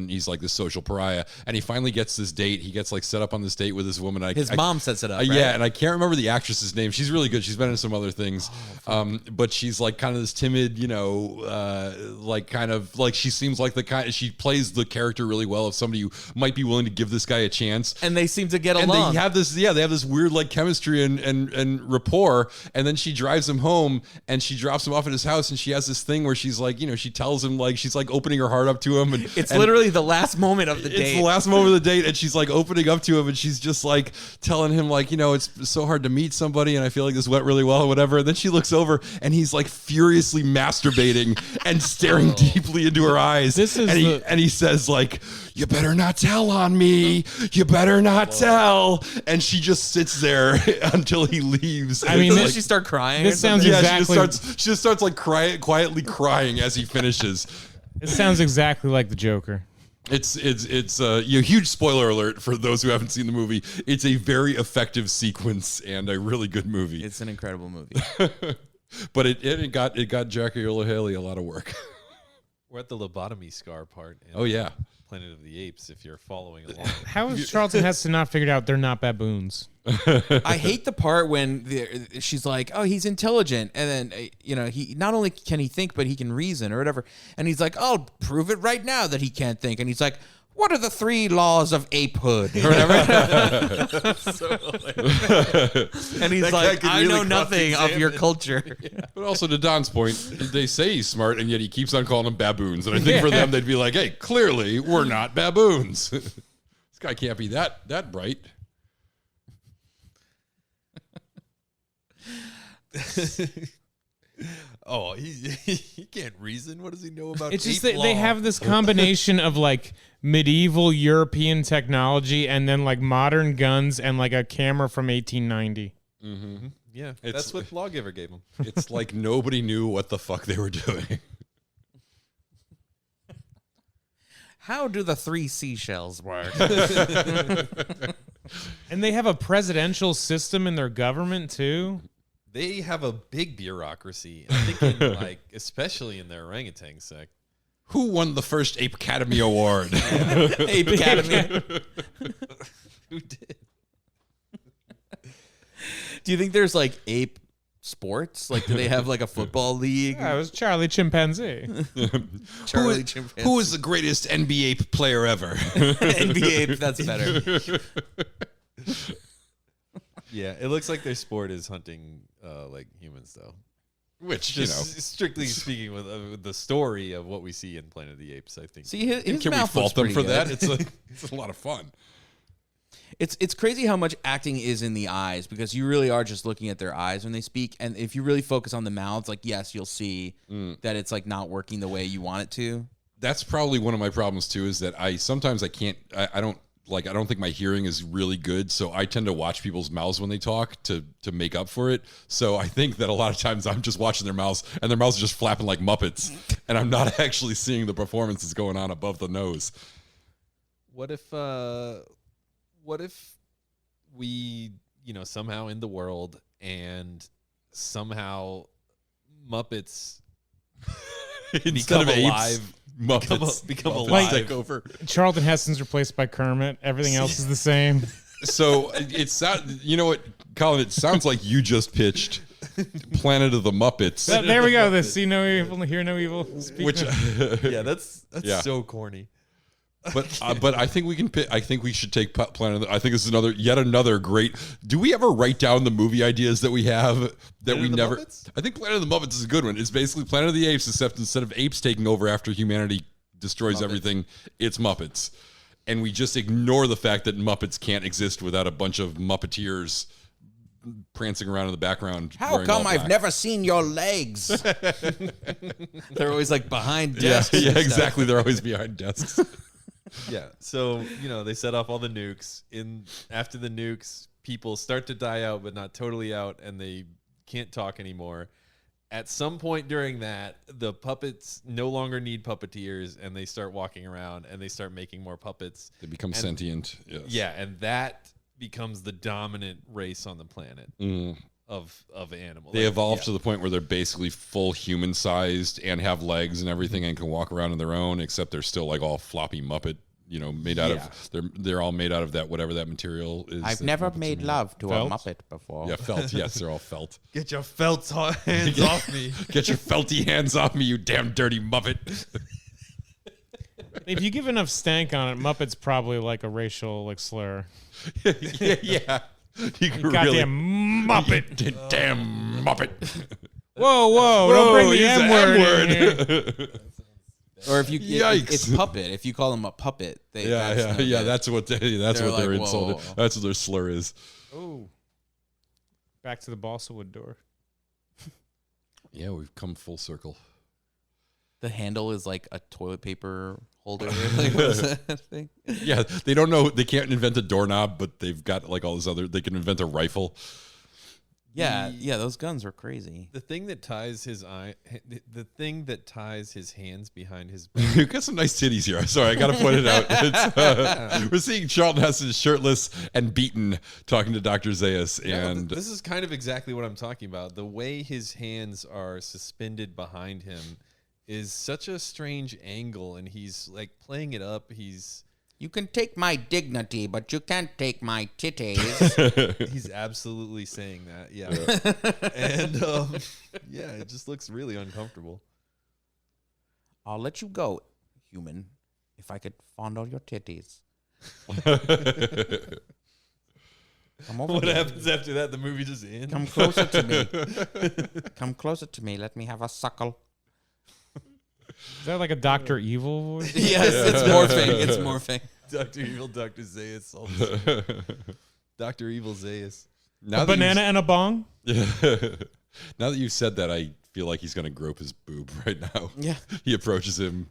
he's like this social pariah. And he finally gets this date. He gets like set up on this date with this woman. His mom sets it up. Right? Yeah, and I can't remember the actress's name. She's really good. She's been in some other things. But she's like kind of this timid, like kind of like she seems like the kind. She plays the character really well of somebody who might be willing to give this guy a chance. And they seem to get And along. they have this weird like chemistry and rapport. And then she drives him home and she drops him off at his house. And she has this thing where she's like, she tells him like she's like opening her heart up to him. And it's literally the last moment of the date. It's the last moment of the date, and she's like opening up to him, and she's just like telling him like, it's so hard to meet somebody, and I feel like this went really well, or whatever. And then she looks over, and he's like furiously masturbating and staring deeply into her eyes. And he says like, "You better not tell on me. You better not tell." And she just sits there until he leaves. I mean, doesn't she start crying? This sounds Yeah, exactly. she just starts like quietly crying as he finishes. It sounds exactly like the Joker. It's a huge spoiler alert for those who haven't seen the movie. It's a very effective sequence and a really good movie. It's an incredible movie. But it got Jackie Earle Haley a lot of work. We're at the lobotomy scar part. In Oh yeah, Planet of the Apes. If you're following along, How is Charlton Heston not figured out they're not baboons? I hate the part when she's like, "Oh, he's intelligent," and then he not only can he think, but he can reason or whatever. And he's like, "Oh, prove it right now that he can't think." And he's like, what are the 3 laws of apehood or whatever? And he's like, I know nothing of your culture. But also to Don's point, they say he's smart, and yet he keeps on calling them baboons. And I think for them, they'd be like, hey, clearly we're not baboons. This guy can't be that bright. Oh, he can't reason. What does he know about? It's just ape that they law? have this combination of like medieval European technology and then like modern guns and like a camera from 1890. Mm-hmm. Yeah, that's what Lawgiver gave him. It's like nobody knew what the fuck they were doing. How do the 3 seashells work? And they have a presidential system in their government too. They have a big bureaucracy. I'm thinking, like, especially in their orangutan sect. Who won the first Ape Academy Award? Ape Academy. Who did? Do you think there's like ape sports? Like, do they have like a football league? Yeah, it was Charlie Chimpanzee. Charlie Chimpanzee. Who is the greatest NBA player ever? NBA ape, that's better. Yeah, it looks like their sport is hunting like humans, though. Which, just strictly speaking, with the story of what we see in Planet of the Apes, I think. See, his can we mouth fault them looks for pretty that? good. It's a lot of fun. It's crazy how much acting is in the eyes, because you really are just looking at their eyes when they speak. And if you really focus on the mouths, like, yes, you'll see that it's like not working the way you want it to. That's probably one of my problems too, is that I don't think my hearing is really good, so I tend to watch people's mouths when they talk to make up for it. So I think that a lot of times I'm just watching their mouths, and their mouths are just flapping like Muppets, and I'm not actually seeing the performances going on above the nose. What if we, somehow in the world, and somehow Muppets Instead of alive, apes, Muppets become Muppets alive. take over. Charlton Heston's replaced by Kermit. Everything else is the same. So you know what, Colin? It sounds like you just pitched Planet of the Muppets. There we go. The see no evil, hear no evil. Which, yeah, that's so corny. But I think we can. I think we should take Planet. I think this is yet another great. Do we ever write down the movie ideas that we have that Planet we of the never? Muppets? I think Planet of the Muppets is a good one. It's basically Planet of the Apes, except instead of apes taking over after humanity destroys everything, it's Muppets, and we just ignore the fact that Muppets can't exist without a bunch of Muppeteers prancing around in the background. How come I've never seen your legs? They're always like behind desks. Yeah, exactly. They're always behind desks. Yeah, so they set off all the nukes. After the nukes, people start to die out, but not totally out, and they can't talk anymore. At some point during that, the puppets no longer need puppeteers, and they start walking around, and they start making more puppets. They become sentient. Yes. Yeah, and that becomes the dominant race on the planet of animals. They evolve to the point where they're basically full human sized and have legs and everything and can walk around on their own, except they're still like all floppy Muppet, made out of they're all made out of that whatever that material is. I've never made love to Felt? a Muppet before. Yeah, felt. Yes, they're all felt. Get your felt hands off me. Get your felty hands off me, you damn dirty Muppet. If you give enough stank on it, Muppet's probably like a racial slur. yeah. You can Goddamn Muppet. Damn Muppet. Whoa, don't bring the M-word in here. Or if you, Yikes. it's puppet. If you call them a puppet, That's what they're insulted. Whoa. That's what their slur is. Oh, back to the balsa wood door. Yeah, we've come full circle. The handle is like a toilet paper holder. Like, what is that thing? Yeah, they don't know. They can't invent a doorknob, but they've got like all this other. They can invent a rifle. Yeah, those guns were crazy. The thing that ties his hands behind his back. You've got some nice titties here. Sorry, I got to point it out. We're seeing Charlton Heston shirtless and beaten talking to Dr. Zaius. And this is kind of exactly what I'm talking about. The way his hands are suspended behind him is such a strange angle, and he's like playing it up. You can take my dignity, but you can't take my titties. He's absolutely saying that, yeah. And it just looks really uncomfortable. I'll let you go, human, if if I could fondle your titties. Come over What here. happens after that? The movie just ends. Come closer to me. Come closer to me. Let me have a suckle. Is that like a Dr. Evil voice? Yes, it's morphing. It's morphing. Dr. Evil, Dr. Zaius. Dr. Evil Zaius. A banana and a bong? Yeah. Now that you've said that, I feel like he's going to grope his boob right now. Yeah. He approaches him.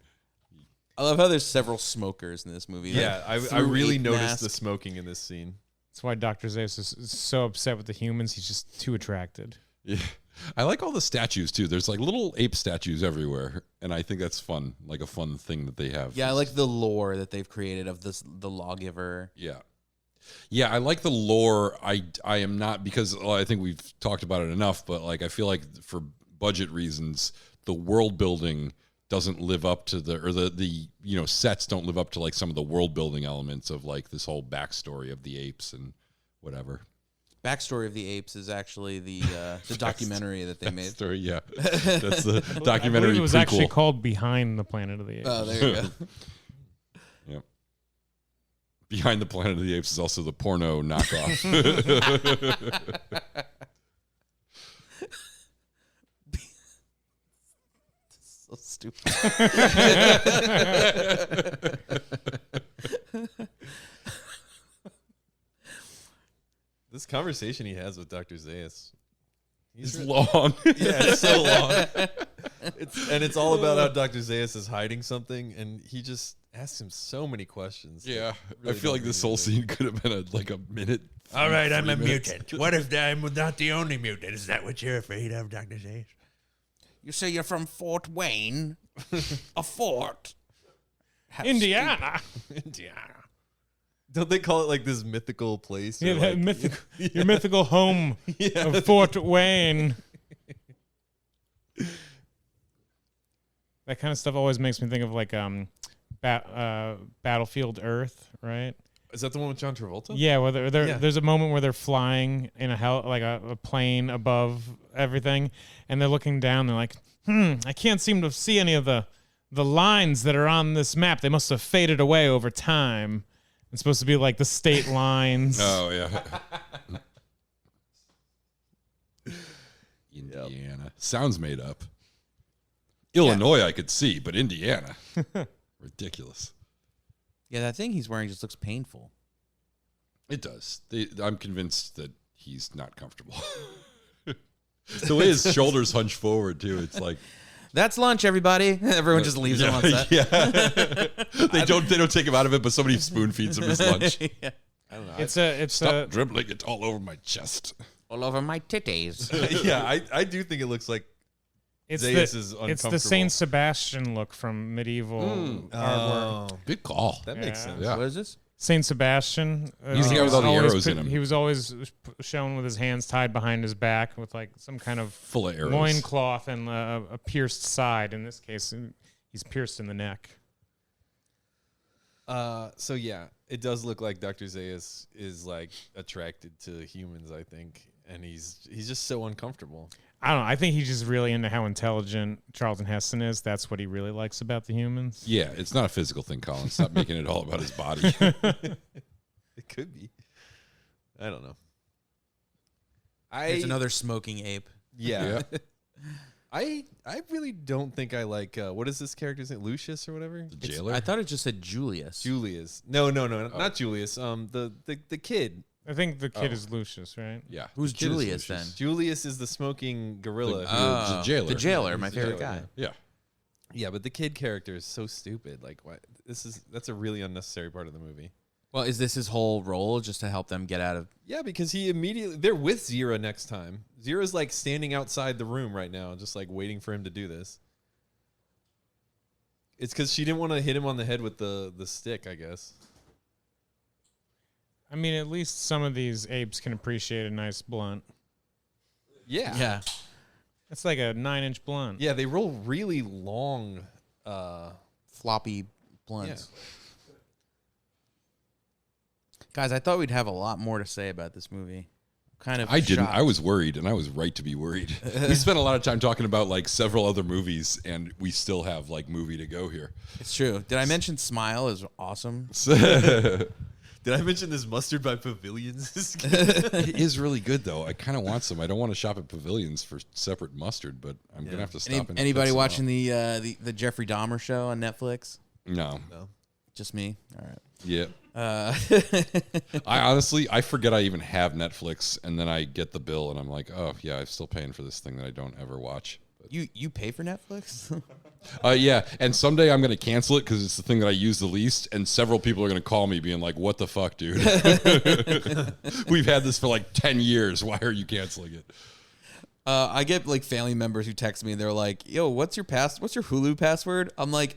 I love how there's several smokers in this movie. Yeah, I really noticed the smoking in this scene. That's why Dr. Zaius is so upset with the humans. He's just too attracted. Yeah. I like all the statues, too. There's like little ape statues everywhere, and I think that's fun, like a fun thing that they have. Yeah, I like the lore that they've created of the lawgiver. Yeah. Yeah, I like the lore. I am not, because I think we've talked about it enough, but like I feel like for budget reasons, the world building doesn't live up to the sets don't live up to like some of the world building elements of like this whole backstory of the apes and whatever. Backstory of the Apes is actually the documentary that they made. Story, yeah. That's the documentary. I believe it was prequel. actually called Behind the Planet of the Apes. Oh, there you go. Yep. Behind the Planet of the Apes is also the porno knockoff. So stupid. This conversation he has with Dr. Zaius. It's long. Yeah, it's so long. It's all about how Dr. Zaius is hiding something, and he just asks him so many questions. Yeah, Really I feel like this whole scene could have been like a minute. All right, I'm a 3 minutes. mutant. What if I'm not the only mutant? Is that what you're afraid of, Dr. Zaius? You say you're from Fort Wayne, a fort. Indiana. Indiana. Don't they call it like this mythical place? Yeah, or that like, your mythical home of Fort Wayne. That kind of stuff always makes me think of like Battlefield Earth, right? Is that the one with John Travolta? Yeah, where there's a moment where they're flying in a plane above everything, and they're looking down. They're like, I can't seem to see any of the lines that are on this map. They must have faded away over time. It's supposed to be like the state lines. Oh, yeah. Indiana. Sounds made up. Illinois, I could see, but Indiana. Ridiculous. Yeah, that thing he's wearing just looks painful. It does. I'm convinced that he's not comfortable. The way his shoulders hunch forward, too, it's like... That's lunch, everybody. Everyone just leaves him on set. Yeah. They don't take him out of it, but somebody spoon feeds him his lunch. Yeah. I don't know. Stop dribbling it all over my chest. All over my titties. Yeah, I do think it looks like Zaius is uncomfortable. It's the Saint Sebastian look from medieval artwork. Good call. That makes sense. Yeah. What is this? Saint Sebastian. He's the guy with all the arrows in him. He was always shown with his hands tied behind his back with like some kind of full of arrows, loincloth and a pierced side. In this case, he's pierced in the neck. So yeah, it does look like Dr. Zaius is like attracted to humans, I think, and he's just so uncomfortable. I don't know. I think he's just really into how intelligent Charlton Heston is. That's what he really likes about the humans. Yeah, it's not a physical thing, Colin. Stop making it all about his body. It could be. I don't know. It's another smoking ape. Yeah. I really don't think I like what is this character's name? Lucius or whatever? The jailer? I thought it just said Julius. Julius. No, not Julius. The kid. I think the kid is Lucius, right? Yeah. Who's Julius then? Julius is the smoking gorilla. The jailer. The jailer, my He's the favorite jailer, guy. Yeah. Yeah, but the kid character is so stupid. Like, what? That's a really unnecessary part of the movie. Well, is this his whole role, just to help them get out of... Yeah, because they're with Zira next time. Zira's like standing outside the room right now, just like waiting for him to do this. It's because she didn't want to hit him on the head with the stick, I guess. I mean, at least some of these apes can appreciate a nice blunt. Yeah. Yeah. It's like a 9-inch blunt. Yeah, they roll really long floppy blunts. Yeah. Guys, I thought we'd have a lot more to say about this movie. kind of I didn't. shocked. I was worried, and I was right to be worried. We spent a lot of time talking about like several other movies, and we still have like movie to go here. It's true. Did I mention Smile is awesome? Did I mention this mustard by Pavilions? It is really good, though. I kind of want some. I don't want to shop at Pavilions for separate mustard, but I'm gonna have to stop. Anybody watching the Jeffrey Dahmer show on Netflix? No. Just me. All right. Yeah. I forget I even have Netflix, and then I get the bill, and I'm like, oh yeah, I'm still paying for this thing that I don't ever watch. But You pay for Netflix? Yeah, and someday I'm going to cancel it because it's the thing that I use the least, and several people are going to call me being like, what the fuck, dude? We've had this for like 10 years. Why are you canceling it? I get like family members who text me and they're like, yo, what's your Hulu password? I'm like,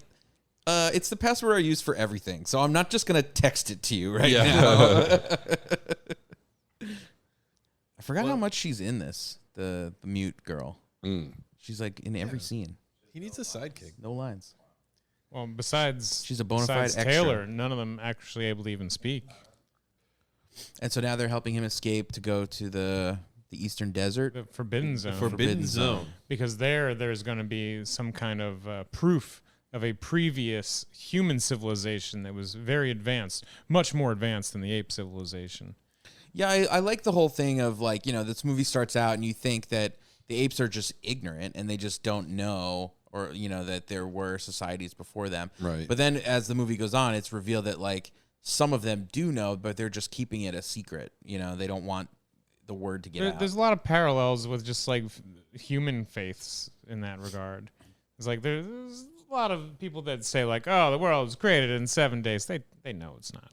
it's the password I use for everything, so I'm not just going to text it to you now. I forgot how much she's in this, the mute girl. She's like in every scene. He needs a sidekick. No lines. Well, besides she's a bona fide extra. Taylor, none of them actually able to even speak. And so now they're helping him escape to go to the Eastern Desert. The Forbidden Zone. Forbidden Zone. Because there's going to be some kind of proof of a previous human civilization that was very advanced, much more advanced than the ape civilization. Yeah, I like the whole thing of like, this movie starts out and you think that the apes are just ignorant and they just don't know, or that there were societies before them. Right. But then as the movie goes on, it's revealed that like some of them do know, but they're just keeping it a secret. They don't want the word to get out. There's a lot of parallels with just like human faiths in that regard. It's like there's a lot of people that say like, oh, the world was created in 7 days. They know it's not.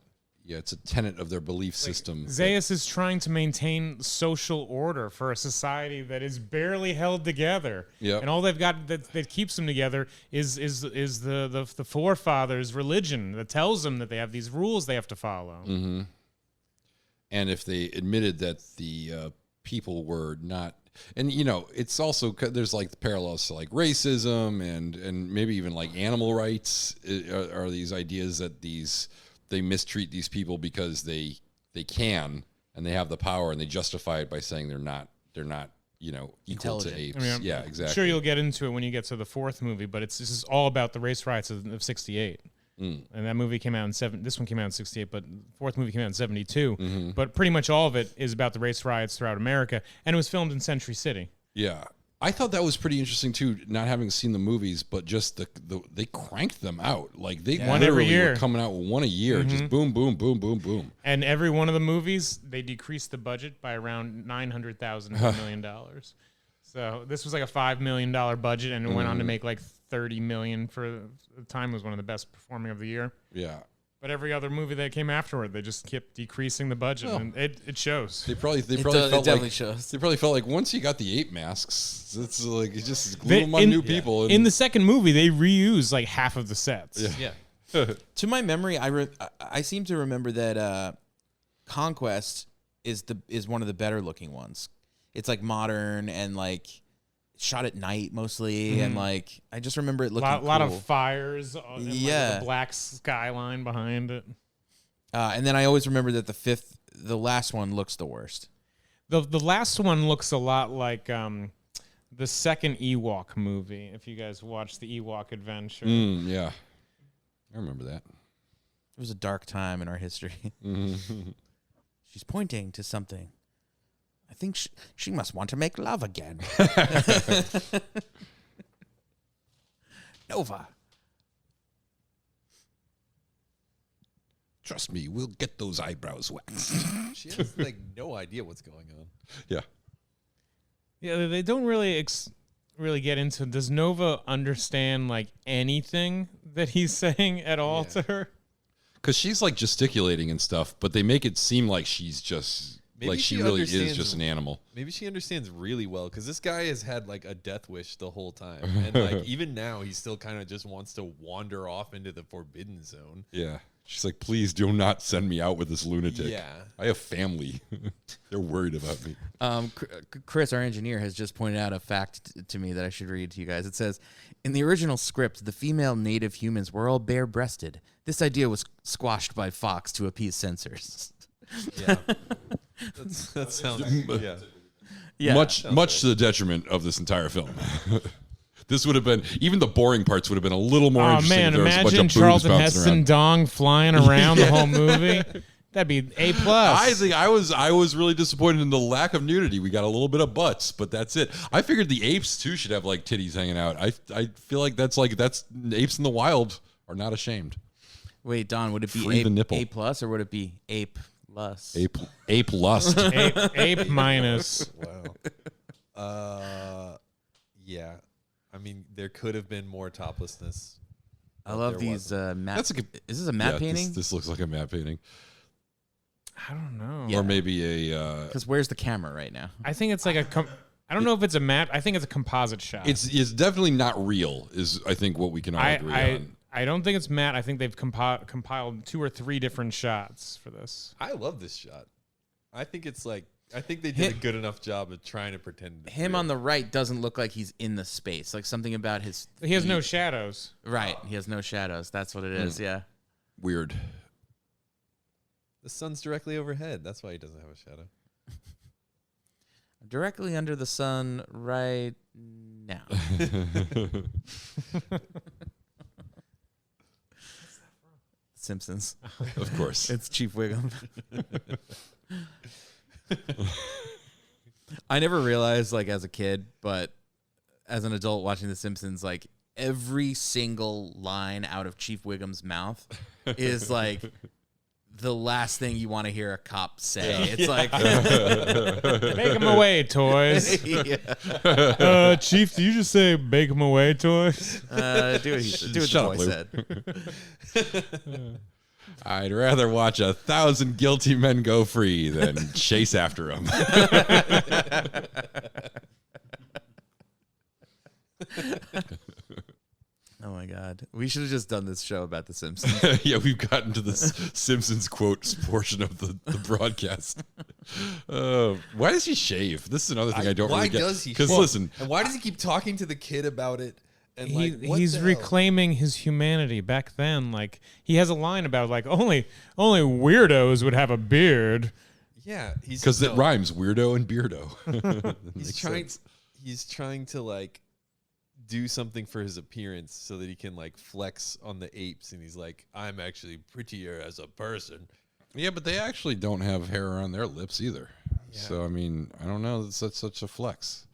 Yeah, it's a tenet of their belief system. Zeus is trying to maintain social order for a society that is barely held together. Yep. And all they've got that keeps them together is the forefathers' religion that tells them that they have these rules they have to follow. Mm-hmm. And if they admitted that the people were not, and it's also there's like the parallels to like racism and maybe even like animal rights are these ideas that they mistreat these people because they can and they have the power and they justify it by saying they're not equal to apes. Yeah, exactly. I'm sure you'll get into it when you get to the fourth movie, but this is all about the race riots of 68. And that movie came out in this one came out in 68, but the fourth movie came out in 72. Mm-hmm. But pretty much all of it is about the race riots throughout America, and it was filmed in Century City. Yeah. I thought that was pretty interesting too, not having seen the movies, but just they cranked them out. Like they one every year were coming out with one a year, just boom, boom, boom, boom, boom. And every one of the movies, they decreased the budget by around $900,000 to $1 million. So this was like a $5 million budget, and it went on to make like $30 million for the time. It was one of the best performing of the year. Yeah. But every other movie that came afterward, they just kept decreasing the budget, and it shows. They probably shows. They probably felt like once you got the ape masks, it's like you just glue them on new people. And in the second movie, they reused like half of the sets. Yeah. To my memory, I seem to remember that Conquest is one of the better looking ones. It's like modern and like shot at night mostly, and like I just remember it looking a lot cool. of fires, and like the black skyline behind it. And then I always remember that the last one looks the worst. The last one looks a lot like the second Ewok movie. If you guys watched the Ewok Adventure, yeah, I remember that. It was a dark time in our history. She's pointing to something. I think she must want to make love again. Nova. Trust me, we'll get those eyebrows waxed. She has like no idea what's going on. Yeah. Yeah, they don't really really get into. Does Nova understand like anything that he's saying at all to her? Because she's like gesticulating and stuff, but they make it seem like she's just like she really is just an animal. Maybe she understands really well, because this guy has had like a death wish the whole time, and like even now he still kind of just wants to wander off into the Forbidden Zone. Yeah. She's like, please do not send me out with this lunatic. Yeah. I have family. They're worried about me. Chris, our engineer, has just pointed out a fact to me that I should read to you guys. It says, in the original script, the female native humans were all bare-breasted. This idea was squashed by Fox to appease censors. Yeah. That sounds much to the detriment of this entire film. This would have been, even the boring parts would have been a little more interesting. Man, if there was a bunch imagine of Charlton boobs bouncing Heston around. dong flying around the whole movie. That'd be A+. I think I was really disappointed in the lack of nudity. We got a little bit of butts, but that's it. I figured the apes too should have like titties hanging out. I feel like that's apes in the wild are not ashamed. Wait, Don, would it be Free the nipple. A plus or would it be ape lust? Ape lust. Ape minus. Wow. Yeah. I mean, there could have been more toplessness. I love these matte. Is this a matte painting? This looks like a matte painting. I don't know. Yeah. Or maybe a... Because where's the camera right now? I think it's like I don't know if it's a matte. I think it's a composite shot. It's definitely not real, is I think what we can all agree on. I don't think it's matte. I think they've compiled 2 or 3 different shots for this. I love this shot. I think they did a good enough job of trying to pretend. Him on the right doesn't look like he's in the space. Like something about his. He has no shadows. Right. He has no shadows. That's what it is. Yeah. Weird. The sun's directly overhead. That's why he doesn't have a shadow. Directly under the sun right now. Simpsons. Of course. It's Chief Wiggum. I never realized, like, as a kid, but as an adult watching The Simpsons, like, every single line out of Chief Wiggum's mouth is, like, the last thing you want to hear a cop say. It's like... Make them away, toys. Chief, do you just say, make them away, toys? Do what the boy said. I'd rather watch 1,000 guilty men go free than chase after them. Oh my God. We should have just done this show about The Simpsons. Yeah, we've gotten to this Simpsons quotes portion of the broadcast. Why does he shave? This is another thing I don't really get. Why does he? Because listen. And why does he keep talking to the kid about it? And he's reclaiming his humanity. Back then, like, he has a line about, like, only weirdos would have a beard. Yeah, because it rhymes, weirdo and beardo. He's trying to, like, do something for his appearance so that he can, like, flex on the apes, and he's like, I'm actually prettier as a person. Yeah, but they actually don't have hair on their lips either. Yeah. So I mean, I don't know. That's such a flex.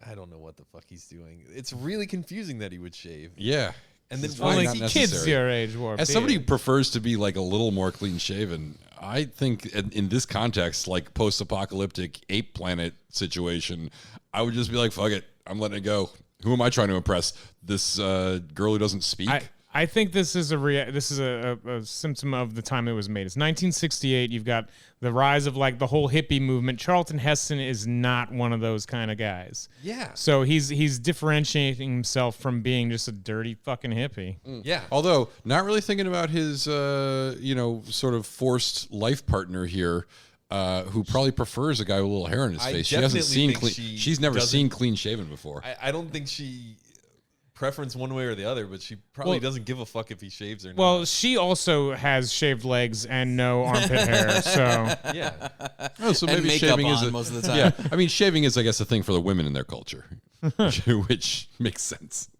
I don't know what the fuck he's doing. It's really confusing that he would shave. Yeah. And then why not kids your age wore As somebody who prefers to be like a little more clean shaven, I think in this context, like post-apocalyptic ape planet situation, I would just be like, fuck it, I'm letting it go. Who am I trying to impress? This girl who doesn't speak? I think this is a symptom of the time it was made. It's 1968. You've got the rise of, like, the whole hippie movement. Charlton Heston is not one of those kind of guys. Yeah. So he's differentiating himself from being just a dirty fucking hippie. Yeah. Although not really thinking about his sort of forced life partner here. Who probably prefers a guy with a little hair in his face. She hasn't seen clean. She's never seen clean shaven before. I don't think she preference one way or the other, but she probably doesn't give a fuck if he shaves or not. Well, she also has shaved legs and no armpit hair, so yeah. Oh, so maybe shaving is most of the time. Yeah, I mean, shaving is, I guess, a thing for the women in their culture, which makes sense.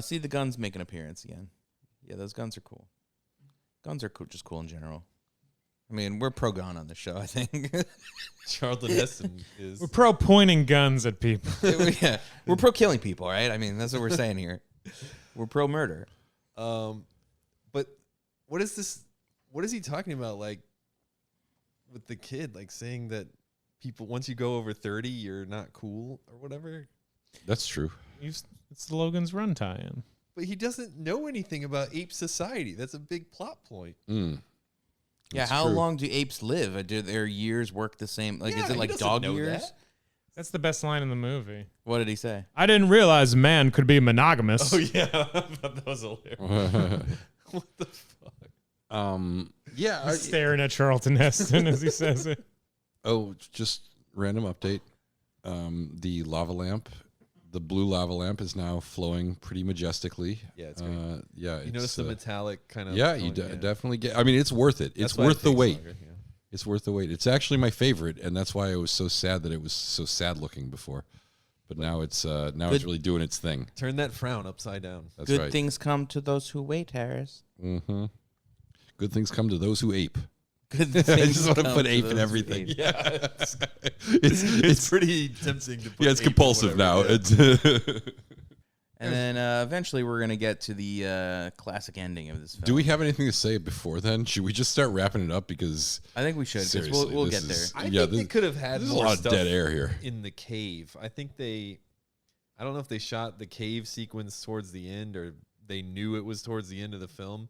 See, the guns make an appearance again. Yeah, those guns are cool. Guns are cool, just cool in general. I mean, we're pro-gun on the show, I think. Charlton Heston is... We're pro-pointing guns at people. Yeah, we're pro-killing people, right? I mean, that's what we're saying here. We're pro-murder. But what is this... What is he talking about, like, with the kid? Like, saying that people, once you go over 30, you're not cool or whatever? That's true. It's the Logan's Run tie-in. But he doesn't know anything about ape society. That's a big plot point. Yeah, how long do apes live? Do their years work the same? Like, is it like dog years? That's the best line in the movie. What did he say? I didn't realize man could be monogamous. Oh, yeah. That was hilarious. What the fuck? Yeah. He's staring at Charlton Heston as he says it. Oh, just random update. The lava lamp, the blue lava lamp is now flowing pretty majestically. Yeah, it's great. Yeah, you notice the metallic kind of... Yeah, you definitely get... I mean, it's worth it. It's worth the wait. Longer, It's worth the wait. It's actually my favorite, and that's why I was so sad that it was so sad looking before. But now it's really doing its thing. Turn that frown upside down. That's Good right. things come to those who wait, Harris. Mm-hmm. Good things come to those who ape. Good I things just want to come put to ape in those who everything. ape. Yeah, it's pretty tempting to put yeah, it's ape in compulsive now. whatever, yeah. It's And then eventually we're going to get to the classic ending of this film. Do we have anything to say before then? Should we just start wrapping it up? Because I think we should, because seriously, we'll this get there. is- I yeah, think they could have had there's more a lot of stuff dead air here. in the cave. I think I don't know if they shot the cave sequence towards the end or they knew it was towards the end of the film,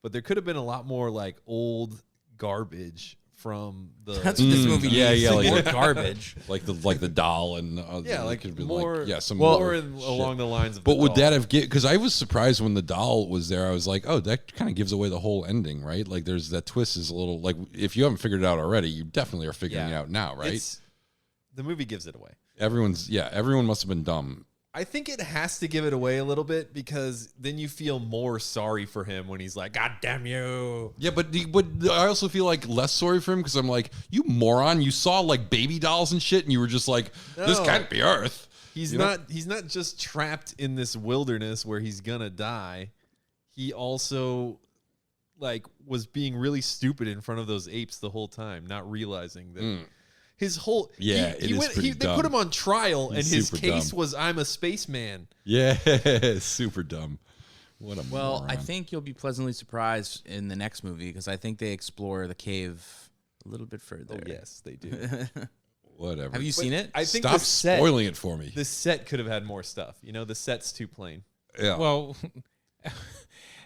but there could have been a lot more like old garbage from the. That's what this movie needs. yeah, like more the- garbage. like the doll and Yeah, it like could be more. like, some more more in, shit. along the lines of. But the would doll. that have because I was surprised when the doll was there. I was like, oh, that kind of gives away the whole ending, right? Like there's that twist is a little like if you haven't figured it out already, you definitely are figuring it out now, right? The movie gives it away. Everyone must have been dumb. I think it has to give it away a little bit because then you feel more sorry for him when he's like, "God damn you!" Yeah, but I also feel like less sorry for him because I'm like, you moron! You saw like baby dolls and shit, and you were just like, this No. can't be Earth. He's You know? not. He's not just trapped in this wilderness where he's gonna die. He also like was being really stupid in front of those apes the whole time, not realizing that. His whole it is pretty they dumb. put him on trial, He's and his super case dumb. was I'm a spaceman. Yeah, super dumb. What a Well, moron. I think you'll be pleasantly surprised in the next movie because I think they explore the cave a little bit further. Oh yes, they do. Whatever. Have you seen it? I think Stop the set, spoiling it for me. The set could have had more stuff. You know, the set's too plain. Yeah. Well,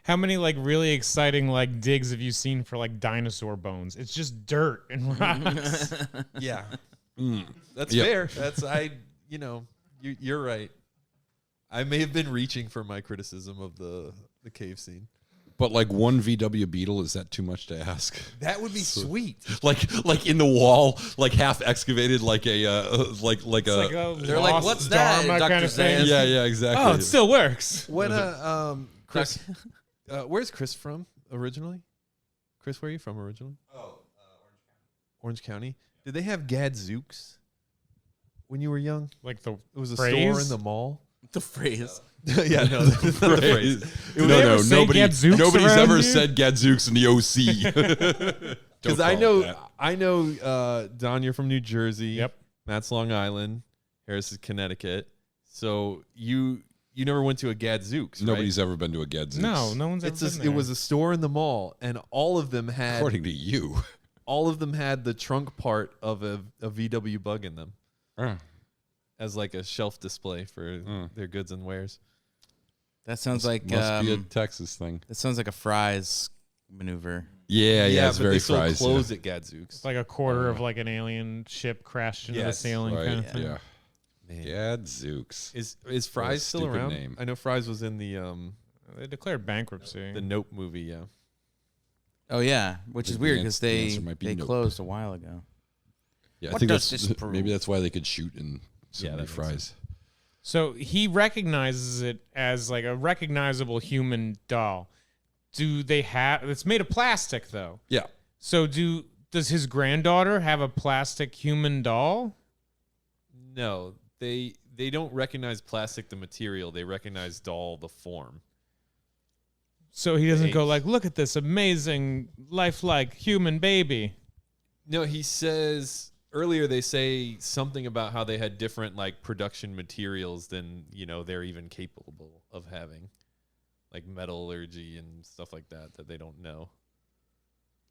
how many like really exciting like digs have you seen for like dinosaur bones? It's just dirt and rocks. Yeah, that's Yep. fair. That's you're right. I may have been reaching for my criticism of the cave scene. But like one VW Beetle, is that too much to ask? That would be sweet. Like in the wall, like half excavated, like a like a. They're like, "What's that, Dharma Dr. kind of thing. Zan?" Yeah, exactly. Oh, it still works. When Chris, where's Chris from originally? Chris, where are you from originally? Orange County. Did they have Gadzooks when you were young? Like the It was a phrase? store in the mall. The phrase. Yeah, no, that's not the phrase. No, say nobody's Gadzooks around ever here? said Gadzooks in the OC. Because I know, Don, you're from New Jersey. Yep. Matt's Long Island. Harris is Connecticut. So you never went to a Gadzooks, right? Nobody's ever been to a Gadzooks. no one's ever been there. It was a store in the mall, and all of them had According to you. all of them had the trunk part of a VW Bug in them as like a shelf display for their goods and wares. That sounds like Must be a Texas thing. that sounds like a Fry's maneuver. Yeah, it's but very they sold fries. clothes at Gadzooks. It's like a quarter of like an alien ship crashed into the Yes, ceiling Right, kind of thing. yeah. Man. Gadzooks. Is Fry's still stupid around? name. I know Fry's was in the They declared bankruptcy. Nope movie. Yeah. Oh yeah, which The is weird ans- because the they answer might be nope. closed a while ago. Yeah, I What think does that's this prove? maybe that's why they could shoot in so Yeah, many that makes fries. So he recognizes it as like a recognizable human doll. Do they have? It's made of plastic though. Yeah. So does his granddaughter have a plastic human doll? No, they don't recognize plastic the material. They recognize doll the form. So he doesn't go Apes. like, look at this amazing lifelike human baby. No, he says earlier they say something about how they had different like production materials than they're even capable of having, like metallurgy and stuff like that they don't know.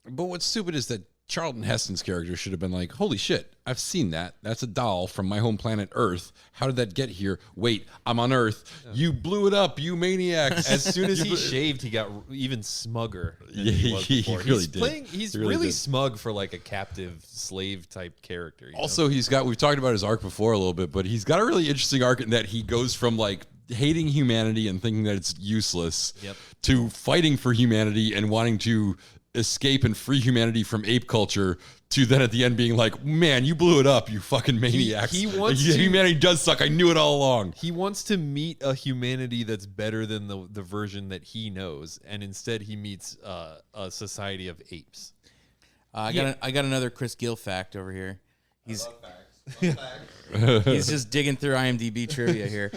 But what's stupid is that Charlton Heston's character should have been like, holy shit, I've seen that. That's a doll from my home planet Earth. How did that get here? Wait, I'm on Earth. You blew it up, you maniacs. As soon as he shaved, he got even smugger than he was he before. really He's did. He's He really really did. smug for like a captive slave type character. Also, we've talked about his arc before a little bit, but he's got a really interesting arc in that he goes from like hating humanity and thinking that it's useless to fighting for humanity and wanting to escape and free humanity from ape culture to then at the end being like, man, you blew it up, you fucking maniacs. He wants to- humanity does suck. I knew it all along. He wants to meet a humanity that's better than the version that he knows, and instead he meets a society of apes. I got another Chris Gill fact over here. He's just digging through IMDb trivia here.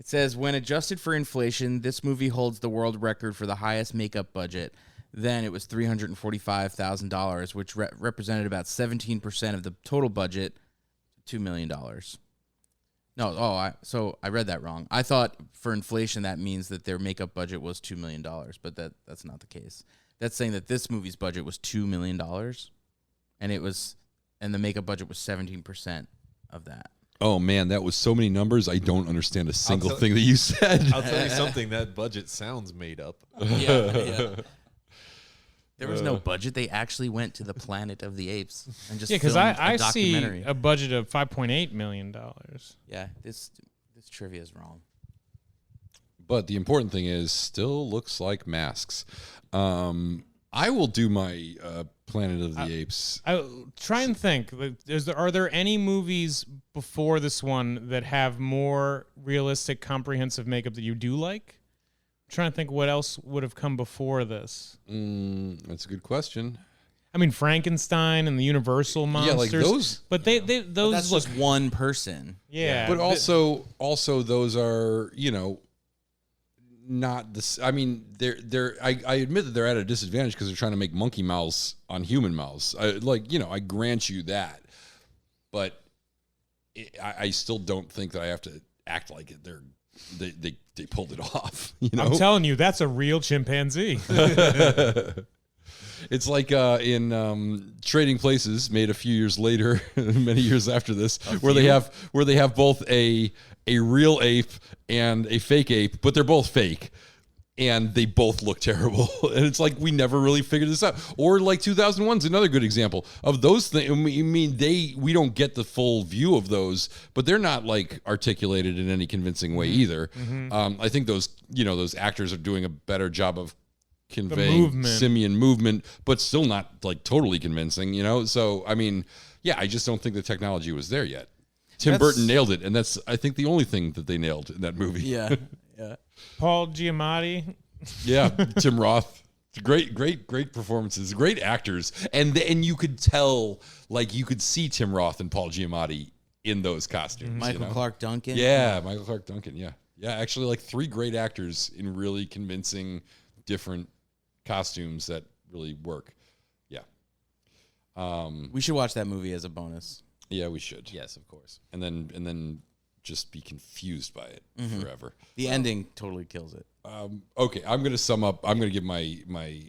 It says, when adjusted for inflation, this movie holds the world record for the highest makeup budget. Then it was $345,000, which represented about 17% of the total budget, $2 million. No, so I read that wrong. I thought for inflation that means that their makeup budget was $2 million, but that's not the case. That's saying that this movie's budget was $2 million, and the makeup budget was 17% of that. Oh man, that was so many numbers. I don't understand a single thing that you said. I'll tell you something. That budget sounds made up. Yeah. There was no budget. They actually went to the Planet of the Apes and just because filmed I a see documentary. a budget of $5.8 million. Yeah, this trivia is wrong. But the important thing is, still looks like masks. I will do my Planet of the Apes. I try and think. Are there any movies before this one that have more realistic, comprehensive makeup that you do like? I'm trying to think what else would have come before this. That's a good question. I mean, Frankenstein and the Universal monsters. Yeah, like those. But those but that's look, just one person. Yeah. But also those are, not this. I mean, I admit that they're at a disadvantage because they're trying to make monkey mouths on human mouths. I grant you that, but I still don't think that I have to act like it. They pulled it off. I'm telling you, that's a real chimpanzee. It's like in Trading Places, made a few years later, many years after this, where they have both a real ape and a fake ape, but they're both fake, and they both look terrible. And it's like we never really figured this out. Or like 2001's another good example of those things. I mean, we don't get the full view of those, but they're not like articulated in any convincing way either. I think those actors are doing a better job of conveying simian movement, but still not like totally convincing, So, I mean, I just don't think the technology was there yet. Tim Burton nailed it, and that's, I think, the only thing that they nailed in that movie. Yeah. Paul Giamatti. Yeah, Tim Roth. Great performances, great actors, and you could tell, like you could see Tim Roth and Paul Giamatti in those costumes. Michael Clark Duncan. Yeah, Michael Clark Duncan. Yeah, actually, like three great actors in really convincing, different costumes that really work. Yeah. We should watch that movie as a bonus. Yeah, we should. Yes, of course. And then just be confused by it forever. The ending totally kills it. Okay, I'm going to sum up. I'm going to give my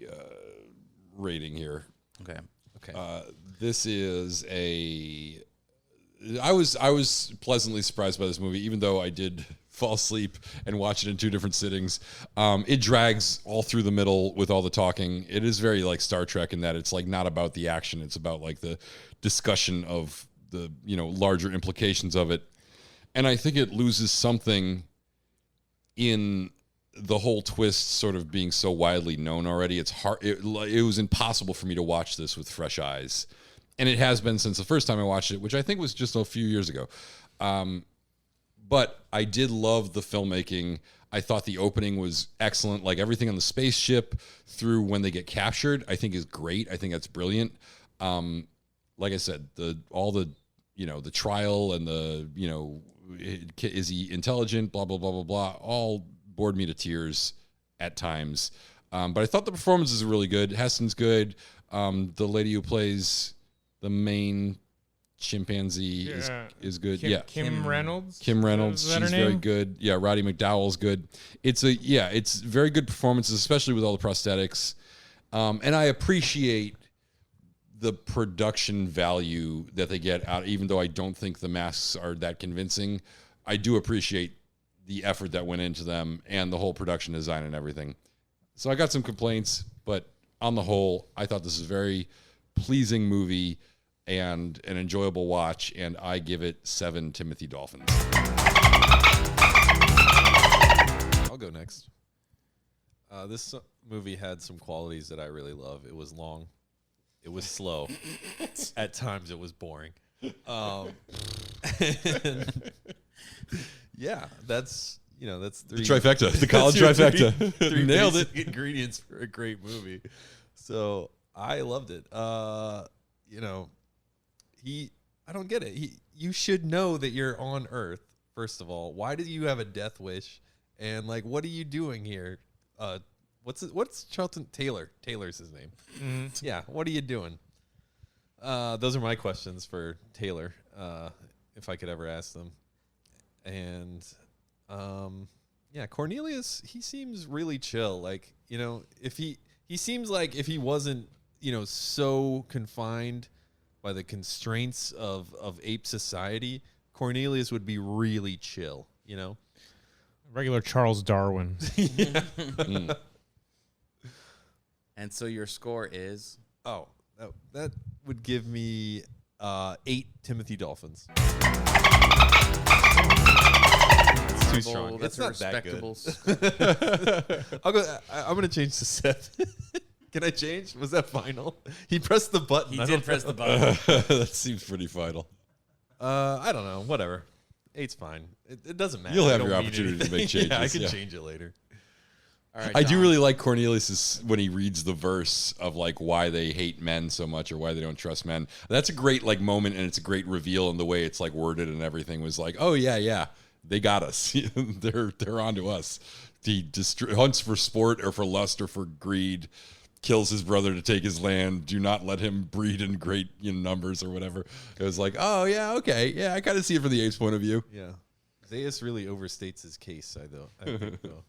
rating here. Okay. This is I was pleasantly surprised by this movie, even though I did fall asleep and watch it in two different sittings. It drags all through the middle with all the talking. It is very like Star Trek in that it's like not about the action. It's about like the discussion of the larger implications of it. And I think it loses something in the whole twist sort of being so widely known already. It's hard. It was impossible for me to watch this with fresh eyes. And it has been since the first time I watched it, which I think was just a few years ago. But I did love the filmmaking. I thought the opening was excellent. Like everything on the spaceship through when they get captured, I think is great. I think that's brilliant. Like I said, the trial and is he intelligent? Blah, blah, blah, blah, blah. All bored me to tears at times. But I thought the performances were really good. Heston's good. The lady who plays the main chimpanzee is good. Kim Reynolds. Kim Reynolds. She's very good. Yeah, Roddy McDowell's good. It's very good performances, especially with all the prosthetics. And I appreciate the production value that they get out, even though I don't think the masks are that convincing. I do appreciate the effort that went into them and the whole production design and everything. So I got some complaints, but on the whole, I thought this is a very pleasing movie and an enjoyable watch, and I give it 7 Timothy Dolphins. I'll go next. This movie had some qualities that I really love. It was long. It was slow. At times, it was boring. Yeah, that's three, the trifecta, the college trifecta. Three Nailed it. Ingredients for a great movie. So I loved it. You know, I don't get it. You should know that you're on Earth. First of all, why do you have a death wish? And like, what are you doing here? What's Charlton Taylor? Taylor's his name. Mm-hmm. Yeah. What are you doing? Those are my questions for Taylor. If I could ever ask them. And, yeah, Cornelius, he seems really chill. Like, you know, if he seems like if he wasn't, you know, so confined by the constraints of ape society, Cornelius would be really chill, you know? Regular Charles Darwin. And so your score is? Oh, that would give me 8 Timothy Dolphins. It's too strong. That's It's not that good. I'm going to change to 7. Can I change? Was that final? He pressed the button. He did press the button. That seems pretty final. I don't know. Whatever. 8's fine. It doesn't matter. You'll have your opportunity to make changes. Yeah, I can change it later. All right, I do really like Cornelius's when he reads the verse of like why they hate men so much or why they don't trust men. That's a great like moment, and it's a great reveal in the way it's like worded and everything was like, oh yeah, they got us. they're onto us. He hunts for sport or for lust or for greed, kills his brother to take his land. Do not let him breed in great numbers or whatever. It was like, oh yeah, okay, yeah, I kind of see it from the ape's point of view. Yeah, Zaius really overstates his case. I think, though.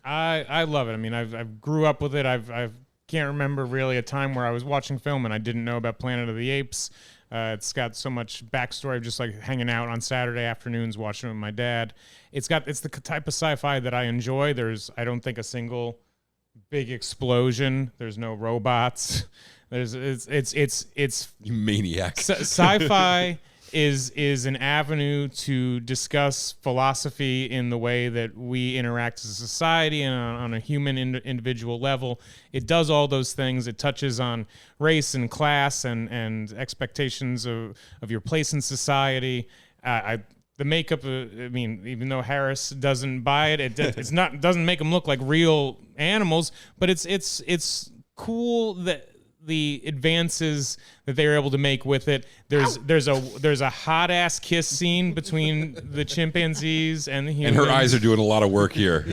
I love it. I mean, I grew up with it. I can't remember really a time where I was watching film and I didn't know about Planet of the Apes. It's got so much backstory of just like hanging out on Saturday afternoons watching it with my dad. It's the type of sci-fi that I enjoy. I don't think a single big explosion. There's no robots. It's you maniac. Sci-fi is an avenue to discuss philosophy in the way that we interact as a society and on a human individual level. It does all those things. It touches on race and class and expectations of your place in society. The makeup, I mean, even though Harris doesn't buy it, doesn't make them look like real animals, but it's cool that the advances that they were able to make with it. There's a hot ass kiss scene between the chimpanzees and the humans. And her eyes are doing a lot of work here.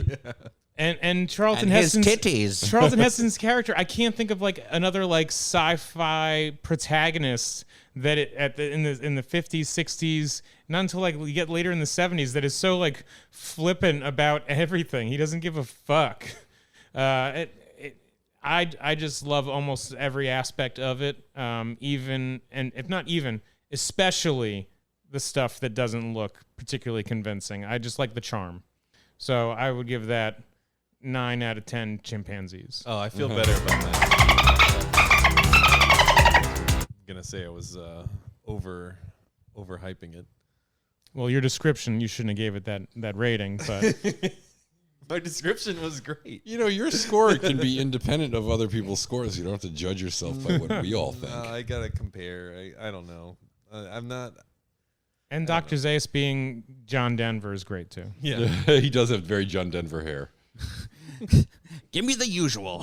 And Charlton Heston's titties. Charlton Heston's character, I can't think of like another like sci-fi protagonist that in the 50s, 60s, not until like we get later in the 70s, that is so like flippant about everything. He doesn't give a fuck. I just love almost every aspect of it, even, and if not even, especially the stuff that doesn't look particularly convincing. I just like the charm. So I would give that 9 out of 10 chimpanzees. Oh, I feel better about that. I'm going to say I was overhyping it. Well, your description, you shouldn't have gave it that rating, but... My description was great. Your score can be independent of other people's scores. You don't have to judge yourself by what we all think. No, I got to compare. I don't know. I'm not... And Dr. Zaius being John Denver is great, too. Yeah. He does have very John Denver hair. Give me the usual.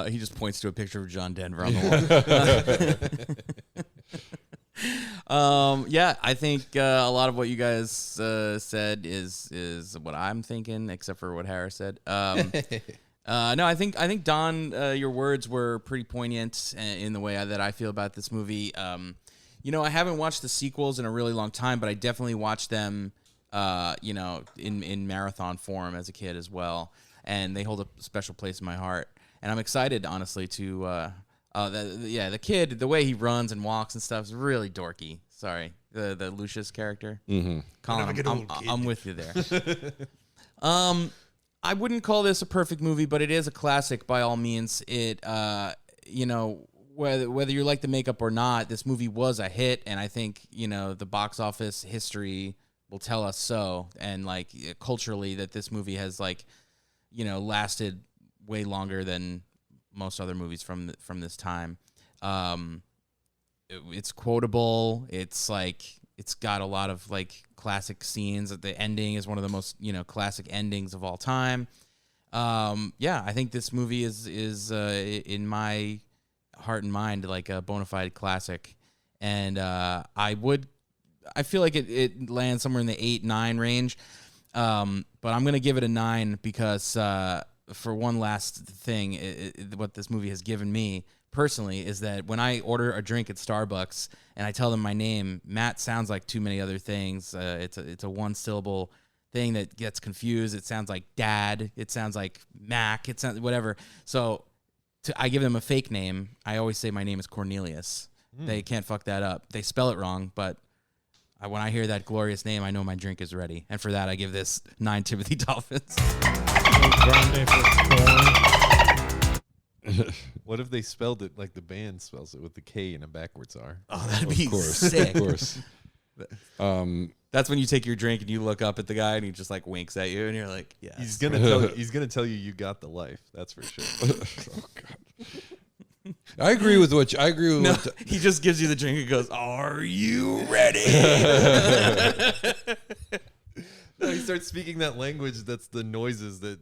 He just points to a picture of John Denver on the wall. Yeah, I think a lot of what you guys said is what I'm thinking, except for what Harris said. No, I think Don, your words were pretty poignant in the way that I feel about this movie. I haven't watched the sequels in a really long time, but I definitely watched them, in marathon form as a kid as well, and they hold a special place in my heart. And I'm excited, honestly, to. The kid, the way he runs and walks and stuff is really dorky. Sorry, the Lucius character. Mm-hmm. Colin, I'm with you there. I wouldn't call this a perfect movie, but it is a classic by all means. It, whether you like the makeup or not, this movie was a hit, and I think the box office history will tell us so. And like culturally, that this movie has lasted way longer than most other movies from this time. It's quotable. It's got a lot of like classic scenes. The ending is one of the most classic endings of all time. Yeah, I think this movie is in my heart and mind like a bona fide classic, and I feel like it lands somewhere in the 8-9 range, but I'm gonna give it a 9 because for one last thing, what this movie has given me personally is that when I order a drink at Starbucks and I tell them my name, Matt sounds like too many other things. It's a one syllable thing that gets confused. It sounds like Dad. It sounds like Mac. It sounds whatever. So I give them a fake name. I always say my name is Cornelius. They can't fuck that up. They spell it wrong, but when I hear that glorious name, I know my drink is ready. And for that, I give this 9 Timothy Dolphins. What if they spelled it like the band spells it with the K and a backwards R? Oh, that'd be sick. Of course. That's when you take your drink and you look up at the guy and he just like winks at you and you're like, yeah. He's gonna tell you you got the life. That's for sure. Oh God. I agree with what he just gives you the drink and goes, "Are you ready?" No, he starts speaking that language. That's the noises that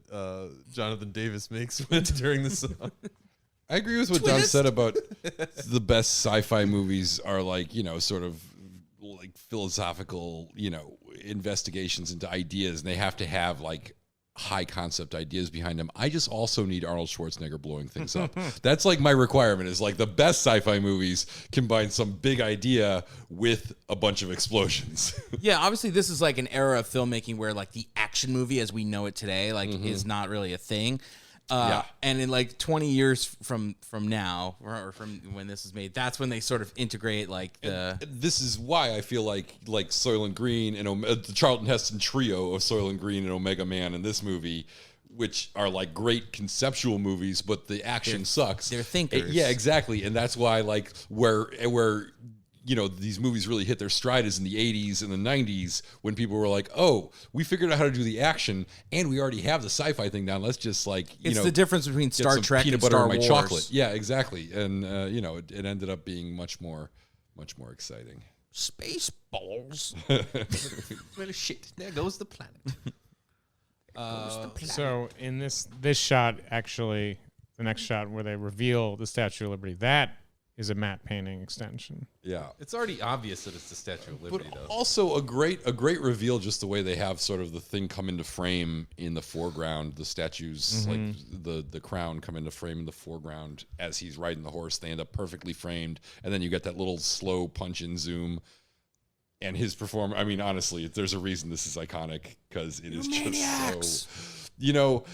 Jonathan Davis makes during the song. I agree with what Dom said about the best sci-fi movies are like, sort of like philosophical, investigations into ideas, and they have to have like high concept ideas behind them. I just also need Arnold Schwarzenegger blowing things up. That's like my requirement, is like the best sci-fi movies combine some big idea with a bunch of explosions. Yeah, obviously this is like an era of filmmaking where like the action movie as we know it today is not really a thing. And in like 20 years from now, or from when this is made, that's when they sort of integrate like the. And this is why I feel like Soylent Green and the Charlton Heston trio of Soylent Green and Omega Man in this movie, which are like great conceptual movies, but the action sucks. They're thinkers. Yeah, exactly, and that's why like where these movies really hit their stride is in the 80s and the 90s when people were like, oh, we figured out how to do the action and we already have the sci-fi thing down. Let's just it's the difference between Star Trek peanut and butter Star on my Wars. chocolate. Yeah, exactly. And it ended up being much more exciting. Spaceballs. Well, shit. There goes the planet. So in this shot, actually, the next shot where they reveal the Statue of Liberty, that is a matte painting extension. Yeah. It's already obvious that it's the Statue of Liberty, But though. also a great reveal, just the way they have sort of the thing come into frame in the foreground, the statues, like the crown come into frame in the foreground as he's riding the horse. They end up perfectly framed, and then you get that little slow punch in zoom. And his performance, I mean, honestly, there's a reason this is iconic, because it is just so,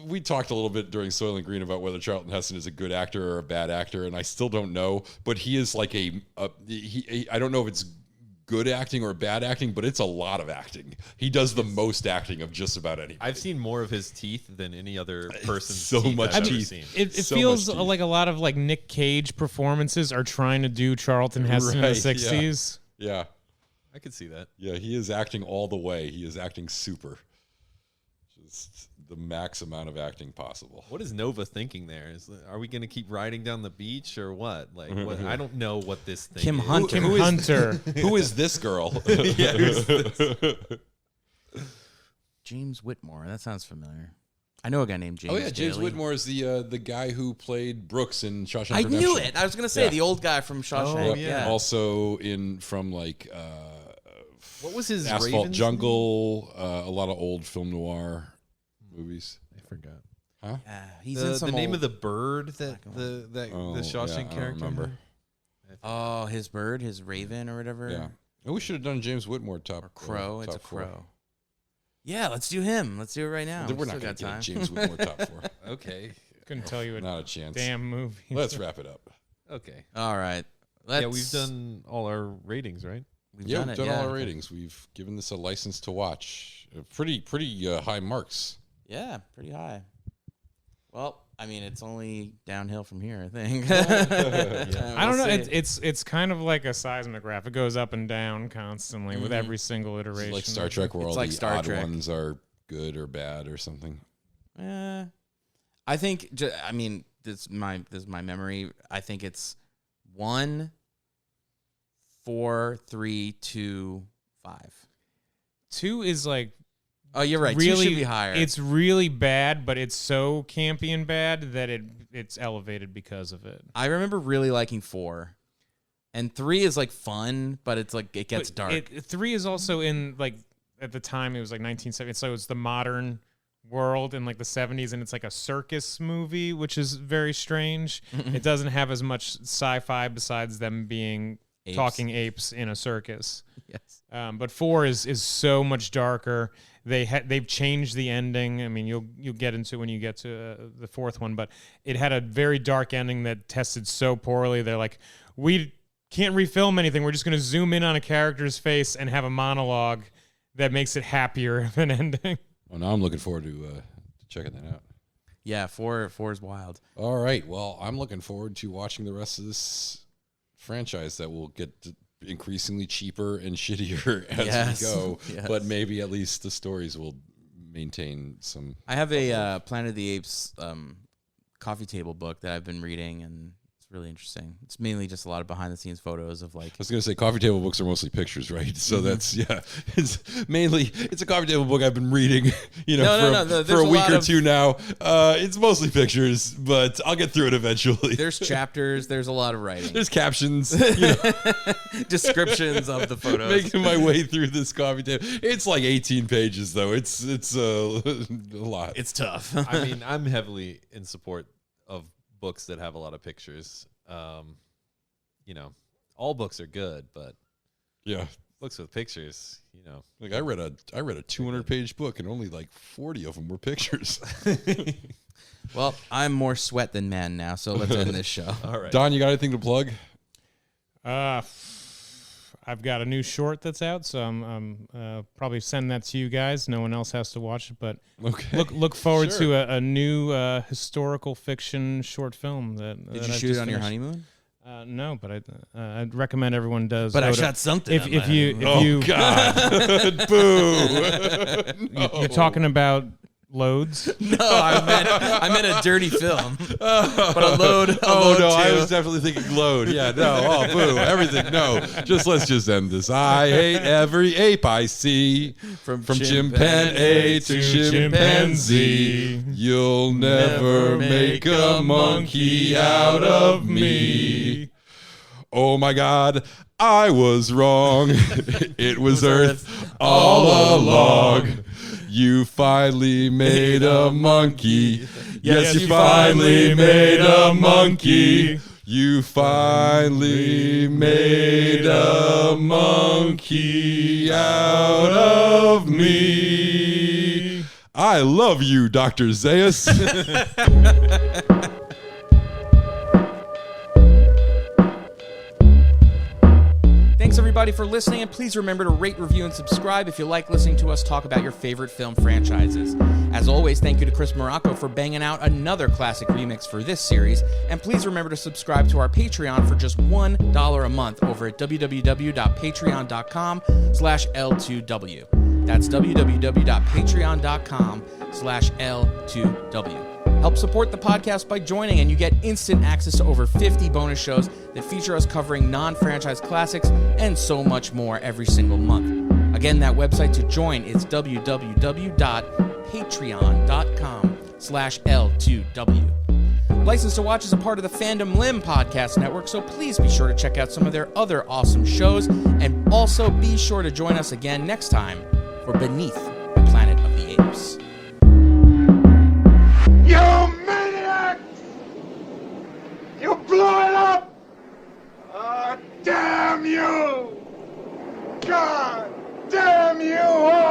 we talked a little bit during Soylent Green about whether Charlton Heston is a good actor or a bad actor, and I still don't know, but he is like I don't know if it's good acting or bad acting, but it's a lot of acting. He does the most acting of just about anything. I've seen more of his teeth than any other person's so teeth much I've teeth. ever seen. It So feels much teeth. like a lot of like Nick Cage performances are trying to do Charlton Heston in the Right, 60s. Yeah. I could see that. Yeah, he is acting all the way. He is acting super. Just the max amount of acting possible. What is Nova thinking there? Are we going to keep riding down the beach or what? Like, what, I don't know what this thing Kim is. Hunter. Kim Hunter. Who is this girl? Yeah, who's this? James Whitmore. That sounds familiar. I know a guy named James. Oh yeah, James Daly. Whitmore is the guy who played Brooks in Shawshank I Redemption. knew it. I was gonna say Yeah. the old guy from Shawshank. Oh, yeah. Also from like What was his Asphalt Ravens Jungle, a lot of old film noir movies. name? I forgot. Huh? He's in some the name old- of the bird that Oh, the Shawshank yeah, I don't character. remember. had? Oh, his bird, his raven, or whatever. Yeah. Oh, we should have done James Whitmore top Or crow. It's top a four. crow. Yeah, let's do him. Let's do it right now. We're We not still going got to get time. James Whitmore top four. Okay. Couldn't tell you a Not a chance. damn movie. Let's wrap it up. Okay. All right. Yeah, we've done all our ratings, right? We've Yeah, done we've it. done Yeah. all our ratings. We've given this a license to watch. Pretty high marks. Yeah, pretty high. Well, I mean, it's only downhill from here, I think. I don't know. We'll see. It's kind of like a seismograph. It goes up and down constantly with every single It's iteration. like Star Trek, where It's all like the Star odd Trek. ones are good or bad or something. I think. I mean, this is my memory. I think it's 1, 4, 3, 2, 5. 2 is like Oh, you're right. 2 should be higher. It's really bad, but it's so campy and bad that it's elevated because of it. I remember really liking 4. And 3 is like fun, but it's like it gets dark. 3 is also in like at the time it was like 1970, so it's the modern world in like the 70s, and it's like a circus movie, which is very strange. It doesn't have as much sci-fi besides them being talking apes in a circus. Yes. But 4 is so much darker. They've changed the ending. I mean, you'll get into it when you get to the 4th one, but it had a very dark ending that tested so poorly. They're like, we can't refilm anything. We're just going to zoom in on a character's face and have a monologue that makes it happier of an ending. Well, now I'm looking forward to checking that out. Yeah, 4 is wild. All right. Well, I'm looking forward to watching the rest of this franchise that will get increasingly cheaper and shittier as we go. Yes. But maybe at least the stories will maintain some. I have a Planet of the Apes coffee table book that I've been reading, and it's really interesting. It's mainly just a lot of behind-the-scenes photos of like. I was going to say coffee table books are mostly pictures, right? So that's it's a coffee table book I've been reading, for a week or two now. It's mostly pictures, but I'll get through it eventually. There's chapters. There's a lot of writing. There's captions, descriptions of the photos. Making my way through this coffee table. It's like 18 pages though. It's a lot. It's tough. I mean, I'm heavily in support of books that have a lot of pictures. All books are good, but yeah, books with pictures, like I read a 200-page book and only like 40 of them were pictures. Well, I'm more sweat than man now, so let's end this show. All right, Don, you got anything to plug? I've got a new short that's out, so I'm probably send that to you guys. No one else has to watch it, but look forward to a new historical fiction short film that. Did you shoot it on your honeymoon? No, but I'd recommend everyone does. But I shot something. If you God, boo! You're talking about loads? No, I meant a dirty film. But a load. Oh no, too. I was definitely thinking load. Yeah, no, oh boo, everything. No, let's just end this. I hate every ape I see, from chimpanzee to chimpanzee. You'll never make a monkey out of me. Oh my God, I was wrong. It was Earth all along. You finally made a monkey. Yes, you finally made a monkey. You finally made a monkey out of me. I love you, Dr. Zaius. Thanks everybody for listening, and please remember to rate, review, and subscribe if you like listening to us talk about your favorite film franchises. As always, thank you to Chris Morocco for banging out another classic remix for this series, and please remember to subscribe to our Patreon for just $1 a month over at www.patreon.com/L2W. That's www.patreon.com/L2W. Help support the podcast by joining, and you get instant access to over 50 bonus shows that feature us covering non-franchise classics and so much more every single month. Again, that website to join is www.patreon.com/L2W. License to Watch is a part of the Fandom Limb podcast network, so please be sure to check out some of their other awesome shows, and also be sure to join us again next time for Beneath the Planet of the Apes. You maniac! You blew it up! Oh, damn you! God damn you!